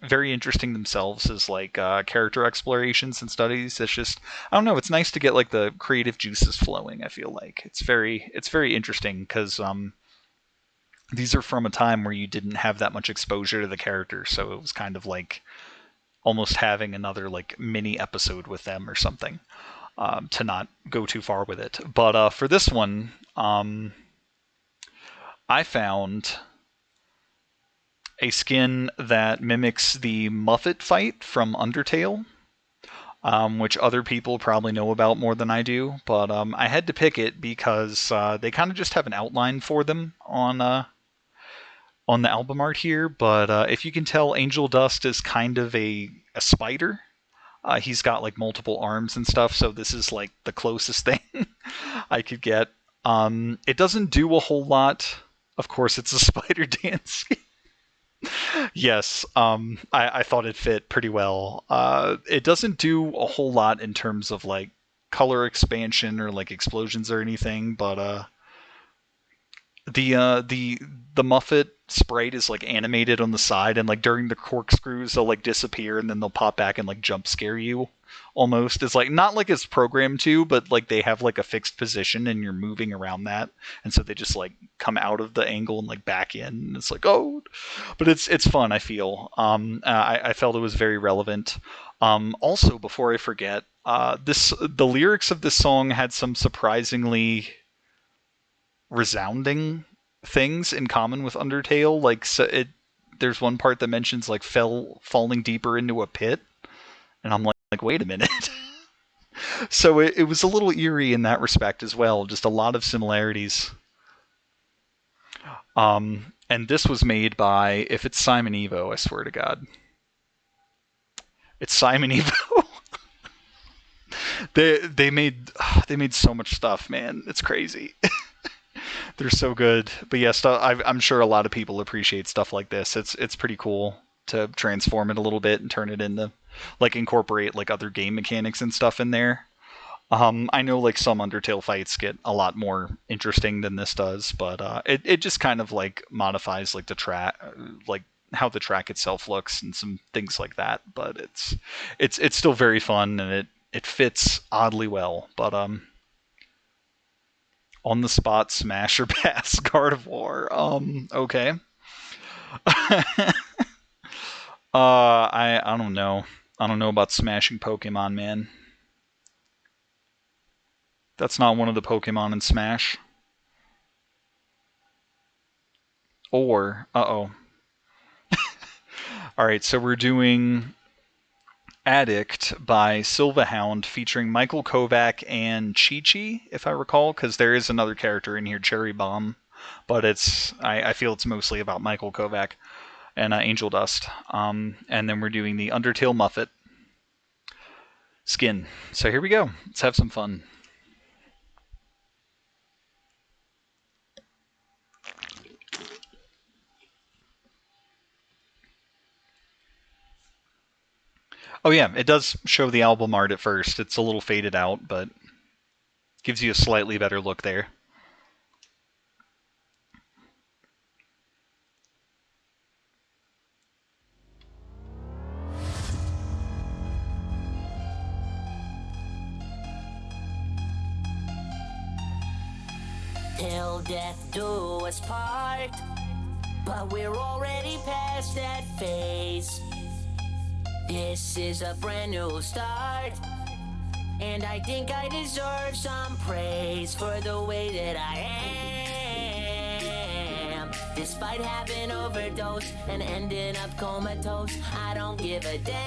very interesting themselves as like character explorations and studies. It's just I don't know. It's nice to get like the creative juices flowing. I feel like it's very interesting because these are from a time where you didn't have that much exposure to the characters, so it was kind of like almost having another like mini episode with them or something. To not go too far with it, but for this one, I found a skin that mimics the Muffet fight from Undertale. which other people probably know about more than I do. But I had to pick it because they kind of just have an outline for them on the album art here. But if you can tell, Angel Dust is kind of a spider. He's got like multiple arms and stuff, so this is like the closest thing I could get. It doesn't do a whole lot. Of course, it's a spider dance. Yes, I thought it fit pretty well. It doesn't do a whole lot in terms of like color expansion or like explosions or anything, but the Muffet sprite is like animated on the side, and like during the corkscrews they'll like disappear and then they'll pop back and like jump scare you. Almost, it's like not like it's programmed to, but like they have like a fixed position and you're moving around that, and so they just like come out of the angle and like back in. And it's like, oh, but it's fun. I feel I felt it was very relevant. Also, before I forget, the lyrics of this song had some surprisingly resounding things in common with Undertale. Like, so there's one part that mentions like falling deeper into a pit, and I'm like wait a minute. So it was a little eerie in that respect as well. Just a lot of similarities. And this was made by, if it's Simon Evo, I swear to God, it's Simon Evo. they made so much stuff, man. It's crazy. They're so good. But yeah, I'm sure a lot of people appreciate stuff like this. It's pretty cool to transform it a little bit and turn it into, like, incorporate like other game mechanics and stuff in there. I know like some Undertale fights get a lot more interesting than this does, but it just kind of like modifies like the track, like how the track itself looks and some things like that. But it's still very fun, and it fits oddly well. But on the spot smash or pass Gardevoir. Okay. I don't know. I don't know about smashing Pokemon, man. That's not one of the Pokemon in Smash. Or, uh-oh. Alright, so we're doing Addict by Sylvahound featuring Michael Kovac and Chi-Chi, if I recall, because there is another character in here, Cherry Bomb, but I feel it's mostly about Michael Kovac and Angel Dust. And then we're doing the Undertale Muffet skin. So here we go. Let's have some fun. Oh yeah, it does show the album art at first. It's a little faded out, but gives you a slightly better look there. Till death do us part, but we're already past that phase. This is a brand new start, and I think I deserve some praise for the way that I am. Despite having overdosed and ending up comatose, I don't give a damn.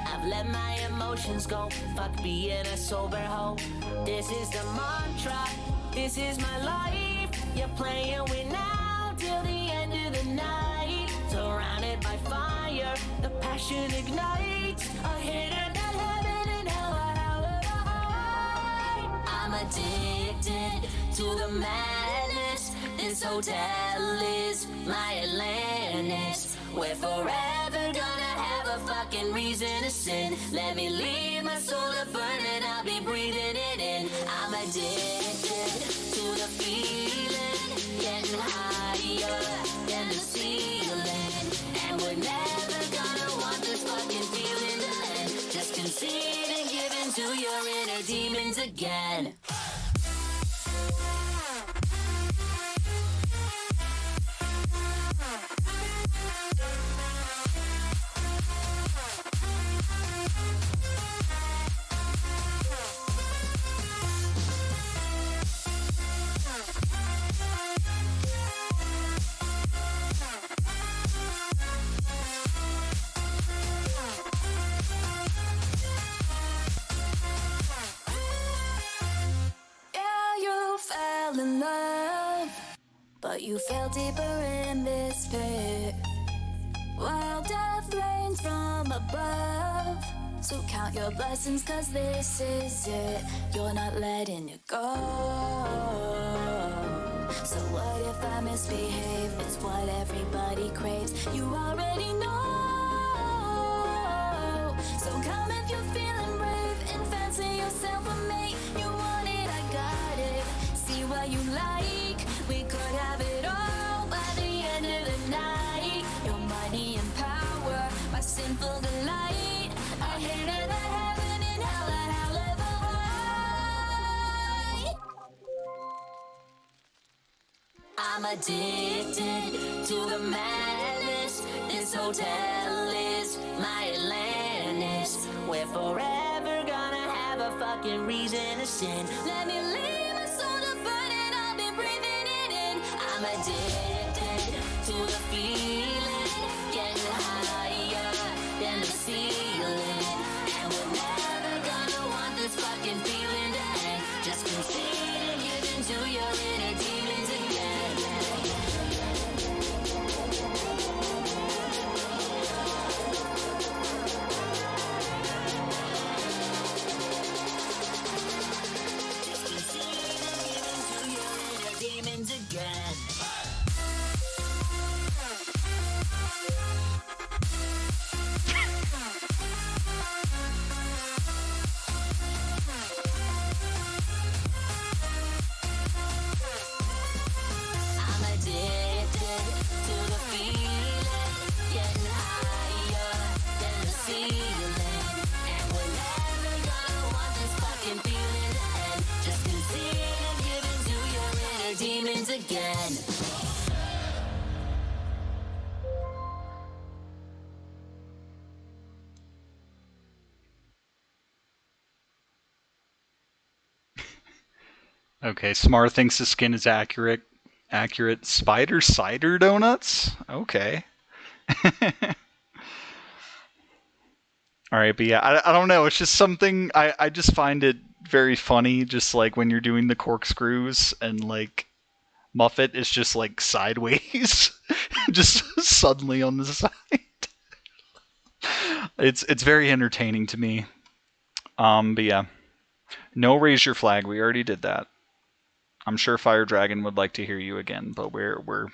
I've let my emotions go, fuck being a sober hoe. This is the mantra, this is my life. You're playing with now till the end of the night. Surrounded by fire, the passion ignites. A hidden that heaven and hell are out of the heart. I'm addicted to the madness. This hotel is my Atlantis. We're forever gonna have a fucking reason to sin. Let me leave my soul to burn and I'll be breathing it in. I'm addicted to the feeling, getting higher than the ceiling. And we're never gonna want this fucking feeling to end. Just concede and give in to your inner demons again. but you fell deeper in this pit. While death rains from above, so count your blessings, cause this is it. You're not letting it go. So what if I misbehave? It's what everybody craves. You already know. So come if you're feeling brave and fancy yourself a mate. You want it, I got it. See what you like. We could have it all by the end of the night. Your money and power, my sinful delight. I hate it, I heaven and hell, and however high. I'm addicted to the madness. This hotel is my Atlantis. We're forever gonna have a fucking reason to sin. Let me leave my soul to burn and I'll be breathing it in. I'm addicted to the feeling, getting higher than the ceiling. And we're never gonna want this fucking feeling to end. Just concede and give in to your inner demons again. Just concede and give in to your inner demons again. I'm addicted to the feeling, getting higher than the ceiling. And we're never gonna want this fucking feeling to end. Just concede and give in to your inner demons again. Okay, Smar thinks the skin is accurate. Accurate. Spider cider donuts? Okay. Alright, but yeah, I don't know. It's just something, I just find it very funny, just like when you're doing the corkscrews and like Muffet is just like sideways, just suddenly on the side. It's very entertaining to me. But yeah. No raise your flag, we already did that. I'm sure Fire Dragon would like to hear you again, but we're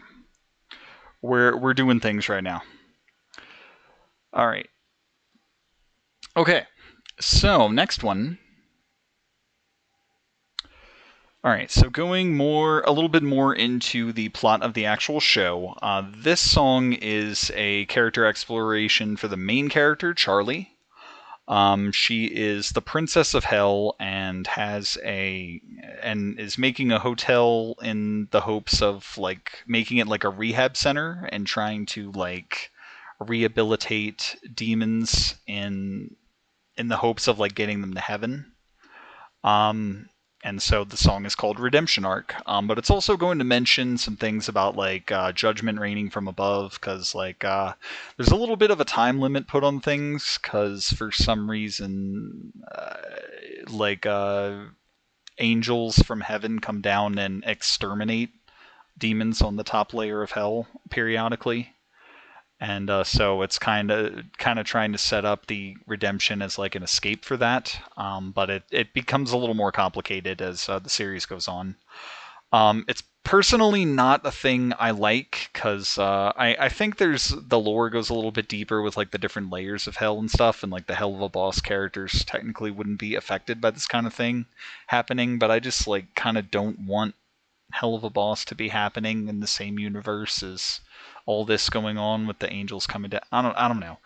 doing things right now. All right. Okay. So, next one. All right, so going a little bit more into the plot of the actual show. This song is a character exploration for the main character, Charlie. She is the princess of hell and is making a hotel in the hopes of like making it like a rehab center and trying to like rehabilitate demons in the hopes of like getting them to heaven. And so the song is called Redemption Arc. But it's also going to mention some things about like judgment raining from above, because like there's a little bit of a time limit put on things, because for some reason angels from heaven come down and exterminate demons on the top layer of hell periodically. And so it's kind of trying to set up the redemption as like an escape for that, but it becomes a little more complicated as the series goes on. It's personally not a thing I like, because I think the lore goes a little bit deeper with like the different layers of hell and stuff, and like the Hell of a Boss characters technically wouldn't be affected by this kind of thing happening, but I just like kind of don't want Hell of a Boss to be happening in the same universe as all this going on with the angels coming down. I don't know.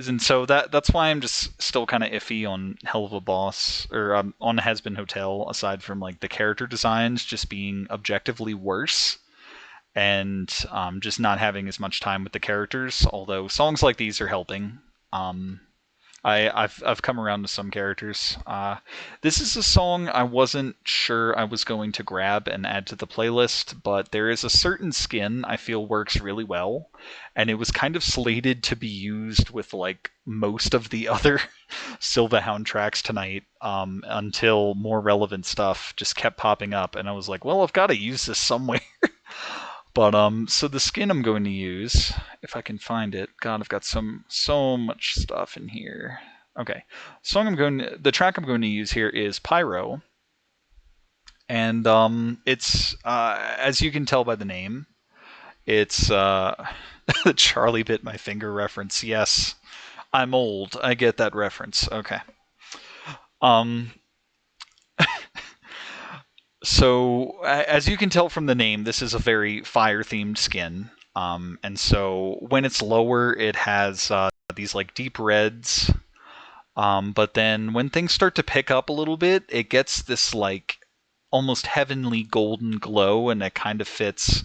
And so that's why I'm just still kind of iffy on Hell of a Boss, or on Has Been Hotel, aside from like the character designs just being objectively worse and just not having as much time with the characters. Although songs like these are helping. I've come around to some characters. This is a song I wasn't sure I was going to grab and add to the playlist, but there is a certain skin I feel works really well, and it was kind of slated to be used with like most of the other Silvahound tracks tonight, until more relevant stuff just kept popping up, and I was like, well, I've got to use this somewhere. But so the skin I'm going to use, if I can find it. God, I've got so much stuff in here. Okay, the track I'm going to use here is Pyro, and it's as you can tell by the name, it's the Charlie bit my finger reference. Yes, I'm old. I get that reference. Okay. Um, so as you can tell from the name, this is a very fire-themed skin. And so when it's lower, it has these like deep reds. But then when things start to pick up a little bit, it gets this like almost heavenly golden glow, and it kind of fits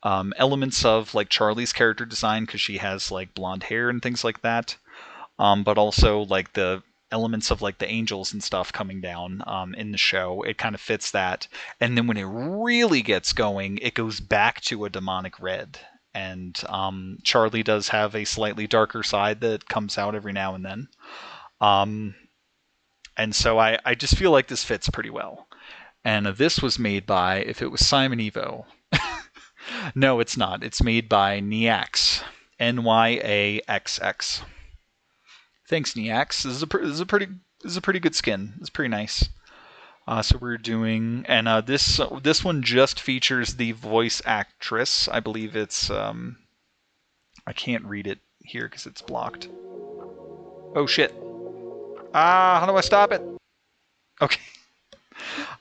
elements of like Charlie's character design because she has like blonde hair and things like that. But also like the elements of like the angels and stuff coming down in the show. It kind of fits that. And then when it really gets going, it goes back to a demonic red. And Charlie does have a slightly darker side that comes out every now and then. And so I just feel like this fits pretty well. And this was made by, if it was Simon Evo. No, it's not. It's made by Nyax. Nyaxx. Thanks, Nyax. This is a pretty good skin. It's pretty nice. So we're doing, and this one just features the voice actress. I believe it's I can't read it here because it's blocked. Oh shit! How do I stop it? Okay,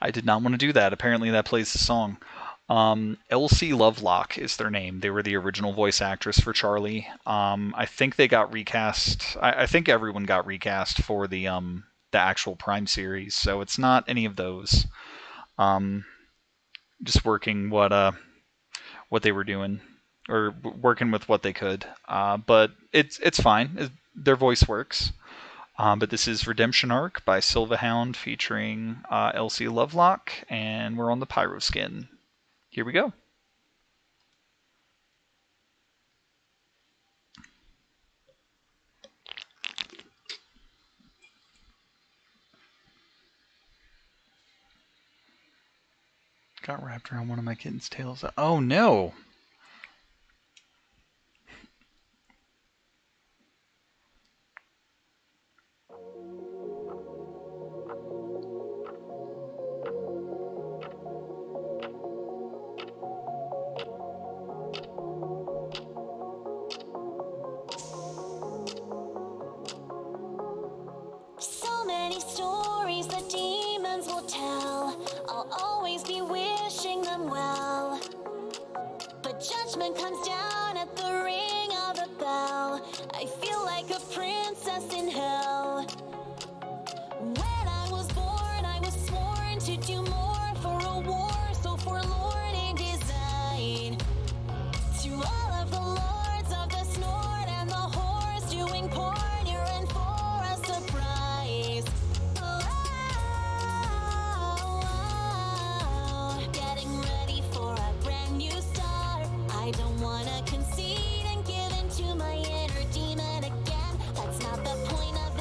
I did not want to do that. Apparently that plays the song. Elsie Lovelock is their name. They were the original voice actress for Charlie. I think they got recast. I think everyone got recast for the actual Prime series, so it's not any of those. Just working what they were doing, or working with what they could. But it's fine. Their voice works. But this is Redemption Arc by Silvahound featuring Elsie Lovelock, and we're on the Pyro skin. Here we go. Got wrapped around one of my kitten's tails. Oh no! So many stories that demons will tell. I'll always be wishing them well. But judgment comes down at the ring of a bell. I feel like a princess in hell. When I was born, I was sworn to do more for a war so forlorn in design. To all of the lords of the snort and the whores doing porn, you're in for a surprise. Getting ready for a brand new start. I don't wanna concede and give in to my inner demon again. That's not the point of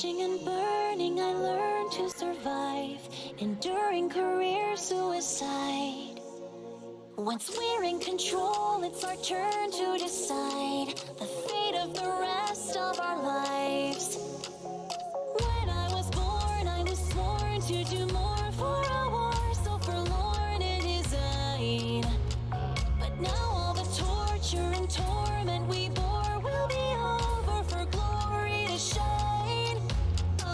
Crashing and burning, I learned to survive. Enduring career suicide. Once we're in control, it's our turn to decide the fate of the rest of our lives. When I was born, I was sworn to do more for a war so forlorn in design. But now all the torture and torment we bore will be over for glory to shine. Oh,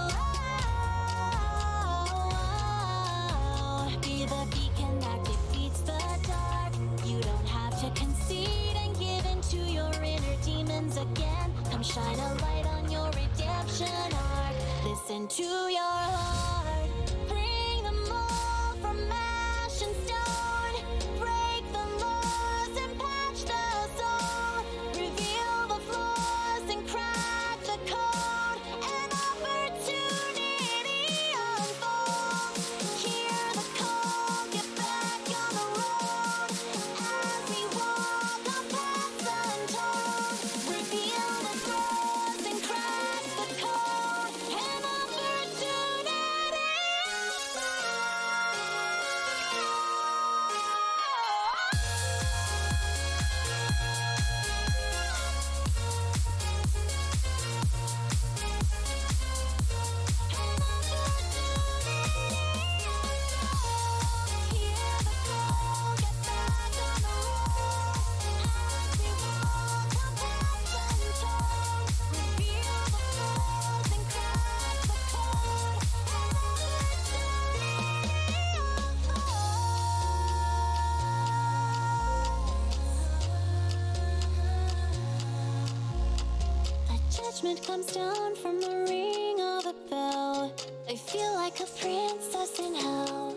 be the beacon that defeats the dark. You don't have to concede and give in to your inner demons again. Come shine a light on your redemption arc. Listen to your heart. Bring them all from ash and stone. Break the laws and patch the soul. Reveal the flaws and crack the code. An opportunity unfolds. Hear the call, get back on the road. As we walk on paths untold. Reveal the flaws and crack the code. An opportunity judgment comes down from the ring of a bell. I feel like a princess in hell.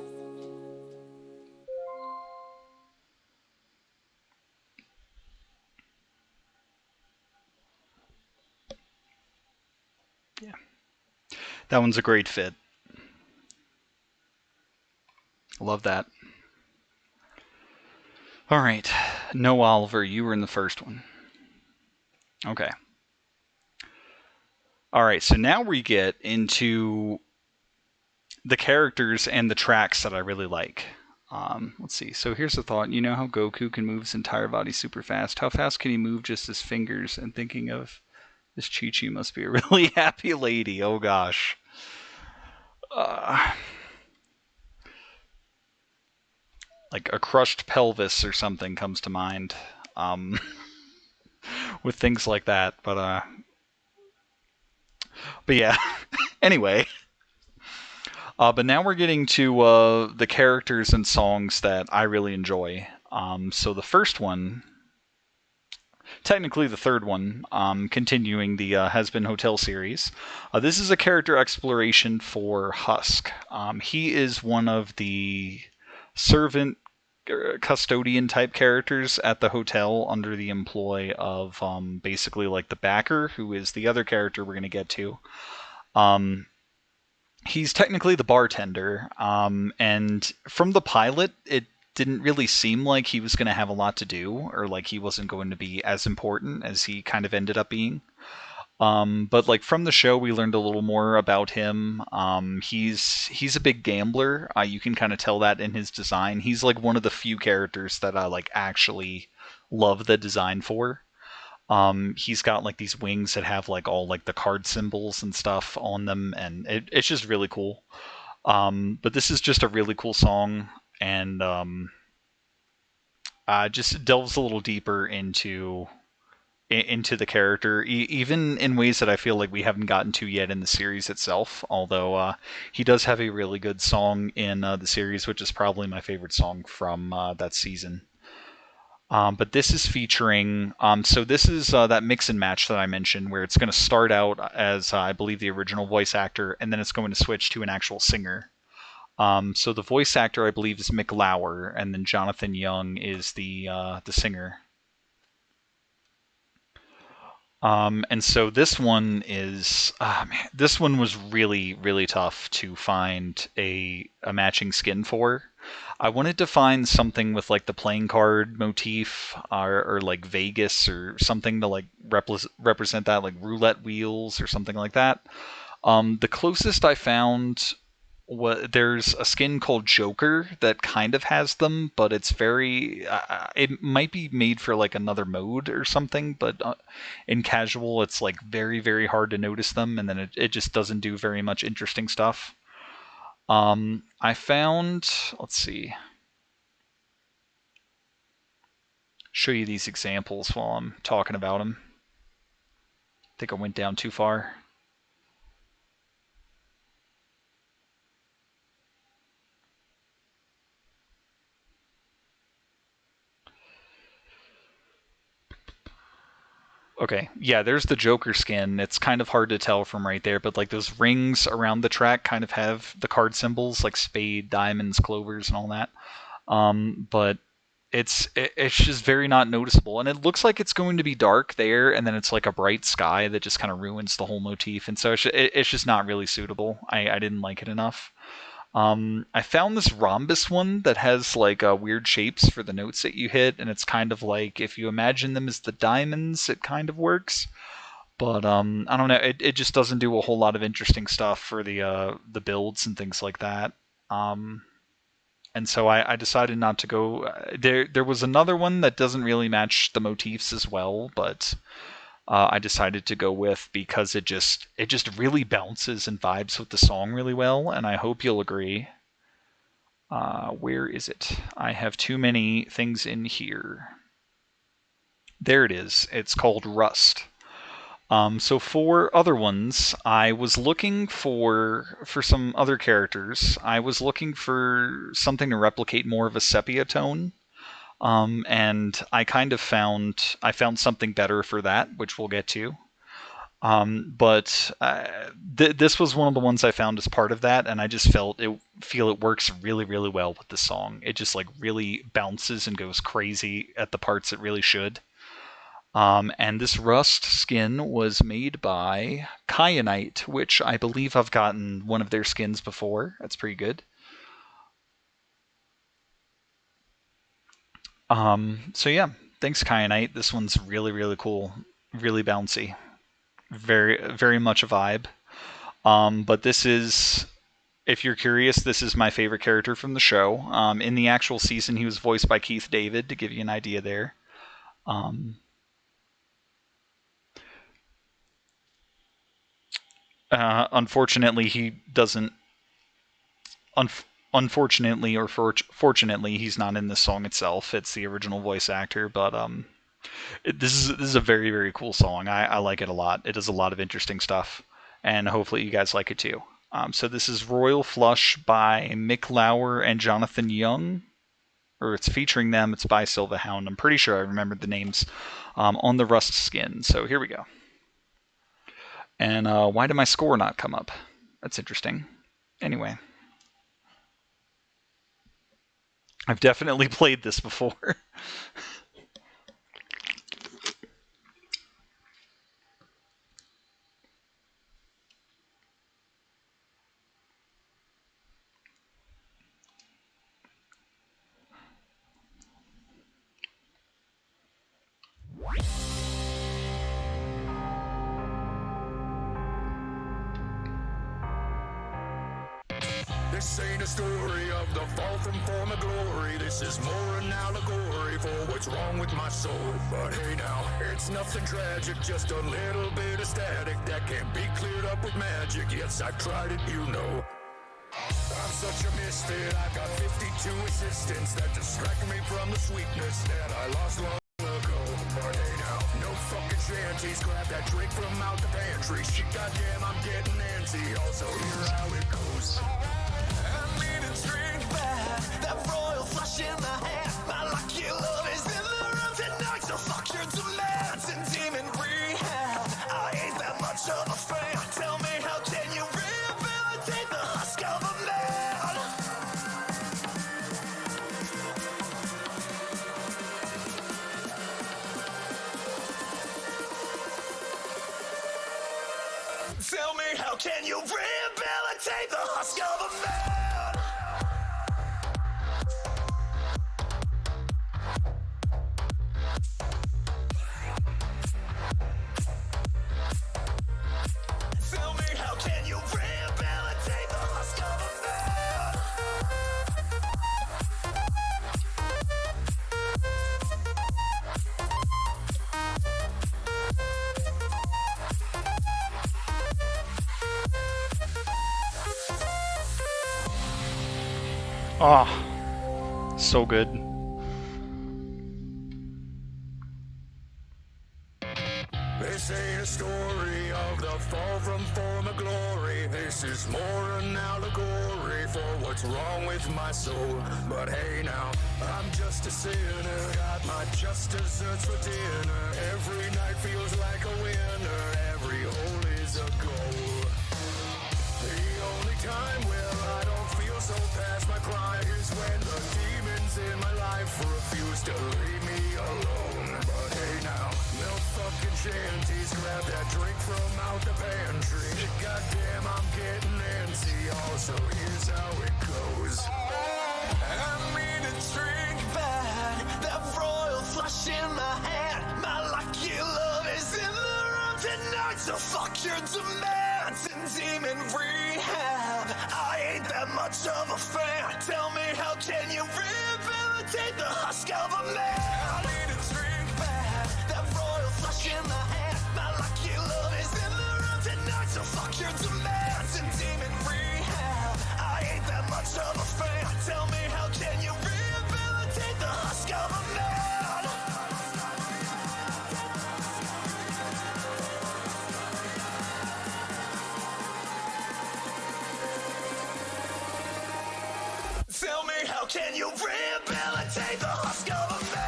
Yeah. That one's a great fit. Love that. All right. No, Oliver, you were in the first one. Okay. All right, so now we get into the characters and the tracks that I really like. Let's see. So here's the thought. You know how Goku can move his entire body super fast? How fast can he move just his fingers? And thinking of this Chi-Chi must be a really happy lady. Oh, gosh. Like a crushed pelvis or something comes to mind with things like that. But yeah. Anyway. But now we're getting to the characters and songs that I really enjoy. So the first one, technically the third one, continuing the Has Been Hotel series. This is a character exploration for Husk. He is one of the servant custodian type characters at the hotel under the employ of basically like the backer, who is the other character we're going to get to. He's technically the bartender, and from the pilot, it didn't really seem like he was going to have a lot to do, or like he wasn't going to be as important as he kind of ended up being. But like from the show, we learned a little more about him. He's a big gambler. You can kind of tell that in his design. He's like one of the few characters that I like actually love the design for. He's got like these wings that have like all like the card symbols and stuff on them, and it's just really cool. But this is just a really cool song, and just delves a little deeper into the character, even in ways that I feel like we haven't gotten to yet in the series itself. Although he does have a really good song in the series, which is probably my favorite song from that season. But this is featuring, so this is that mix and match that I mentioned, where it's going to start out as, I believe, the original voice actor, and then it's going to switch to an actual singer. So the voice actor, I believe, is Mick Lauer, and then Jonathan Young is the singer. And so this one is, this one was really, really tough to find a matching skin for. I wanted to find something with like the playing card motif, or like Vegas or something to like represent that, like roulette wheels or something like that. The closest I found, there's a skin called Joker that kind of has them, but it's very. It might be made for like another mode or something, but in casual, it's like very, very hard to notice them, and then it just doesn't do very much interesting stuff. I found. Let's see. Show you these examples while I'm talking about them. I think I went down too far. Okay, yeah, there's the Joker skin. It's kind of hard to tell from right there, but like those rings around the track kind of have the card symbols like spade, diamonds, clovers, and all that. But it's just very not noticeable, and it looks like it's going to be dark there, and then it's like a bright sky that just kind of ruins the whole motif, and so it's just not really suitable. I didn't like it enough. I found this rhombus one that has like weird shapes for the notes that you hit, and it's kind of like if you imagine them as the diamonds, it kind of works. But I don't know. It just doesn't do a whole lot of interesting stuff for the builds and things like that. Um, and so I decided not to go. There was another one that doesn't really match the motifs as well, but I decided to go with because it just really bounces and vibes with the song really well, and I hope you'll agree. Where is it? I have too many things in here. There it is. It's called Rust. So for other ones, I was looking for some other characters. I was looking for something to replicate more of a sepia tone. And I found something better for that, which we'll get to. But this was one of the ones I found as part of that, and I just feel it works really, really well with the song. It just like really bounces and goes crazy at the parts it really should. And this rust skin was made by Kyanite, which I believe I've gotten one of their skins before. That's pretty good. So yeah, thanks Kyanite. This one's really, really cool, really bouncy, very, very much a vibe. But this is, if you're curious, this is my favorite character from the show. In the actual season, he was voiced by Keith David, to give you an idea there. Um, Unfortunately, he doesn't. Unfortunately, or fortunately, he's not in the song itself. It's the original voice actor, but this is a very, very cool song. I like it a lot. It does a lot of interesting stuff, and hopefully you guys like it too. So this is Royal Flush by Mick Lauer and Jonathan Young, or it's featuring them. It's by Silvahound. I'm pretty sure I remembered the names on the Rust skin. So here we go. And why did my score not come up? That's interesting. Anyway, I've definitely played this before. This ain't a story of the fall from former glory. This is more an allegory for what's wrong with my soul. But hey now, it's nothing tragic, just a little bit of static that can be cleared up with magic. Yes, I've tried it, you know. I'm such a misfit, I got 52 assistants that distract me from the sweetness that I lost long ago. But hey now, no fucking shanties, grab that drink from out the pantry. Shit, goddamn, I'm getting antsy. Also, here's how it goes. I'm needing strength back, that royal flush in the hand. My lucky love is in the room tonight, so fuck your demands and demon rehab. I ain't that much of a fan. Tell me, how can you rehabilitate the husk of a man? Tell me, how can you rehabilitate the husk of a man? Tell me, how can you Oh, so good. This ain't a story of the fall from former glory. This is more an allegory for what's wrong with my soul. But hey now, I'm just a sinner. Got my just desserts for dinner. Every night feels like a winner. Every hole is a goal. The only time where I don't feel so past my prime is when the demons in my life refuse to leave me alone. But hey now, no fucking shanties, grab that drink from out the pantry. Goddamn, I'm getting antsy, also here's how it goes. I mean a drink bag, that royal flush in my hand. My lucky love is in the room tonight, so fuck your demands and demon rehab. I ain't that much of a fan. Tell me, how can you rehabilitate the husk of a man? I need a drink bag, that royal flush in the hand. My lucky love is in the room tonight, so fuck your demands and demon rehab. I ain't that much of a fan. Tell me, how can you rehabilitate the husk of a man? Tell me, how can you rehabilitate the husk of a man?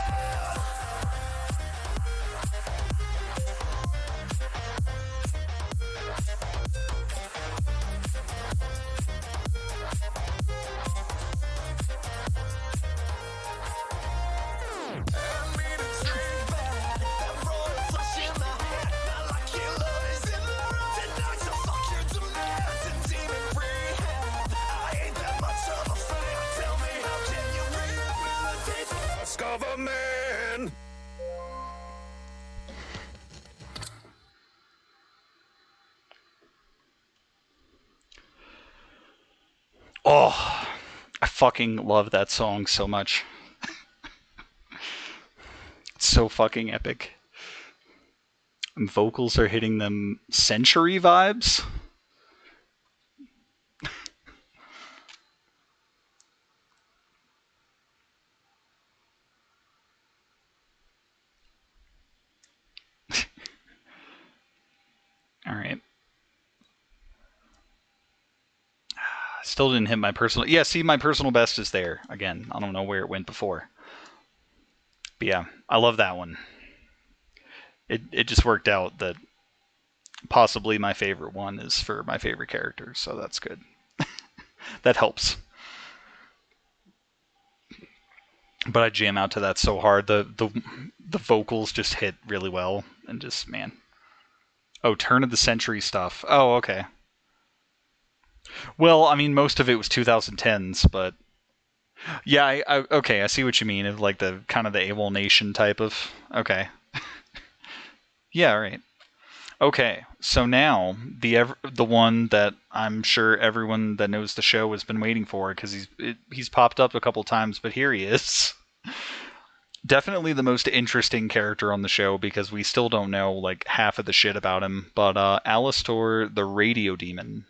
Of a man. Oh, I fucking love that song so much. It's so fucking epic. And vocals are hitting them Century vibes. All right. Still didn't hit my personal. Yeah, see, my personal best is there. Again, I don't know where it went before. But yeah, I love that one. It just worked out that possibly my favorite one is for my favorite character, so that's good. That helps. But I jam out to that so hard. The vocals just hit really well, and just, man. Oh, turn of the century stuff. Oh, okay. Well, I mean, most of it was 2010s, but yeah, okay, I see what you mean. Of like the kind of the AWOL Nation type of. Okay. Yeah, right. Okay, so now the one that I'm sure everyone that knows the show has been waiting for, because he's popped up a couple times, but here he is. Definitely the most interesting character on the show, because we still don't know like half of the shit about him. But Alastor, the radio demon,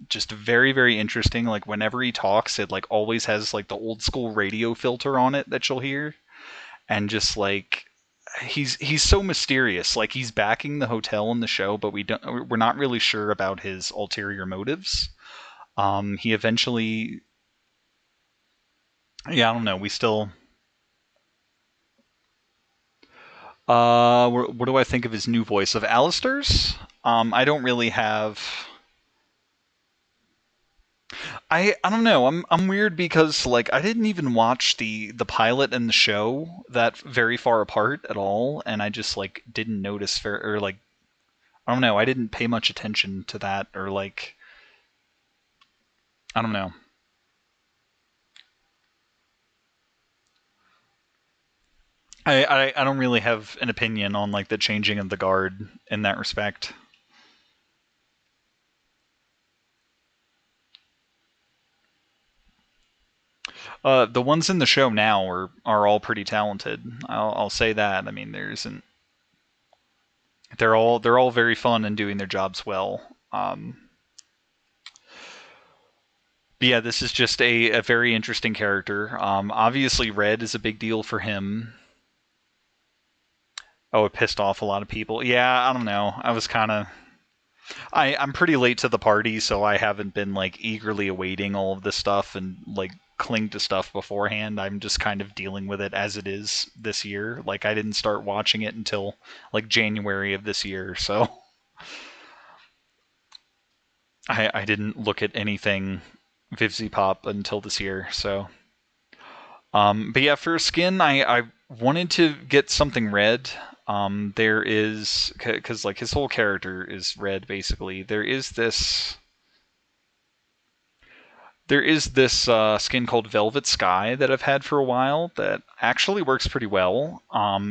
just very, very interesting. Like whenever he talks, it like always has like the old school radio filter on it that you'll hear, and just like he's so mysterious. Like he's backing the hotel in the show, but we're not really sure about his ulterior motives. He eventually, yeah, I don't know. We still, what do I think of his new voice of Alistair's? I don't really have. I don't know. I'm weird because like I didn't even watch the pilot and the show that very far apart at all, and I just like didn't notice or like I don't know. I didn't pay much attention to that, or like I don't know. I don't really have an opinion on like the changing of the guard in that respect. The ones in the show now are all pretty talented. I'll say that. I mean, there isn't. They're all very fun and doing their jobs well. But yeah, this is just a very interesting character. Obviously, red is a big deal for him. Oh, it pissed off a lot of people. Yeah, I don't know. I was kind of I'm pretty late to the party, so I haven't been like eagerly awaiting all of this stuff and like cling to stuff beforehand. I'm just kind of dealing with it as it is this year. Like I didn't start watching it until like January of this year, so I didn't look at anything Vivzy Pop until this year. So, but yeah, for skin, I wanted to get something red. There is because like his whole character is red basically. There is this skin called Velvet Sky that I've had for a while that actually works pretty well.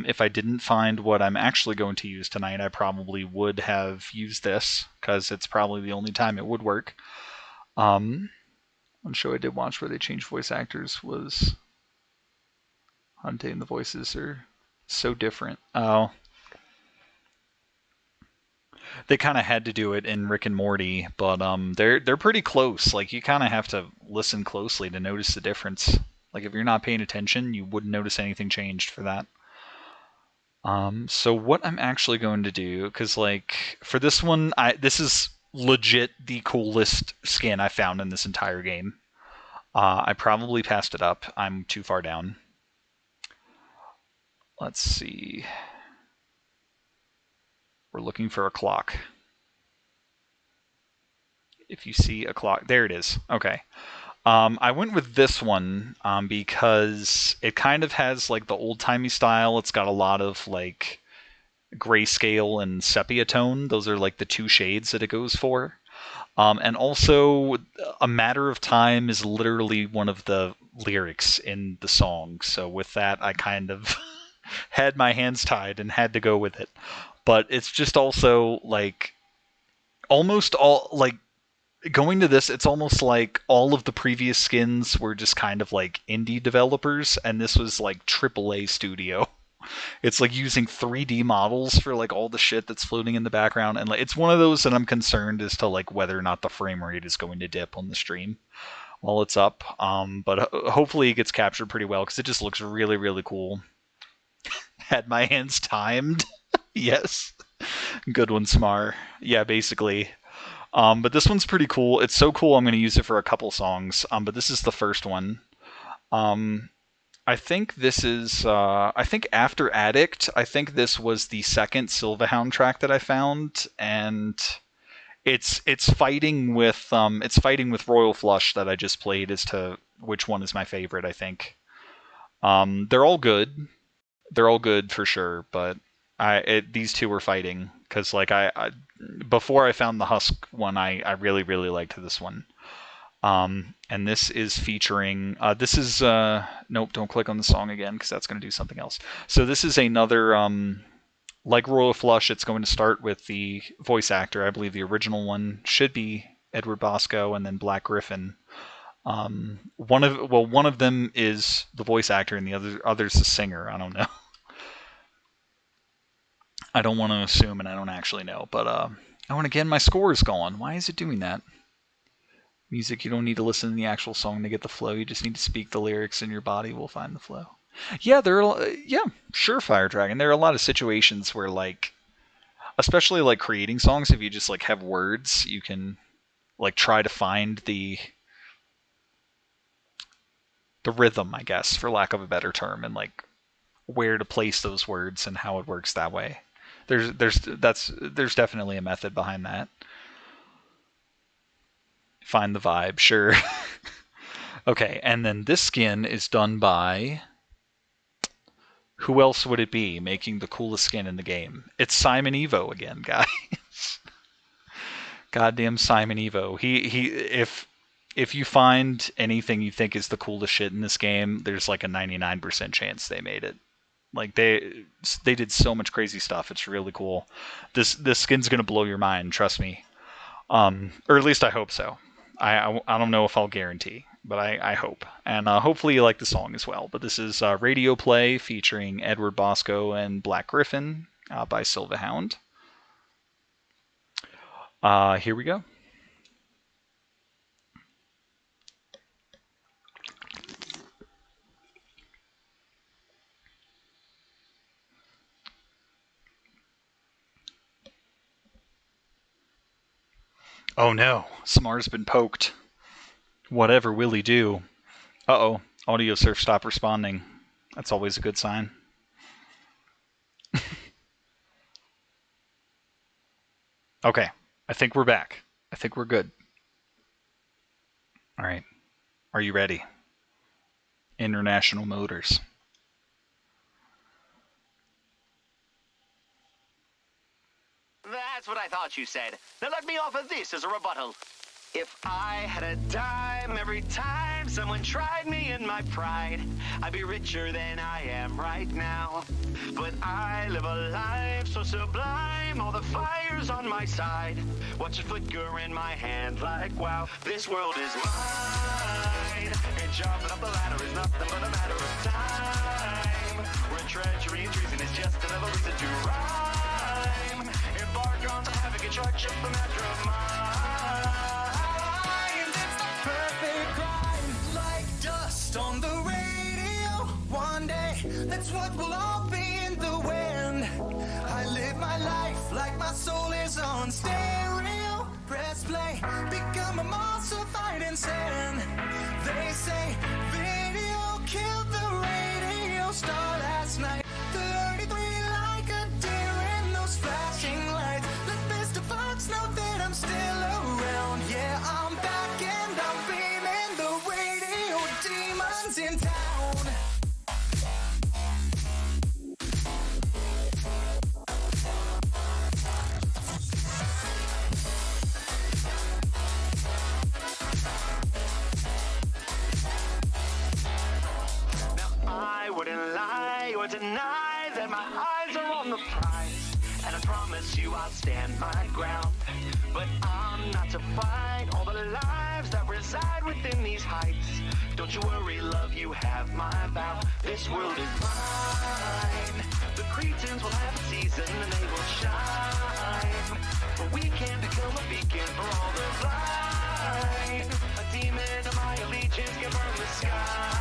If I didn't find what I'm actually going to use tonight, I probably would have used this because it's probably the only time it would work. One show I did watch where they changed voice actors was Hunting. The voices are so different. Oh, they kind of had to do it in Rick and Morty, but they're pretty close. Like you kind of have to listen closely to notice the difference. Like if you're not paying attention, you wouldn't notice anything changed for that. So what I'm actually going to do, because like for this one, this is legit the coolest skin I found in this entire game. I probably passed it up. I'm too far down. Let's see. We're looking for a clock. If you see a clock, there it is. Okay. I went with this one because it kind of has like the old timey style. It's got a lot of like grayscale and sepia tone. Those are like the two shades that it goes for. And also, A Matter of Time is literally one of the lyrics in the song. So with that, I kind of had my hands tied and had to go with it. But it's just also like almost all like going to this, it's almost like all of the previous skins were just kind of like indie developers, and this was like AAA studio. It's like using 3D models for like all the shit that's floating in the background, and like it's one of those that I'm concerned as to like whether or not the frame rate is going to dip on the stream while it's up. But hopefully it gets captured pretty well because it just looks really really cool. Had my hands timed. Yes, good one, Smar. Yeah, basically. But this one's pretty cool. It's so cool. I'm going to use it for a couple songs. But this is the first one. Um, I think this is. I think after Addict, I think this was the second Silverhound track that I found, and it's fighting with Royal Flush that I just played as to which one is my favorite. I think they're all good. They're all good for sure, but these two were fighting because like I before I found the Husk one, I really really liked this one. And this is featuring. This is nope. Don't click on the song again because that's going to do something else. So this is another like Royal Flush. It's going to start with the voice actor. I believe the original one should be Edward Bosco, and then Black Griffin. One of them is the voice actor, and the other's the singer. I don't know. I don't want to assume, and I don't actually know. But oh, and again, my score is gone. Why is it doing that? Music, you don't need to listen to the actual song to get the flow. You just need to speak the lyrics, and your body will find the flow. Yeah, yeah, sure, Fire Dragon. There are a lot of situations where, like, especially like creating songs, if you just like have words, you can like try to find the rhythm, I guess, for lack of a better term, and like where to place those words and how it works that way. There's definitely a method behind that. Find the vibe, sure. Okay, and then this skin is done by who else would it be making the coolest skin in the game? It's Simon Evo again, guys. Goddamn Simon Evo. He if you find anything you think is the coolest shit in this game, there's like a 99% chance they made it. Like they did so much crazy stuff. It's really cool. This skin's gonna blow your mind. Trust me. Or at least I hope so. I don't know if I'll guarantee, but I hope. And hopefully you like the song as well. But this is Radio Play featuring Edward Bosco and Black Griffin by Silverhound. Here we go. Oh no, Samar's been poked. Whatever will he do? Uh-oh, Audiosurf stopped responding. That's always a good sign. Okay, I think we're back. I think we're good. All right, are you ready? International Motors. That's what I thought you said. Now let me offer this as a rebuttal. If I had a dime every time someone tried me in my pride, I'd be richer than I am right now. But I live a life so sublime, all the fire's on my side. Watch a flicker in my hand like, wow, this world is mine. And jumping up the ladder is nothing but a matter of time. Where treachery and treason is just another reason to rhyme. Embark on the havoc and charge up the mastermind. Perfect crime, like dust on the radio. One day, that's what we'll all be in the wind. I live my life like my soul is on stereo. Press play, become a monster fighting sin. They say video killed the radio star last night. 33 like a deer in those flashing lights. Let Mr. Fox know that I'm still around. Yeah, I'm back and I'm beaming. The radio demons in town. I wouldn't lie or deny that my eyes are on the prize, and I promise you I'll stand my ground. But I'm not to fight all the lives that reside within these heights. Don't you worry, love, you have my vow. This world is mine. The cretins will have a season and they will shine, but we can become a beacon for all the blind. A demon of my allegiance can burn the sky.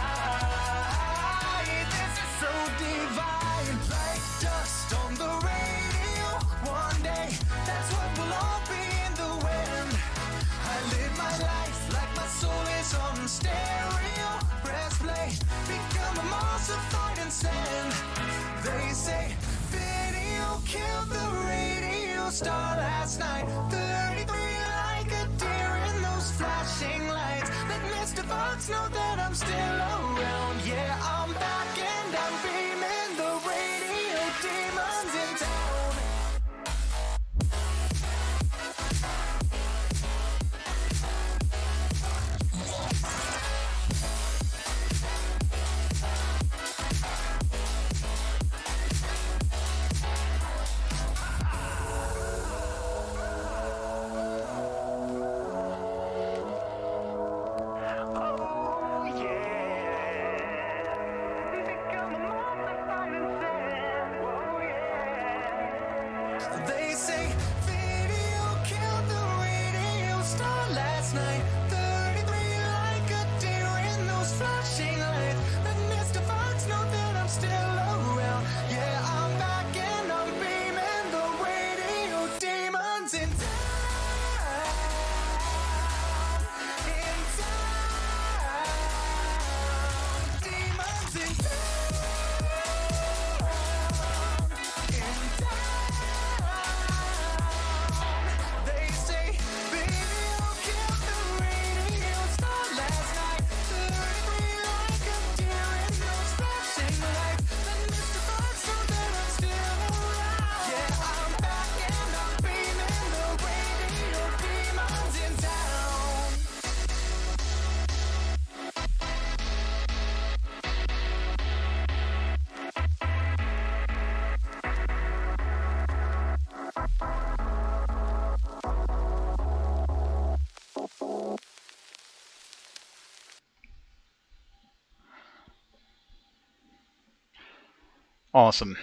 So divine, like dust on the radio. One day, that's what we'll all be in the wind. I live my life like my soul is on stereo. Press play, become a monster fighting sin. They say video killed the radio star last night. 33 like a deer in those flashing lights. Let Mr. Fox know that I'm still around. Yeah, I'm back and I'm beaming. The radio demons in town. Oh yeah. Become a monster fighting sin. Oh yeah. They say video killed the radio star last night. 33 like a deer in those flashing lights. Let Mr. Fox know that I'm still around. Yeah, I'm back and I'm beaming. The radio demons in town. In town. Demons in town. In town. They say video killed the radio star last night. 33 like a deer in those flashing lights. Let Mr. Fox know that I'm still around. Yeah, I'm back and I'm beaming. The radio demons in town. Awesome.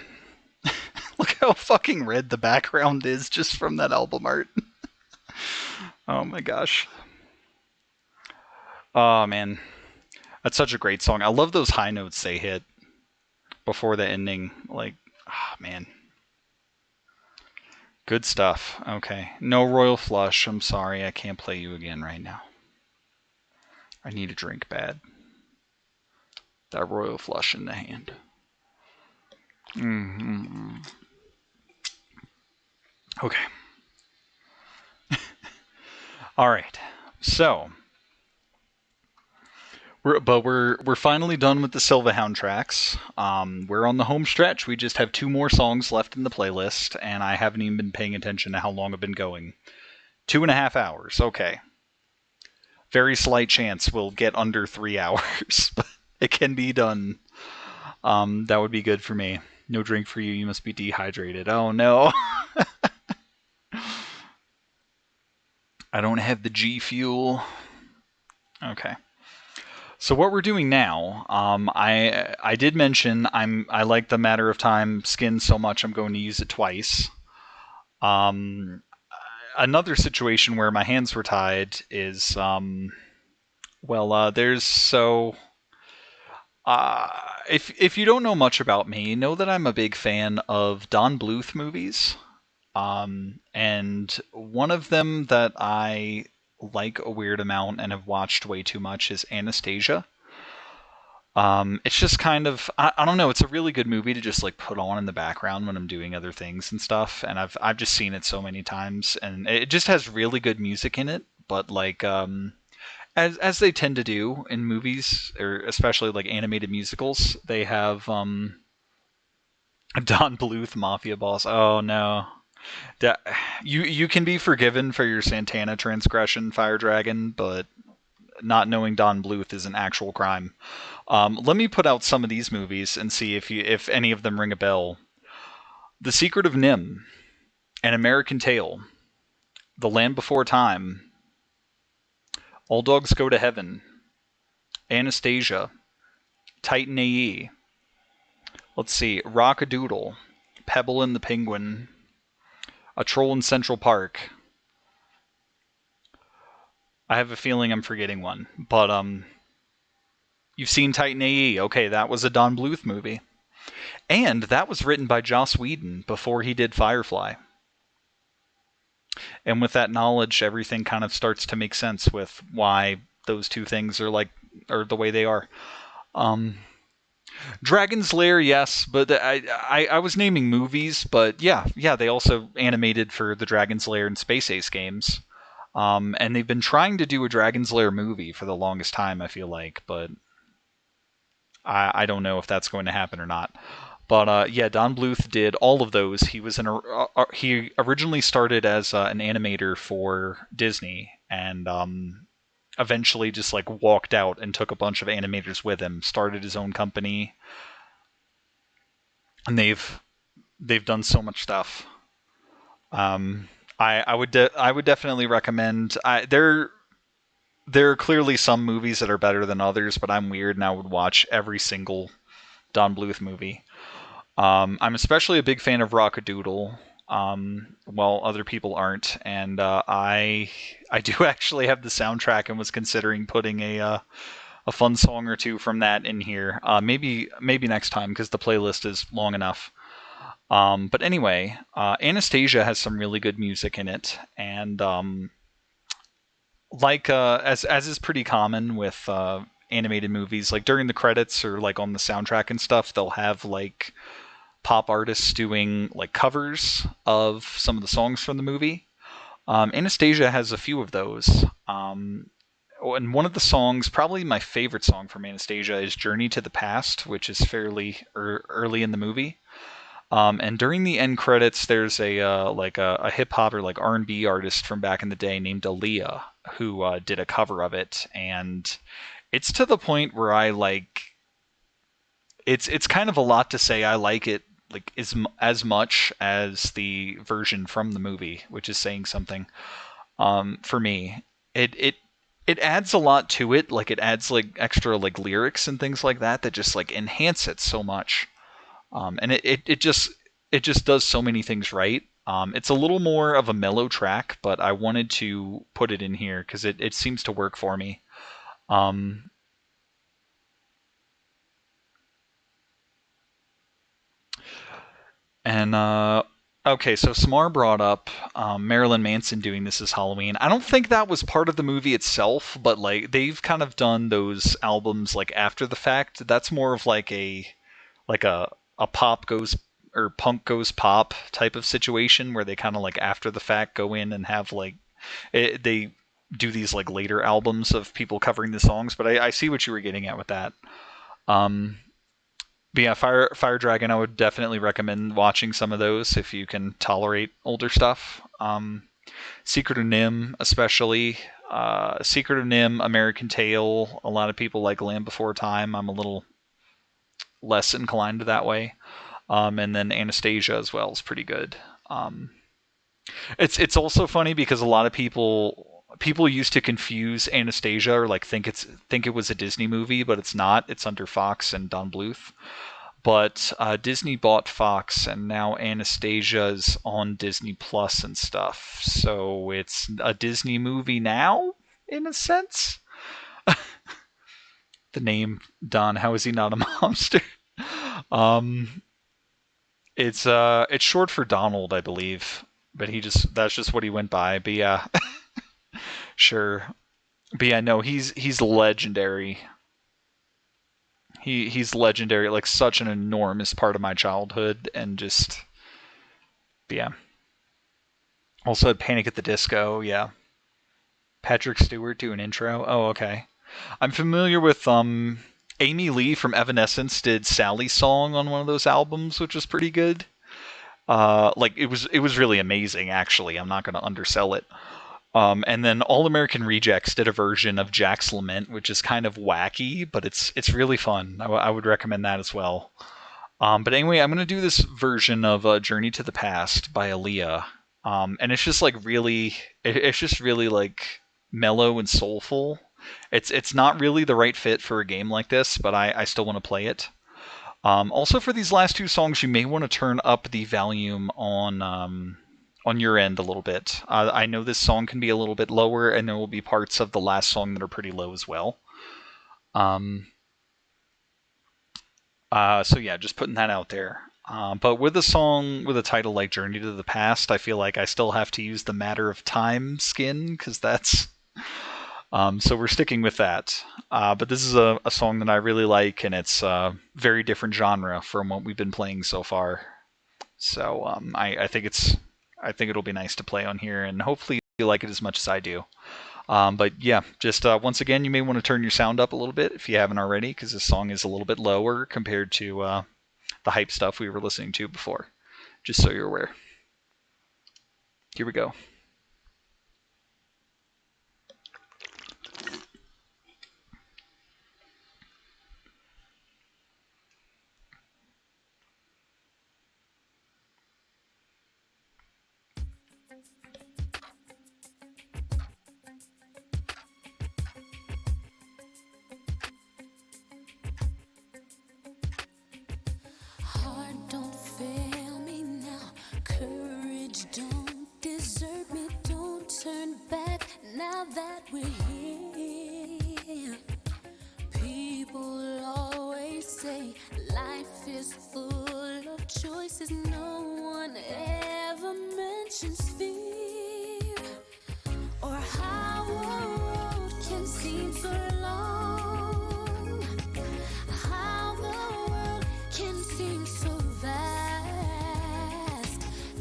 Look how fucking red the background is just from that album art. Oh my gosh. Oh man. That's such a great song. I love those high notes they hit before the ending. Like, ah man. Good stuff. Okay. No Royal Flush. I'm sorry, I can't play you again right now. I need a drink bad. That Royal Flush in the hand. Mm-hmm. Okay. All right. So we're finally done with the Silverhound tracks. We're on the home stretch. We just have 2 more songs left in the playlist, and I haven't even been paying attention to how long I've been going. 2.5 hours. Okay. Very slight chance we'll get under 3 hours, but it can be done. That would be good for me. No drink for you. You must be dehydrated. Oh no. I don't have the G Fuel. Okay. So what we're doing now, I did mention I like the Matter of Time skin so much I'm going to use it twice. Another situation where my hands were tied is there's so if you don't know much about me, know that I'm a big fan of Don Bluth movies. And one of them that I like a weird amount and have watched way too much is Anastasia. It's just kind of I don't know. It's a really good movie to just like put on in the background when I'm doing other things and stuff. And I've just seen it so many times, and it just has really good music in it. But like as they tend to do in movies, or especially like animated musicals, they have Don Bluth mafia boss. Oh no. Da- you can be forgiven for your Santana transgression, Fire Dragon, but not knowing Don Bluth is an actual crime. Let me put out some of these movies and see if any of them ring a bell. The Secret of Nim, An American Tale, The Land Before Time, All Dogs Go to Heaven, Anastasia, Titan AE. Let's see, Rock-a-Doodle, Pebble and the Penguin, A Troll in Central Park. I have a feeling I'm forgetting one, but you've seen Titan AE. Okay, that was a Don Bluth movie. And that was written by Joss Whedon before he did Firefly. And with that knowledge, everything kind of starts to make sense with why those two things are the way they are. Dragon's Lair, yes, but I was naming movies, but yeah, they also animated for the Dragon's Lair and Space Ace games. And they've been trying to do a Dragon's Lair movie for the longest time, I feel like, but I don't know if that's going to happen or not. But yeah, Don Bluth did all of those. He originally started as an animator for Disney, and eventually just like walked out and took a bunch of animators with him. Started his own company, and they've done so much stuff. I would definitely recommend. There are clearly some movies that are better than others, but I'm weird and I would watch every single Don Bluth movie. I'm especially a big fan of Rock-a-Doodle, while other people aren't, and I do actually have the soundtrack and was considering putting a fun song or two from that in here. Maybe next time because the playlist is long enough. But anyway, Anastasia has some really good music in it, and as is pretty common with animated movies, like during the credits or like on the soundtrack and stuff, they'll have like pop artists doing like covers of some of the songs from the movie. Anastasia has a few of those. And one of the songs, probably my favorite song from Anastasia, is "Journey to the Past," which is fairly early in the movie. And during the end credits, there's a hip hop or like R&B artist from back in the day named Aaliyah who did a cover of it, and it's to the point where I like. It's kind of a lot to say I like it like as much as the version from the movie, which is saying something. For me, it adds a lot to it. Like it adds like extra like lyrics and things like that that just like enhance it so much. And it just does so many things right. It's a little more of a mellow track, but I wanted to put it in here because it seems to work for me. Um, and Okay, so Samar brought up Marilyn Manson doing this as Halloween. I don't think that was part of the movie itself, but like they've kind of done those albums like after the fact. That's more of like a pop goes or punk goes pop type of situation where they kind of like after the fact go in and have like they do these like later albums of people covering the songs. But I see what you were getting at with that. Um, but yeah, Fire Dragon, I would definitely recommend watching some of those if you can tolerate older stuff. Secret of Nim, especially. Secret of Nim, American Tail. A lot of people like Land Before Time. I'm a little less inclined that way. And then Anastasia as well is pretty good. Um, it's also funny because a lot of people used to confuse Anastasia or like think it was a Disney movie, but it's not. It's under Fox and Don Bluth. But Disney bought Fox, and now Anastasia's on Disney Plus and stuff. So it's a Disney movie now, in a sense. The name Don, how is he not a monster? Um, it's short for Donald, I believe, but he just that's just what he went by. But yeah, sure. But yeah, no, he's legendary. He's legendary, like such an enormous part of my childhood, and just yeah. Also had Panic at the Disco, yeah. Patrick Stewart do an intro. Oh, okay. I'm familiar with Amy Lee from Evanescence did Sally's song on one of those albums, which was pretty good. Like it was really amazing actually. I'm not going to undersell it. And then All American Rejects did a version of Jack's Lament, which is kind of wacky, but it's really fun. I would recommend that as well. But anyway, I'm gonna do this version of Journey to the Past by Aaliyah, and it's just like really, it's just really like mellow and soulful. It's not really the right fit for a game like this, but I still want to play it. Also, for these last two songs, you may want to turn up the volume on your end a little bit. I know this song can be a little bit lower, and there will be parts of the last song that are pretty low as well. Um, so yeah, just putting that out there. But with a song with a title like Journey to the Past, I feel like I still have to use the Matter of Time skin, because that's. So we're sticking with that. But this is a song that I really like, and it's a very different genre from what we've been playing so far. So I think it'll be nice to play on here, and hopefully you like it as much as I do. But yeah, just once again, you may want to turn your sound up a little bit if you haven't already, because this song is a little bit lower compared to the hype stuff we were listening to before. Just so you're aware. Here we go. Heart, don't fail me now. Courage, don't desert me. Don't turn back now that we're here. People always say life is full of choices. No one ever mentions fear, or how a road can seem so long, how the world can seem so vast.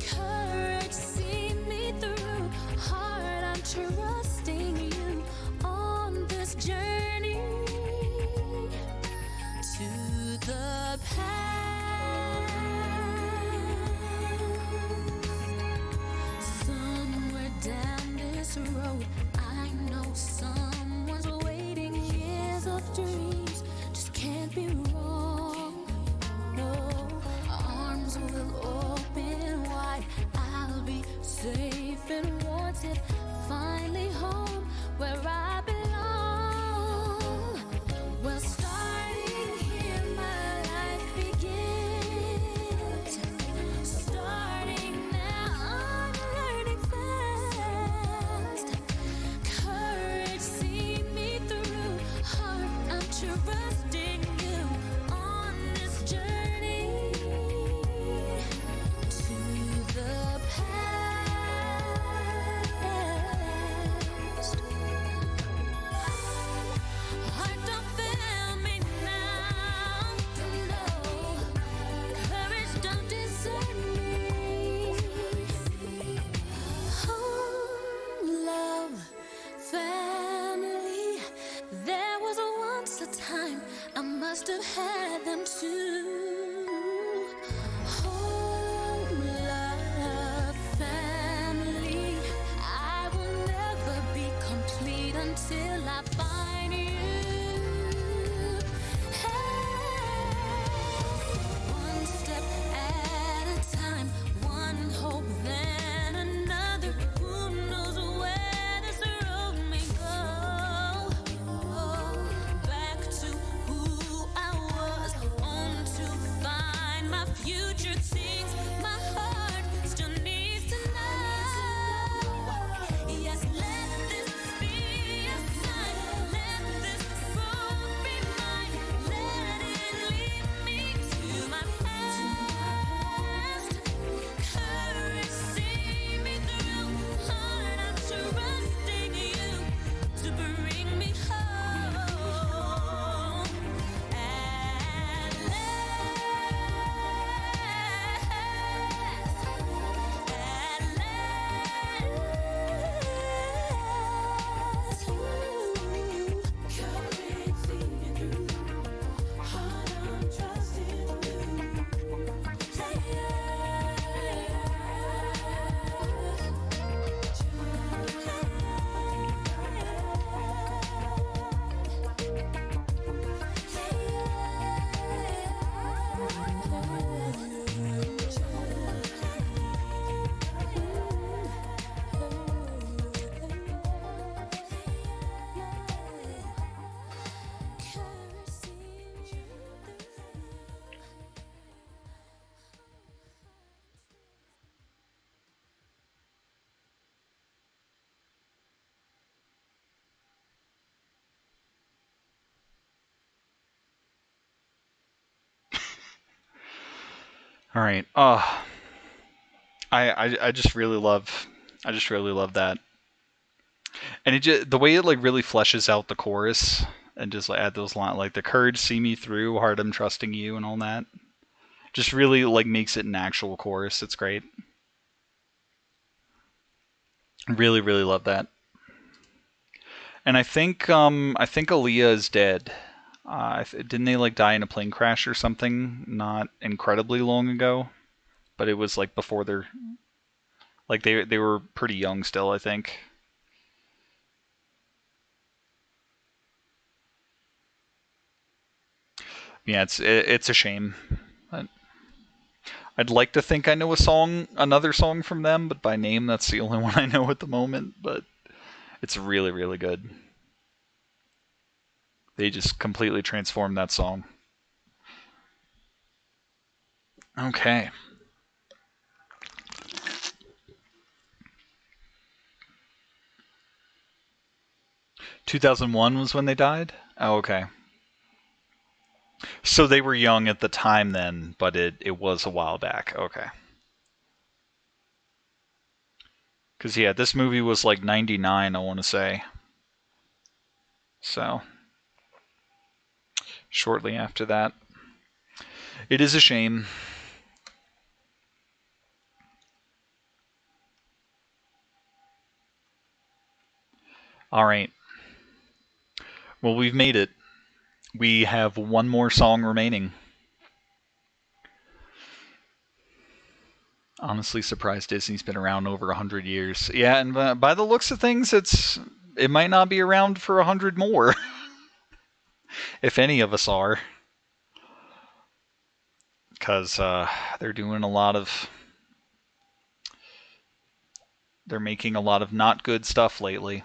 Courage, see me through. Heart, I'm trusting you on this journey to the past. must have had them too. Home, love, family. I will never be complete until I find you. One step at a time, one hope then another. Who knows where this road may go? Back to who I was, on to find my future. Things my heart still needs to know. Yes, let this be a sign. Let this road be mine. Let it lead me to my past. Courage, see me through. Heart, I'm trusting you to bring me home. At last, courage, see me through. Heart, I'm trusting you. All right. I just really love that, and the way it like really fleshes out the chorus and just like add those lines like the courage see me through, heart I'm trusting you, and all that. Just really like makes it an actual chorus. It's great. Really, really love that. And I think Aaliyah is dead. Didn't they like die in a plane crash or something not incredibly long ago? But it was like before their like they were pretty young still, I think. Yeah, it's a shame. I'd like to think I know another song from them, but by name that's the only one I know at the moment. But it's really, really good. They just completely transformed that song. Okay. (2001) was when they died? Oh, okay. So they were young at the time then, but it was a while back. Okay. Because, yeah, this movie was like 99, I want to say. So, shortly after that. It is a shame. All right. Well, we've made it. We have one more song remaining. Honestly surprised Disney's been around over 100 years. Yeah, and by the looks of things, it might not be around for 100 more. If any of us are. Because they're doing a lot of... They're making a lot of not good stuff lately.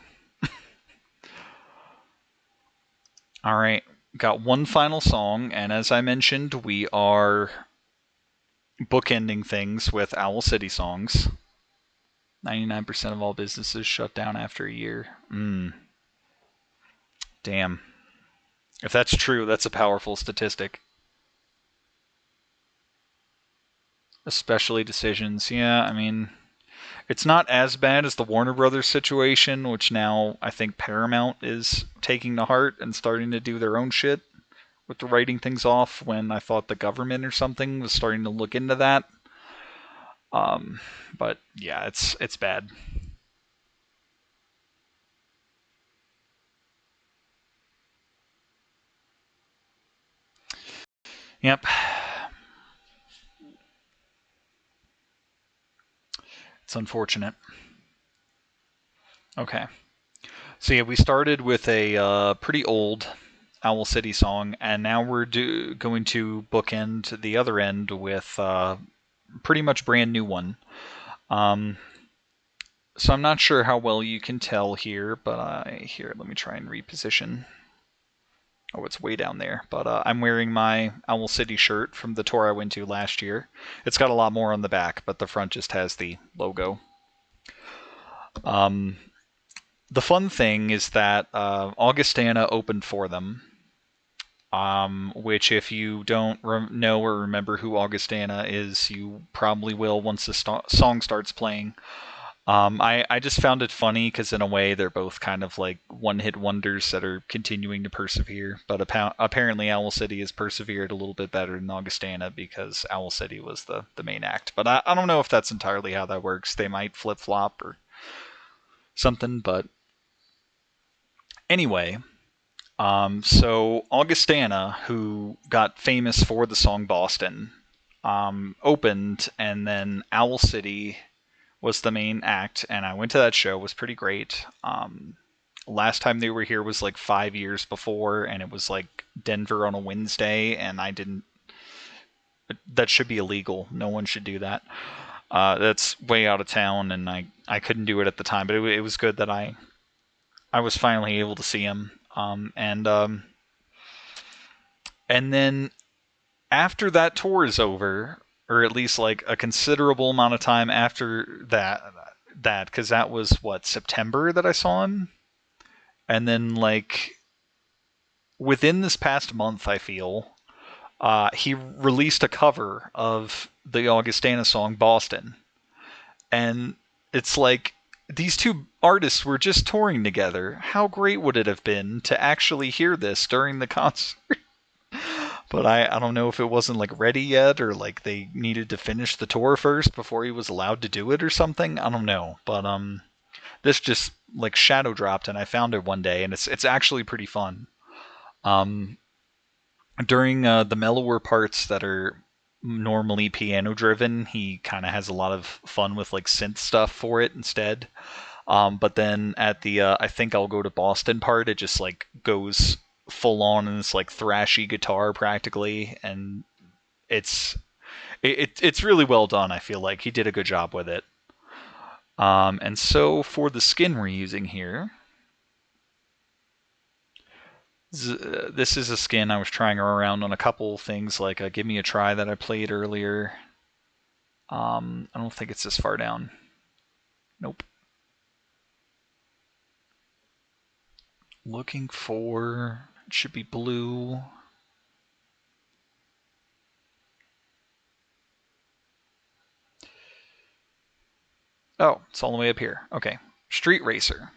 All right. Got one final song, and as I mentioned, we are bookending things with Owl City songs. 99% of all businesses shut down after a year. Damn. If that's true, that's a powerful statistic. Especially decisions. Yeah, I mean, it's not as bad as the Warner Brothers situation, which now I think Paramount is taking to heart and starting to do their own shit with the writing things off, when I thought the government or something was starting to look into that. But yeah, it's bad. Yep. It's unfortunate. Okay. So yeah, we started with a pretty old Owl City song, and now we're going to bookend the other end with pretty much brand new one. Um, so I'm not sure how well you can tell here, but here, let me try and reposition. Oh, it's way down there. But I'm wearing my Owl City shirt from the tour I went to last year. It's got a lot more on the back, but the front just has the logo. Um, the fun thing is that Augustana opened for them, which if you don't know or remember who Augustana is, you probably will once the song starts playing. I just found it funny because in a way they're both kind of like one-hit wonders that are continuing to persevere. But apparently Owl City has persevered a little bit better than Augustana because Owl City was the main act. But I don't know if that's entirely how that works. They might flip-flop or something. But anyway, so Augustana, who got famous for the song Boston, opened, and then Owl City was the main act, and I went to that show. It was pretty great. Last time they were here was like 5 years before, and it was like Denver on a Wednesday, and I didn't. That should be illegal. No one should do that. That's way out of town, and I couldn't do it at the time. But it was good that I was finally able to see him. And then after that tour is over, or at least like a considerable amount of time after that because that was what, September that I saw him, and then like within this past month, I feel he released a cover of the Augustana song Boston, and it's like these two artists were just touring together. How great would it have been to actually hear this during the concert? But I don't know if it wasn't like ready yet, or like they needed to finish the tour first before he was allowed to do it or something. I don't know. But this just like shadow dropped, and I found it one day, and it's actually pretty fun. Um, During the mellower parts that are normally piano driven, he kind of has a lot of fun with like synth stuff for it instead. But then at the I think I'll go to Boston part, it just like goes full on and it's like thrashy guitar practically, and it's it's really well done. I feel like he did a good job with it. And so for the skin we're using here, this is a skin I was trying around on a couple things like Give Me a Try that I played earlier. I don't think it's this far down. Nope. Looking for, it should be blue. Oh, it's all the way up here. Okay. Street Racer.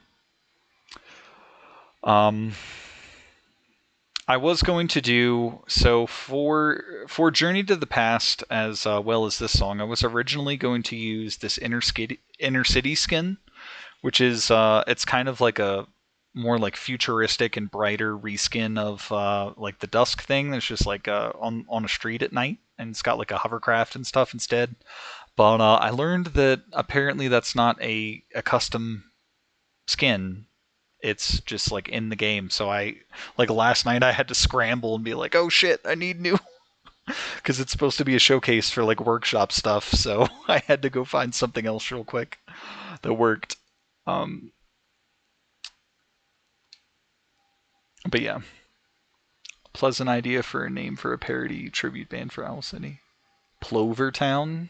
I was going to do so for Journey to the Past as well as this song. I was originally going to use this inner city skin, which is it's kind of like a more like futuristic and brighter reskin of like the Dusk thing. That's just like on a street at night, and it's got like a hovercraft and stuff instead. But I learned that apparently that's not a custom skin. It's just like in the game. So I like last night I had to scramble and be like, oh shit, I need new, because it's supposed to be a showcase for like workshop stuff. So I had to go find something else real quick that worked. Um, but yeah, pleasant idea for a name for a parody tribute band for Owl City. Plover Town.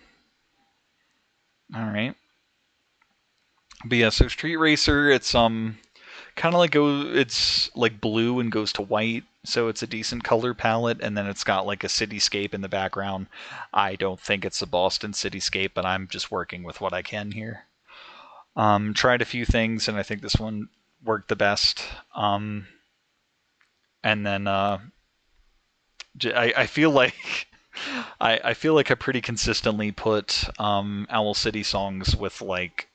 All right. But yeah, so Street Racer, it's kind of like it's like blue and goes to white, so it's a decent color palette, and then it's got like a cityscape in the background. I don't think it's a Boston cityscape, but I'm just working with what I can here. Tried a few things, and I think this one worked the best. And then I feel like I feel like I pretty consistently put Owl City songs with like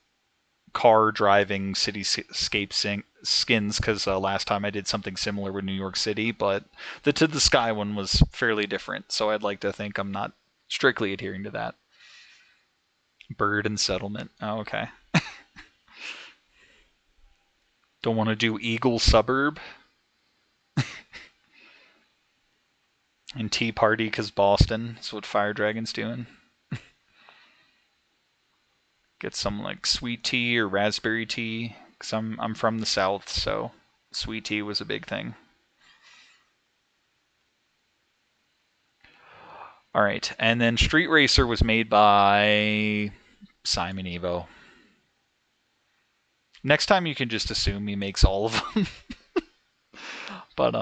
car driving cityscape skins because last time I did something similar with New York City, but the To the Sky one was fairly different, so I'd like to think I'm not strictly adhering to that. Bird and Settlement. Oh, okay. Don't want to do Eagle Suburb and Tea Party because Boston is what Fire Dragon's doing. Get some like sweet tea or raspberry tea because I'm from the South, so sweet tea was a big thing. All right, and then Street Racer was made by Simon Evo. Next time you can just assume he makes all of them. But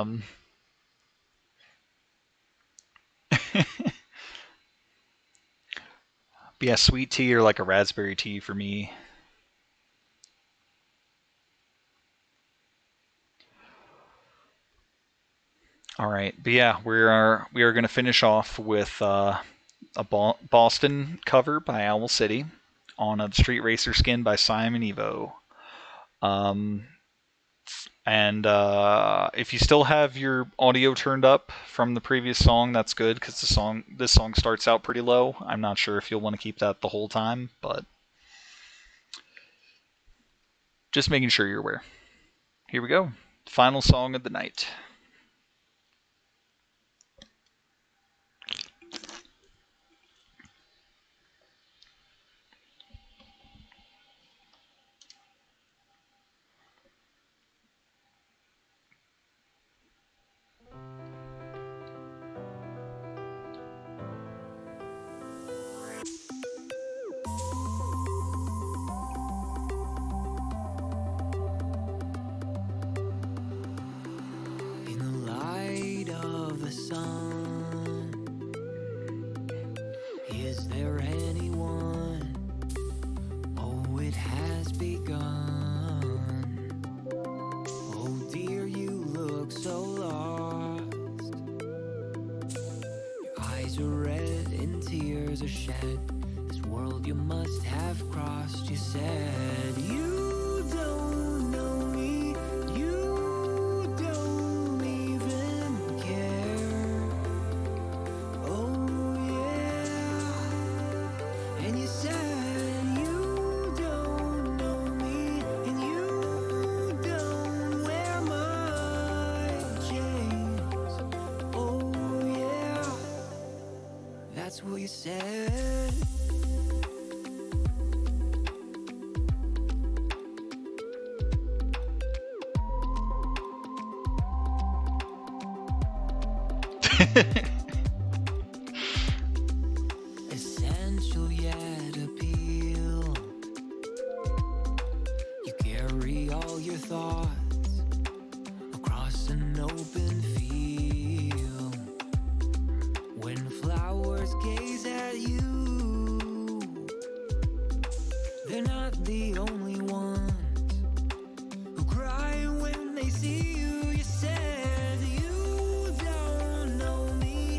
but yeah, sweet tea or like a raspberry tea for me. All right, but yeah, we are going to finish off with a Boston cover by Owl City on a Street Racer skin by Simon Evo. And if you still have your audio turned up from the previous song, that's good because this song starts out pretty low. I'm not sure if you'll want to keep that the whole time, but just making sure you're aware. Here we go. Final song of the night. In the light of the sun, is there anyone? Oh, it has begun. Oh dear, you look so lost. Your eyes are red and tears are shed. This world you must have crossed. You said you don't know me. You don't even care. Oh yeah. And you said you don't know me, and you don't wear my chains. Oh yeah. That's what you said. Essential yet appeal. You carry all your thoughts across an open field. When flowers gaze at you, they're not the only ones who cry when they see you. You said you don't know me.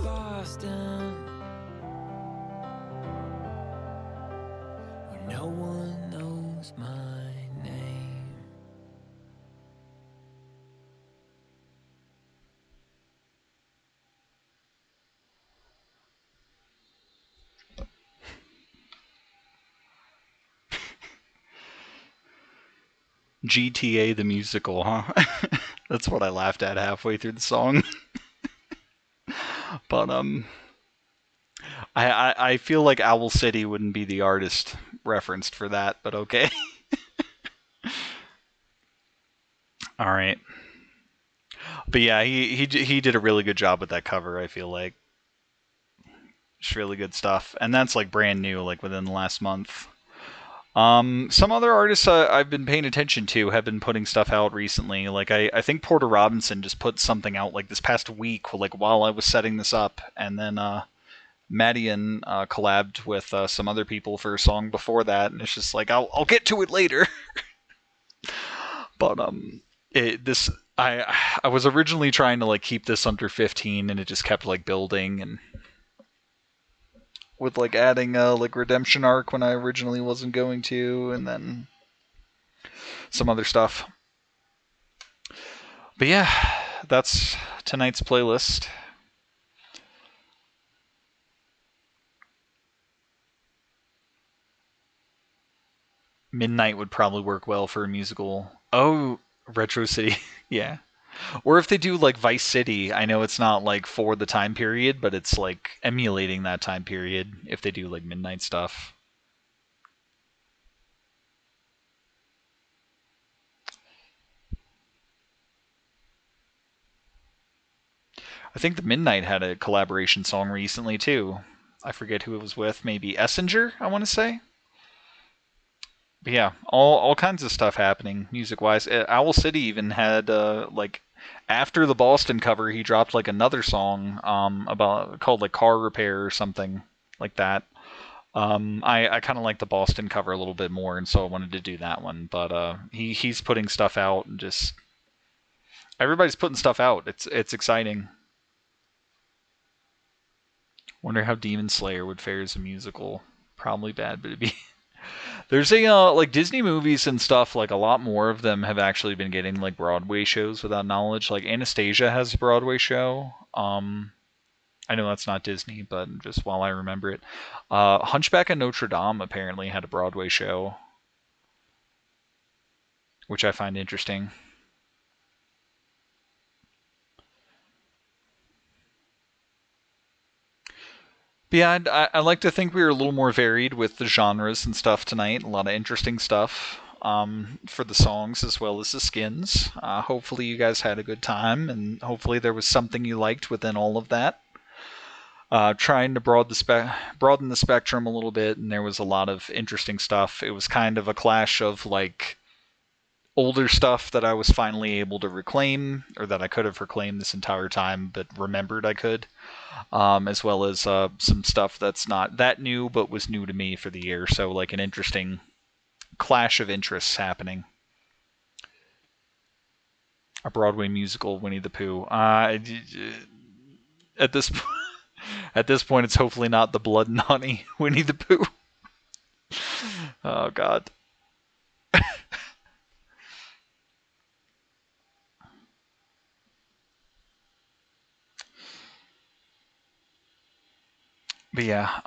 Boston, where no one knows my name. GTA the musical, huh? That's what I laughed at halfway through the song. But I feel like Owl City wouldn't be the artist referenced for that, but okay. All right. But yeah, he did a really good job with that cover. I feel like it's really good stuff, and that's like brand new, like within the last month. Some other artists I've been paying attention to have been putting stuff out recently. Like I think Porter Robinson just put something out like this past week, like while I was setting this up, and then Madian collabed with some other people for a song before that, and it's just like I'll get to it later. But this I was originally trying to like keep this under 15, and it just kept like building and with like adding a like redemption arc when I originally wasn't going to, and then some other stuff. But yeah, that's tonight's playlist. Midnight would probably work well for a musical. Oh, Retro City. Yeah. Or if they do like Vice City, I know it's not like for the time period, but it's like emulating that time period if they do like midnight stuff. I think the Midnight had a collaboration song recently too. I forget who it was with, maybe Essinger, I want to say. But yeah, all kinds of stuff happening music wise. Owl City even had like after the Boston cover, he dropped like another song about called like car repair or something like that. I kind of like the Boston cover a little bit more, and so I wanted to do that one. But he's putting stuff out, and just everybody's putting stuff out. It's exciting. Wonder how Demon Slayer would fare as a musical. Probably bad, but it'd be. There's a like Disney movies and stuff. Like a lot more of them have actually been getting like Broadway shows without knowledge. Like Anastasia has a Broadway show. I know that's not Disney, but just while I remember it, Hunchback of Notre Dame apparently had a Broadway show, which I find interesting. But yeah, I like to think we were a little more varied with the genres and stuff tonight. A lot of interesting stuff for the songs as well as the skins. Hopefully, you guys had a good time, and hopefully, there was something you liked within all of that. Trying to broaden the spectrum a little bit, and there was a lot of interesting stuff. It was kind of a clash of like older stuff that I was finally able to reclaim, or that I could have reclaimed this entire time, but remembered I could, as well as some stuff that's not that new, but was new to me for the year. So like an interesting clash of interests happening. A Broadway musical, Winnie the Pooh. At this at this point, it's hopefully not the Blood and Honey Winnie the Pooh. Oh God. But yeah,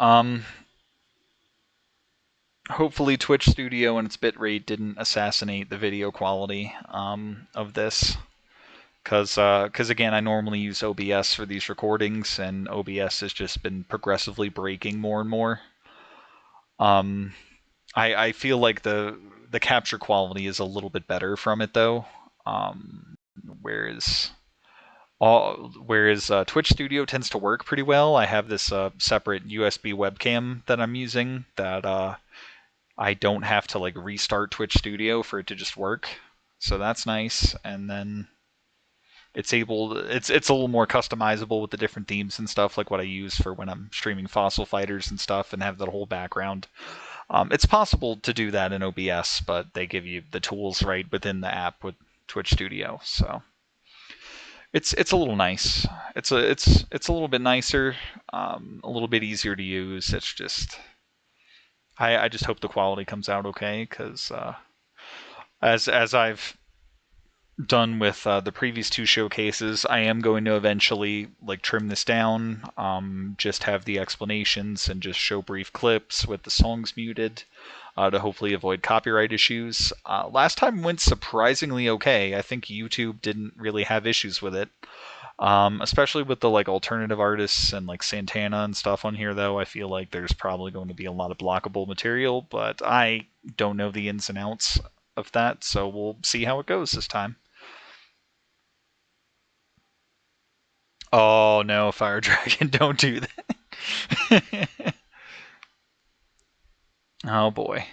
hopefully Twitch Studio and its bitrate didn't assassinate the video quality of this. Because again, I normally use OBS for these recordings, and OBS has just been progressively breaking more and more. I feel like the capture quality is a little bit better from it though. Whereas Twitch Studio tends to work pretty well. I have this separate USB webcam that I'm using that I don't have to like restart Twitch Studio for it to just work. so that's nice. And then it's a little more customizable with the different themes and stuff, like what I use for when I'm streaming Fossil Fighters and stuff, and have that whole background. It's possible to do that in OBS, but they give you the tools right within the app with Twitch Studio, so it's a little nice. It's a little bit nicer, a little bit easier to use. It's just I just hope the quality comes out okay, because as I've done with the previous two showcases, I am going to eventually like trim this down, just have the explanations and just show brief clips with the songs muted, to hopefully avoid copyright issues. Last time went surprisingly okay. I think YouTube didn't really have issues with it, especially with the like alternative artists and like Santana and stuff on here. Though I feel like there's probably going to be a lot of blockable material, but I don't know the ins and outs of that, so we'll see how it goes this time. Oh no, Fire Dragon, don't do that. Oh boy.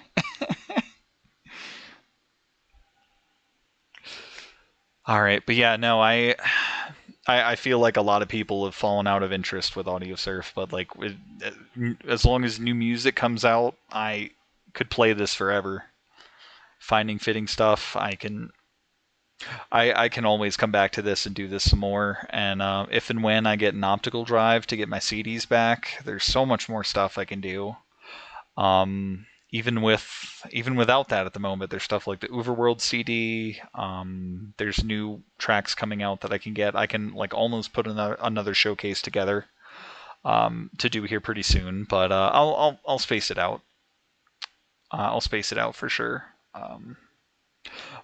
All right, but yeah, no, I feel like a lot of people have fallen out of interest with Audiosurf, but like as long as new music comes out, I could play this forever. Finding fitting stuff, I can always come back to this and do this some more. And if and when I get an optical drive to get my CDs back, there's so much more stuff I can do. Even without that at the moment, there's stuff like the Overworld CD. There's new tracks coming out that I can get. I can like almost put another showcase together, to do here pretty soon. But I'll space it out. I'll space it out for sure.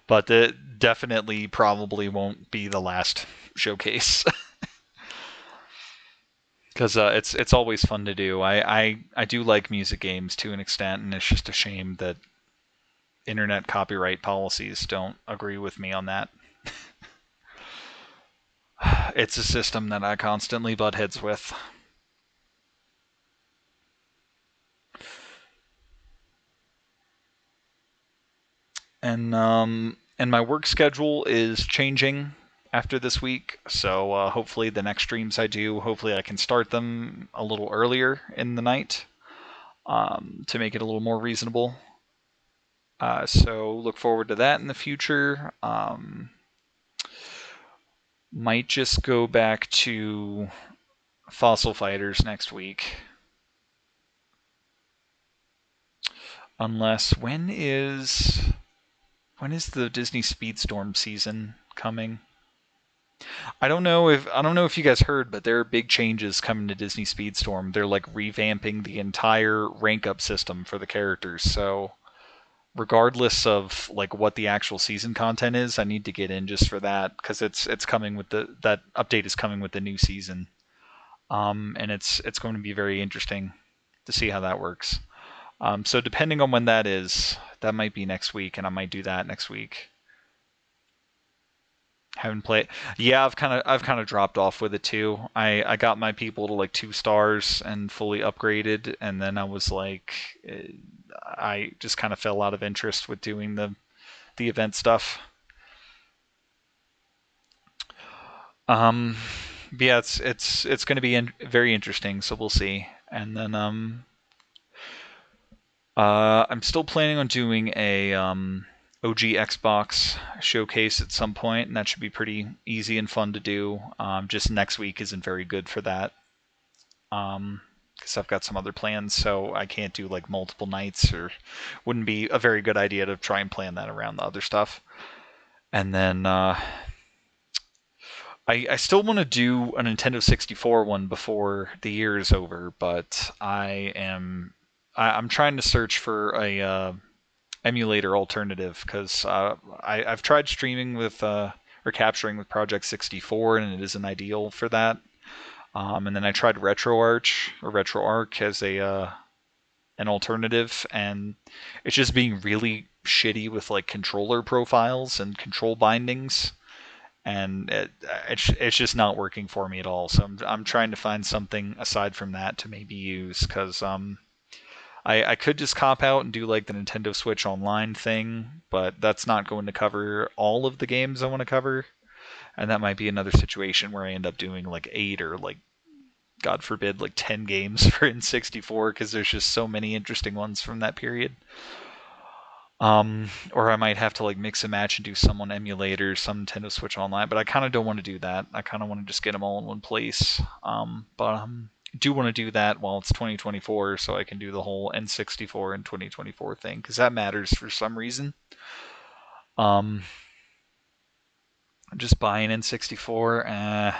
But it definitely probably won't be the last showcase. Because it's always fun to do. I do like music games to an extent, and it's just a shame that internet copyright policies don't agree with me on that. It's a system that I constantly butt heads with. And my work schedule is changing after this week, so hopefully the next streams I do, hopefully I can start them a little earlier in the night, to make it a little more reasonable. So look forward to that in the future. Might just go back to Fossil Fighters next week. Unless when is the Disney Speedstorm season coming? I don't know if you guys heard, but there are big changes coming to Disney Speedstorm. They're like revamping the entire rank up system for the characters. So regardless of like what the actual season content is, I need to get in just for that, because it's coming with that update is coming with the new season. And it's going to be very interesting to see how that works. So depending on when that is, that might be next week, and I might do that next week. Haven't played. Yeah, I've kind of dropped off with it too. I got my people to like 2 stars and fully upgraded, and then I was like, I just kind of fell out of interest with doing the event stuff. Yeah, it's going to be very interesting, so we'll see. And then I'm still planning on doing a OG Xbox showcase at some point, and that should be pretty easy and fun to do. Just next week isn't very good for that, because I've got some other plans, so I can't do like multiple nights, or wouldn't be a very good idea to try and plan that around the other stuff. And then I still want to do a Nintendo 64 one before the year is over, but I'm trying to search for a emulator alternative, because I've tried streaming with or capturing with Project 64, and it isn't ideal for that. And then I tried RetroArch as an alternative, and it's just being really shitty with like controller profiles and control bindings, and it's just not working for me at all. So I'm trying to find something aside from that to maybe use, because I could just cop out and do like the Nintendo Switch Online thing, but that's not going to cover all of the games I want to cover. And that might be another situation where I end up doing like 8 or like, God forbid, like 10 games for N64 because there's just so many interesting ones from that period. Or I might have to like mix and match and do some on emulator, some Nintendo Switch Online, but I kind of don't want to do that. I kind of want to just get them all in one place. But do want to do that while it's 2024, so I can do the whole N64 and 2024 thing because that matters for some reason. Um, just buying N64.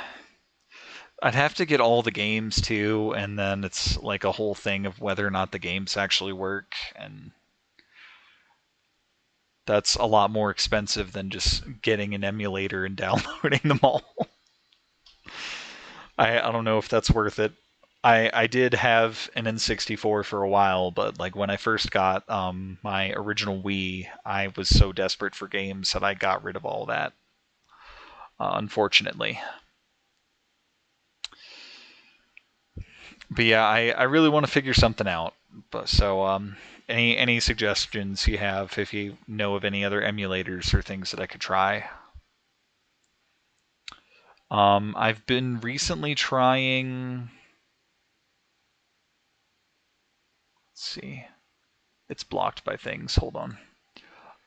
I'd have to get all the games too, and then it's like a whole thing of whether or not the games actually work, and that's a lot more expensive than just getting an emulator and downloading them all. I don't know if that's worth it. I did have an N64 for a while, but like when I first got my original Wii, I was so desperate for games that I got rid of all that. Unfortunately, but yeah, I really want to figure something out. But so any suggestions you have if you know of any other emulators or things that I could try? I've been recently trying. Let's see. It's blocked by things. Hold on.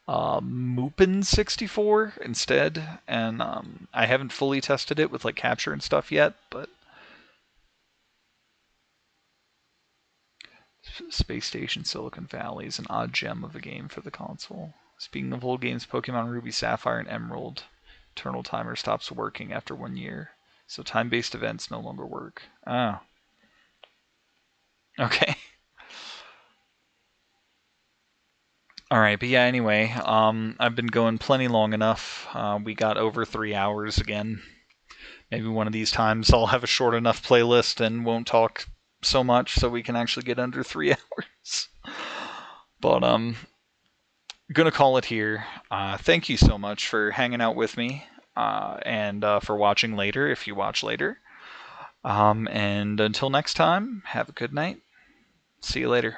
Mupen 64 instead, and I haven't fully tested it with like capture and stuff yet, but Space Station Silicon Valley is an odd gem of a game for the console. Speaking of old games, Pokemon Ruby Sapphire and Emerald, Eternal Timer stops working after 1 year, so time-based events no longer work. Oh, okay. All right, but yeah. Anyway, I've been going plenty long enough. We got over 3 hours again. Maybe one of these times I'll have a short enough playlist and won't talk so much so we can actually get under 3 hours. But gonna call it here. Thank you so much for hanging out with me and for watching later if you watch later. And until next time, have a good night. See you later.